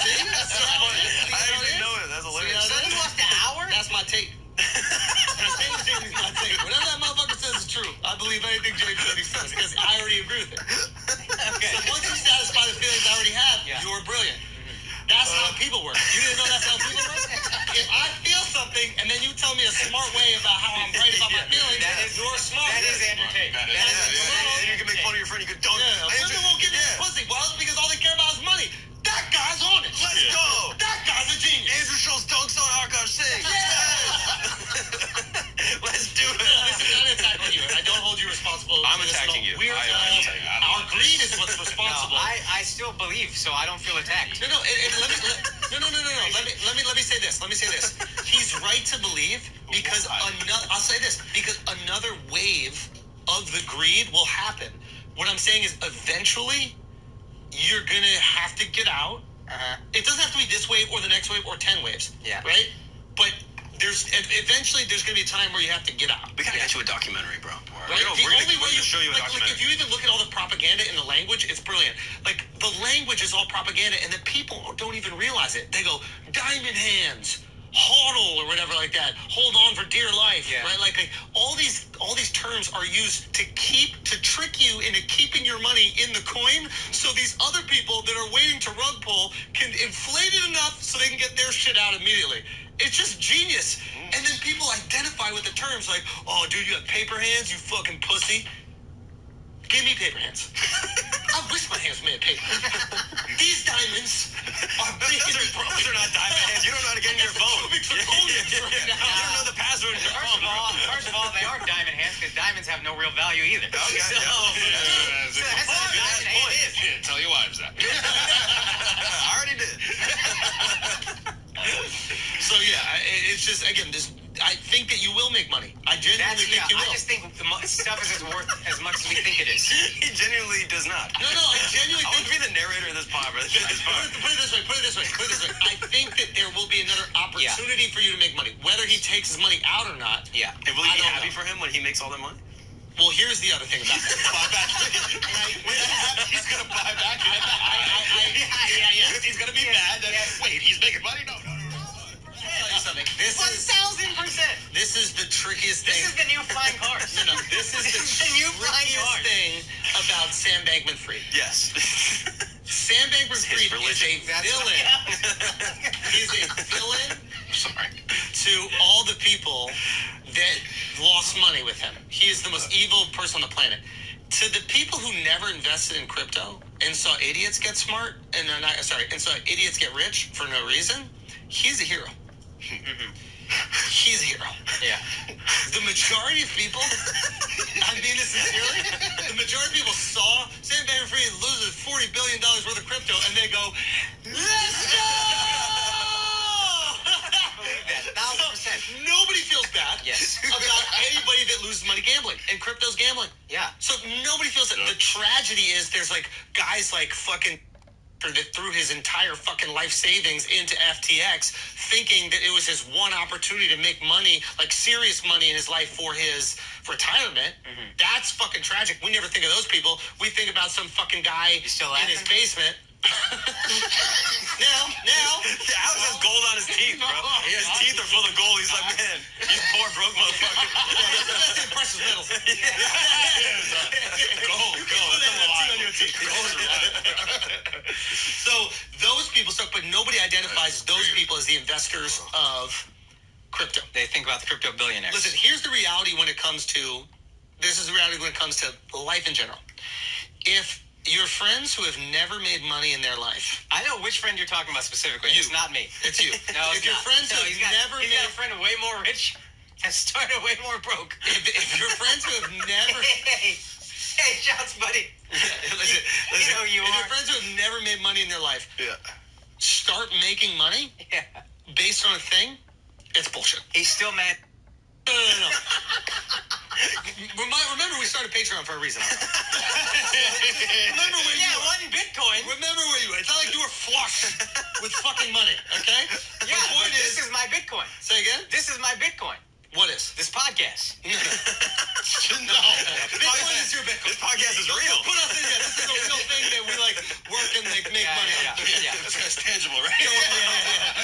See? I didn't know it. That's hilarious. So you watched an hour? That's my tape. James Janney's my tape. Whatever that motherfucker says is true. I believe anything James Janney says because I already agree with it. Okay. So once you satisfy the feelings I already have, you're brilliant. That's how people work. You didn't know that's how people work? If I feel something and then you tell me a smart way about how I'm right about my feelings, you're smart. That is entertaining. You can make fun of your friend. You can don't. Women won't give me pussy. Well, because all they care about is money. That guy's on it. Let's go. That guy's a genius. Andrew Schultz dunks on Akash Singh. Let's do it. Listen, I'm attacking you. I don't hold you responsible. I'm attacking you. Our greed is what's responsible. No, I still believe, so I don't feel attacked. No. Let me say this. He's right to believe because I'll say this, because another wave of the greed will happen. What I'm saying is eventually you're gonna have to get out. It doesn't have to be this wave or the next wave or 10 waves. Yeah. Right? But eventually there's gonna be a time where you have to get out. We gotta get you a documentary, bro. Right? We're gonna show you a like, documentary. if you even look at all the propaganda in the language, it's brilliant. Like, the language is all propaganda, and the people don't even realize it. They go, diamond hands, hodl, or whatever like that. Hold on for dear life, right? Like all these terms are used to trick you into keeping your money in the coin, so these other people that are waiting to rug pull can inflate it enough so they can get their shit out immediately. It's just genius. And then people identify with the terms like, oh, dude, you have paper hands, you fucking pussy. Give me paper hands. I wish my hands made of paper. These diamonds are big. Those are not diamond hands. You don't know how to get in your phone. You don't know the password in your phone. First of all, they are diamond hands because diamonds have no real value either. Okay. So that's what a diamond hand is. Tell your wives that. I already did. So yeah, it's just, again, I think that you will make money. I genuinely think you will. I just think the stuff is worth as much as we think it is. He genuinely does not. No, I genuinely I think. want to be the narrator of this pod, bro. Put it this way. I think that there will be another opportunity for you to make money, whether he takes his money out or not. Yeah. And will you be happy for him when he makes all that money? Well, here's the other thing about that. Buy back. He's gonna buy back. He's gonna be mad. Wait, he's making money? No. Something. This is 1,000%. This is the trickiest thing. This is the new flying cars. No. This is the new flying trickiest cars. thing about Sam Bankman-Fried. Yes. Sam Bankman-Fried is a villain. He's a villain. Sorry. To all the people that lost money with him. He is the most evil person on the planet. To the people who never invested in crypto and saw idiots get smart and saw idiots get rich for no reason, he's a hero. He's a hero. Yeah. The majority of people, I mean this sincerely, the majority of people saw Sam Bankman-Fried loses $40 billion worth of crypto and they go, let's go! Believe that. 1,000%. Nobody feels bad about anybody that loses money gambling, and crypto's gambling. Yeah. So nobody feels that. The tragedy is there's like guys like fucking that threw his entire fucking life savings into FTX, thinking that it was his one opportunity to make money, like serious money in his life for his retirement. Mm-hmm. That's fucking tragic. We never think of those people. We think about some fucking guy in his basement. Now, Alex has gold on his teeth, bro. His teeth are full of gold. He's like, man, he's poor broke motherfucker. That's in precious metals. Gold. So those people suck, but nobody identifies those people as the investors of crypto. They think about the crypto billionaires. Listen, here's the reality when it comes to life in general. If your friends who have never made money in their life. I know which friend you're talking about specifically. It's not me. It's you. No, if your friends who have never made... He's got a friend way more rich and started way more broke. If your friends who have never... Hey, shots, buddy. Listen, you know you if are. your friends who have never made money in their life start making money based on a thing, it's bullshit. He's still mad. No. Remember, we started Patreon for a reason. Remember where you were. One Bitcoin. Remember where you were. It's not like you were flush with fucking money, okay? Yeah, the point is... This is my Bitcoin. Say again? This is my Bitcoin. What is? This podcast. No. Bitcoin is your Bitcoin. This podcast is real. Put us in here. This is a real thing that we like work and make money on. Yeah. That's tangible, right? Yeah.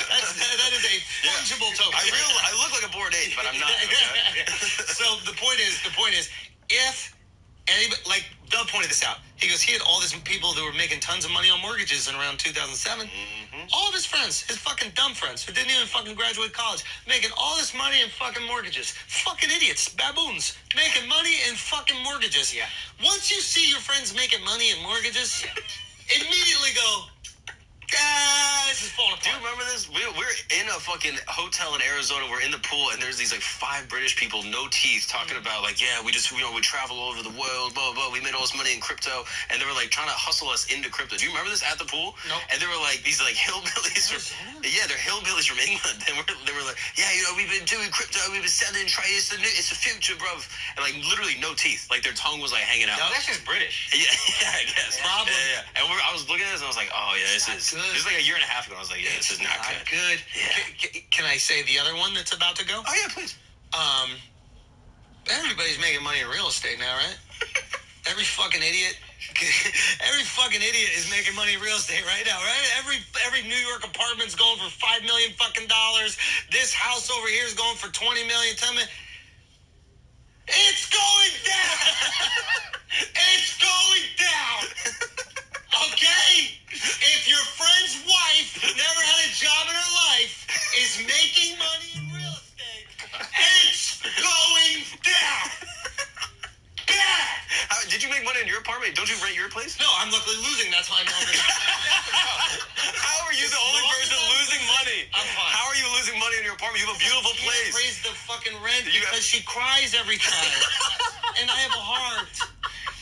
That is a fungible token. I look like a bored ape, but I'm not. Okay? So the point is, if anybody, like Doug pointed this out, he goes, he had all these people that were making tons of money on mortgages in around 2007. Mm-hmm. All of his friends, his fucking dumb friends, who didn't even fucking graduate college, making all this money in fucking mortgages. Fucking idiots, baboons, making money in fucking mortgages. Yeah. Once you see your friends making money in mortgages, immediately go, this is falling apart. Do you remember this? We're in a fucking hotel in Arizona. We're in the pool, and there's these like 5 British people, no teeth, talking about like, yeah, we travel all over the world, blah, blah, blah. We made all this money in crypto, and they were like trying to hustle us into crypto. Do you remember this at the pool? No. And they were like these like hillbillies they're hillbillies from England. And they were like, yeah, we've been doing crypto, we've been selling trade, it's the future, bro. And like literally no teeth, like their tongue was like hanging out. No, that's just British. Yeah, I guess. Problem. Yeah. And I was looking at this, and I was like, oh yeah, this is like a year and a half ago. I was like, yeah, this is not good. Yeah. Can I say the other one that's about to go? Oh yeah, please. Everybody's making money in real estate now, right? Every fucking idiot is making money in real estate right now, right? Every New York apartment's going for $5 million fucking dollars. This house over here is going for $20 million. Tell me, it's going down. It's going down. Okay? If your friend's wife never had a job in her life, is making money in real estate, it's going down. Bad. Did you make money in your apartment? Don't you rent your place? No, I'm luckily losing. That's why I'm on this. How are you the only person losing money? I'm fine. How are you losing money in your apartment? You have a beautiful place. Raise the fucking rent because she cries every time. And I have a heart.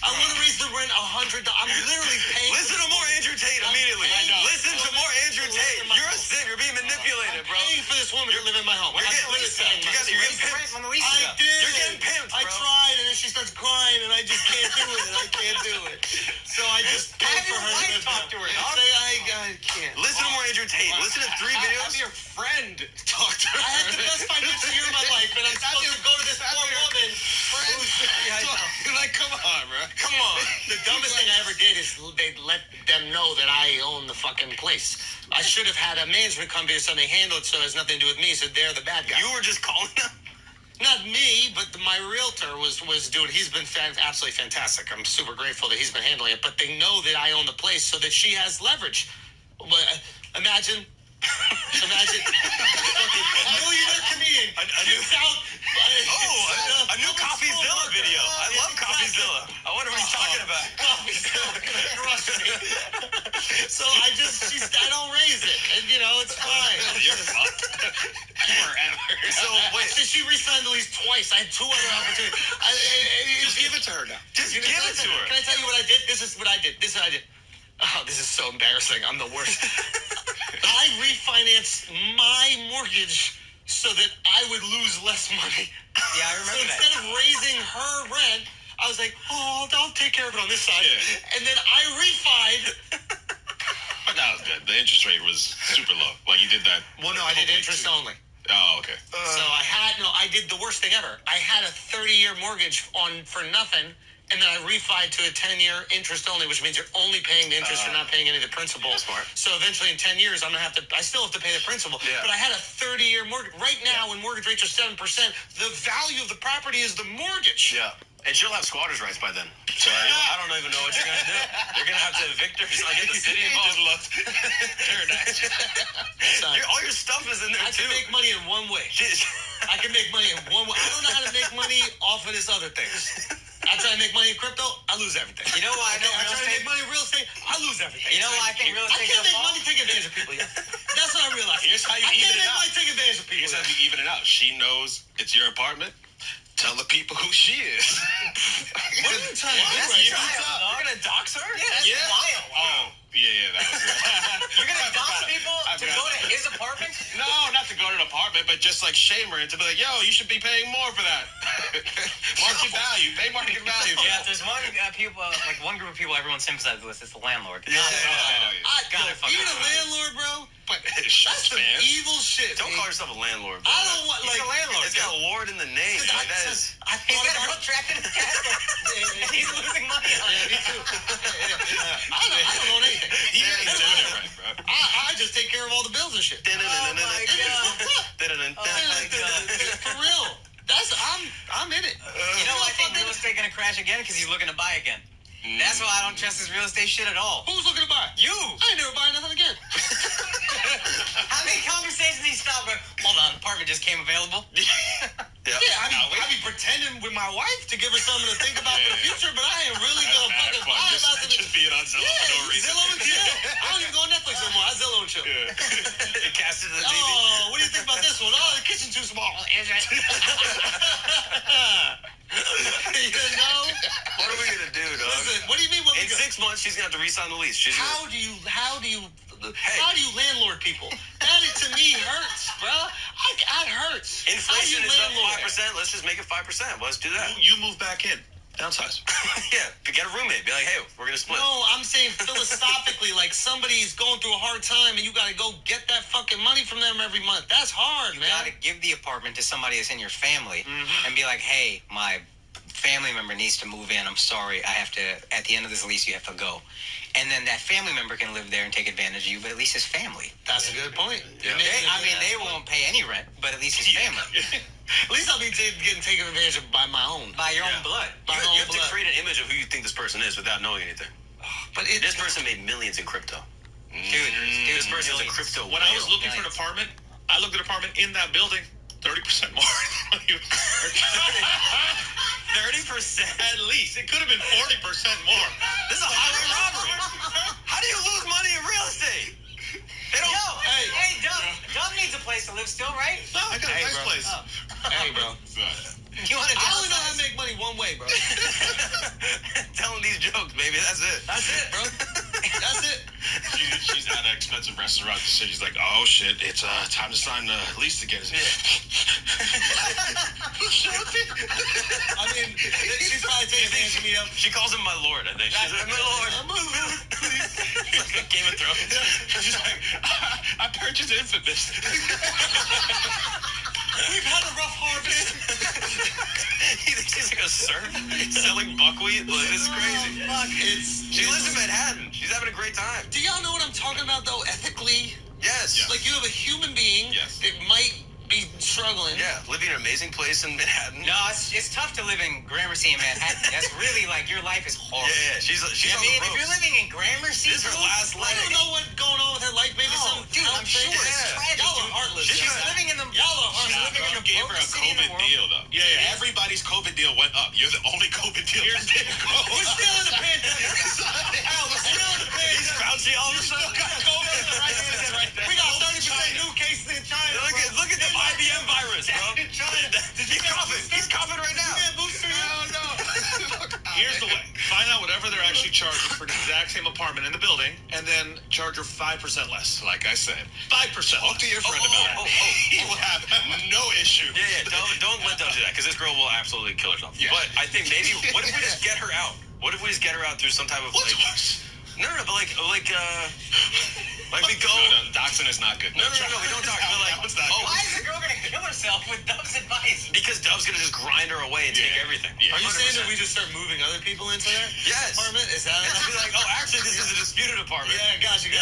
I want to raise the rent $100. I'm literally paying. Listen to more Andrew Tate immediately. Listen to more Andrew Tate. You're a simp. You're being manipulated, bro. I'm paying for this woman to live in my home. You're getting pimped. I did. You're getting pimped, bro. I tried, and then she starts crying, and I just can't do it. I can't do it. So I just pay for her to live. Talk to her. I can't. Listen to more Andrew Tate. Listen to 3 videos. Have your friend Talk to her. I had the best financial year of my life, and I'm supposed to go to this poor woman. Like, come on, bro. Come on. The dumbest thing I ever did is they let them know that I own the fucking place. I should have had a management company or something handle it so it has nothing to do with me, so they're the bad guy. You were just calling them? Not me, but my realtor was doing. He's been absolutely fantastic. I'm super grateful that he's been handling it. But they know that I own the place, so that she has leverage. But imagine, millionaire comedian gets out. A new CoffeeZilla video. I love CoffeeZilla. I wonder what he's talking about. CoffeeZilla crush me. So I don't raise it, and it's fine. You're fucked. Forever. So wait. She re-signed the lease twice. I had 2 other opportunities. Just give it to her now. Just give it to her. Can I tell you what I did? This is what I did. Oh, this is so embarrassing. I'm the worst. I refinanced my mortgage so that I would lose less money. Yeah, I remember that. So instead of raising her rent, I was like, I'll take care of it on this side. Yeah. And then I refied. That was good. The interest rate was super low. Like, you did that. Well, no, I did interest only. Oh, okay. So I did the worst thing ever. I had a 30-year mortgage for nothing, and then I refied to a 10-year interest only, which means you're only paying the interest, you're not paying any of the principal. Smart. So eventually in 10 years, I still have to pay the principal. Yeah. But I had a 30-year mortgage. Right now, when mortgage rates are 7%, the value of the property is the mortgage. Yeah. And she'll have squatters' rights by then. So I don't even know what you're going to do. You're going to have to evict her, get the city involved. Paradise. All your stuff is in there, I too. can make money in one way. I can make money in one way. I don't know how to make money off of this other things. I try to make money in crypto, I lose everything. You know why I know I real try to estate? make money in real estate, I lose everything. You know why I think real I estate can't make money taking advantage of people yet. That's what I realized. Here's how you I even can't it make out. money taking advantage of people Here's how yet. you even it out. She knows it's your apartment. Tell the people who she is. What are you trying to do That's right wild, now? dog. You're going to dox her? Yeah, that's Yeah. wild. Oh, yeah, that was good. You're gonna dox people I to forgot go to about his apartment? No, not to go to an apartment, but just like shame her into be like, yo, you should be paying more for that. Market value. Pay market value. Yeah, there's one one group of people everyone sympathizes with. It's the landlord. Yeah. God, Being a landlord, bro, But that's some evil shit. Don't man. call yourself a landlord, bro. I don't want, He's like, a landlord. It's got Lord in the name. Like, that is... I He's thought got a about girl trapped in his castle. He's losing money on it. Me too. I don't own anything. you ain't doing it right, bro. I just take care of all the bills and shit. Oh my God. For real. I'm in it. You know why I think real estate gonna crash again? Because he's looking to buy again. That's why I don't trust this real estate shit at all. Who's looking to buy? You! I ain't never buying nothing again. How many conversations he stopped with? Hold on, apartment just came available. Yeah, I be pretending with my wife to give her something to think about for the future, but I ain't really gonna fucking buy it. Just being on Zillow for no reason. Zillow and chill. I don't even go on Netflix anymore. I Zillow and chill. It cast it to the TV. Oh, what do you think about this one? Oh, the kitchen too small. Is it? You know? What are we going to do, dog? Listen, what do you mean? What In we 6 months, she's going to have to re-sign the lease. She's How do you landlord people? That to me hurts, bro. That hurts. Inflation is How do you up landlord? 5%. Let's just make it 5%. Let's do that. You move back in. Downsize. Yeah, get a roommate. Be like, hey, we're going to split. No, I'm saying philosophically, like somebody's going through a hard time and you gotta go get that fucking money from them every month. That's hard, You man. gotta give the apartment to somebody that's in your family and be like, hey, my family member needs to move in. I'm sorry. I have to, at the end of this lease, you have to go. And then that family member can live there and take advantage of you, but at least his family. That's a good point. Yeah. They won't pay any rent, but at least his family. At least I'll be getting taken advantage of by my own. By your own blood. By my You own have to blood. create an image of who you think this person is without knowing anything. But This person made millions in crypto. Dude, This person's a millions. crypto When I was whale. looking for an apartment, I looked at an apartment in that building, 30% more. 30% at least. It could have been 40% more. This is a highway robbery. How do you lose money in real estate? They don't. Hey, Dub needs a place to live still, right? No, I got a nice place. Oh. Hey, bro. You want to I only know how to make money one way, bro. Telling these jokes, baby. That's it. That's it, bro. That's it. She's at an expensive restaurant. She's like, oh shit, it's time to sign the lease again. Yeah. I mean, she's probably taking advantage of me. She calls him my lord, I think. She's like, my lord. My lord, please. It's like Game of Thrones. She's like, I purchased Infamous. We've had a rough harvest. He thinks he's like a serf selling buckwheat. Like, this is crazy. She lives in Manhattan. She's having a great time. Do y'all know what I'm talking about, though, ethically? Yes. Like, you have a human being Yes. that might be struggling. Yeah, living in an amazing place in Manhattan. No, it's tough to live in Gramercy in Manhattan. That's really like your life is horrible. Yeah, she's I on mean, the if ropes. you're living in Gramercy, This is her last I leg. don't know what's going on with her life. Maybe Oh, some dude, I'm health sure thing. it's Yeah. tragic. Y'all are dude. heartless. She's Yeah. living in the. Y'all are She's heartless. living in the Gave her a brokest city in the COVID world. deal, though. Yeah, everybody's COVID deal went up. You're the only COVID deal that didn't go up. We're still in the pandemic. Hell, we're still in the He's pandemic. Fauci all of a sudden. Got COVID right there. We got 30% new cases in China. Look at the IBM virus, bro. In China. He's coughing. He's coughing right now. You get booster? No. Here's the way. Find out whatever they're actually charging for the exact same apartment in the building, and then charge her 5% less. Like I said, 5%. Talk to your friend about it. He will have no issue. Yeah. Don't let them do that, because this girl will absolutely kill herself. Yeah. But I think maybe, what if we just get her out? What if we just get her out through some type of What's like? worse? No, but like we go. No, doxing is not good. No, we don't talk. But like, Why is the girl gonna kill herself with Dove's advice? because Dove's gonna just grind her away and take everything. Yeah. Are you saying 100%. that we just start moving other people into that Yes. apartment? Is that? And she'll be like, oh, actually, this is a disputed apartment. Yeah, got you.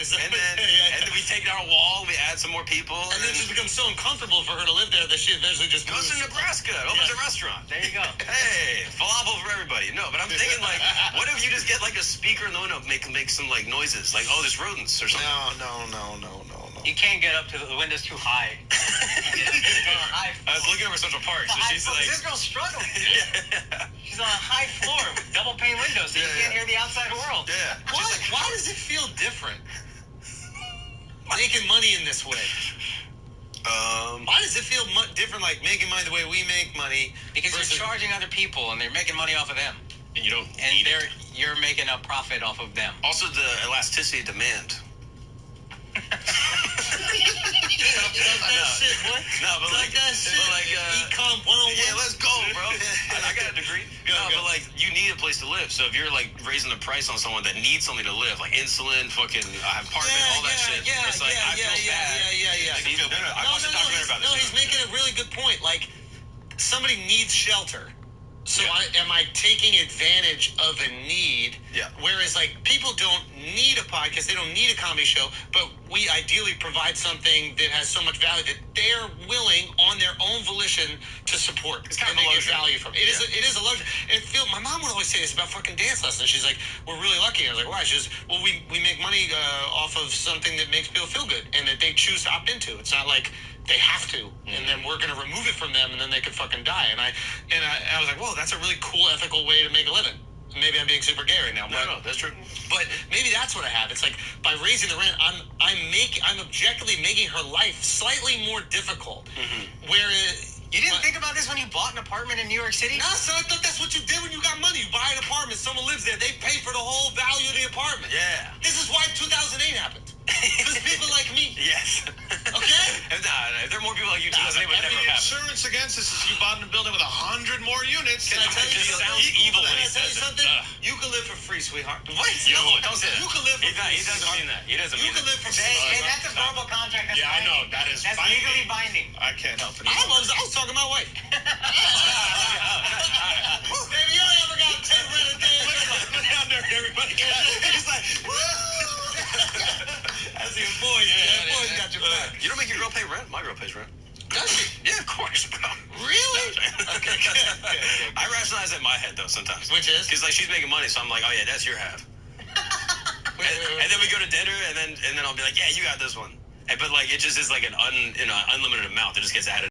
So- And then, and then we take down a wall, we add some more people, And then it just becomes so uncomfortable for her to live there that she eventually just goes moves. to Nebraska, opens a restaurant. There you go. Hey, falafel for everybody. No, but I'm thinking like, what if you just get like a speaker in the window, make some like noises, like oh, there's rodents or something. No. You can't get up to the window's too high. I was looking over Central Park, so she's like, this girl's struggling. yeah. She's on a high floor with double pane windows, so you can't hear the outside world. Yeah. Why does it feel different? Making money in this way. Why does it feel different, like making money the way we make money? Because versus- you're charging other people and they're making money off of them. And you don't And need it. you're making a profit off of them. Also, the elasticity of demand. Shit, what? No, but like that shit. Econ 101. yeah, let's go, bro. I got a degree. But like, you need a place to live. So if you're like raising the price on someone that needs something to live, like insulin, fucking apartment, all that shit, it's like I feel bad. Yeah. I watched a documentary about this. He's making a really good point. Like, somebody needs shelter. So am I taking advantage of a need? Yeah. Whereas, like, people don't need a podcast, they don't need a comedy show, but we ideally provide something that has so much value that they're willing, on their own volition, to support. It's kind of and a they get luxury. value from it. It is a luxury. My mom would always say this about fucking dance lessons. She's like, we're really lucky. I was like, why? She goes, well, we make money off of something that makes people feel good and that they choose to opt into. It's not like they have to, and then we're going to remove it from them, and then they could fucking die. And I was like, whoa, that's a really cool, ethical way to make a living. Maybe I'm being super gay right now. No, that's true. But maybe that's what I have. It's like, by raising the rent, I'm objectively making her life slightly more difficult. Whereas You didn't think about this when you bought an apartment in New York City? No, son, I thought that's what you did when you got money. You buy an apartment, someone lives there, they pay for the whole value of the apartment. Yeah. This is why 2008 happened. Because people like me. Yes. Okay? If there are more people like you, 2008 would never The have happened. insurance against this is you bought a building with 100 more units. Can I tell you It something? sounds evil when he Can I tell says you it. something? You can live for free, sweetheart. What? No, don't say that. You can live for free. He doesn't mean that. He doesn't You mean can that. live for Hey, free. that's a verbal contract. That's Yeah, I binding. know. That is That's binding. legally binding. I can't help it. I was talking to my wife. Baby, you ain't ever got 10 rent a day. Look down there, everybody. He's like, woo! That's your boys. Yeah, boys got your back. You don't make your girl pay rent? My girl pays rent. Does she? Yeah, of course, bro. Really? Okay, good. I rationalize it in my head, though, sometimes. Which is? Because, like, she's making money, so I'm like, oh, yeah, that's your half. And then we go to dinner, and then I'll be like, yeah, you got this one. But, like, it just is like an unlimited amount that just gets added.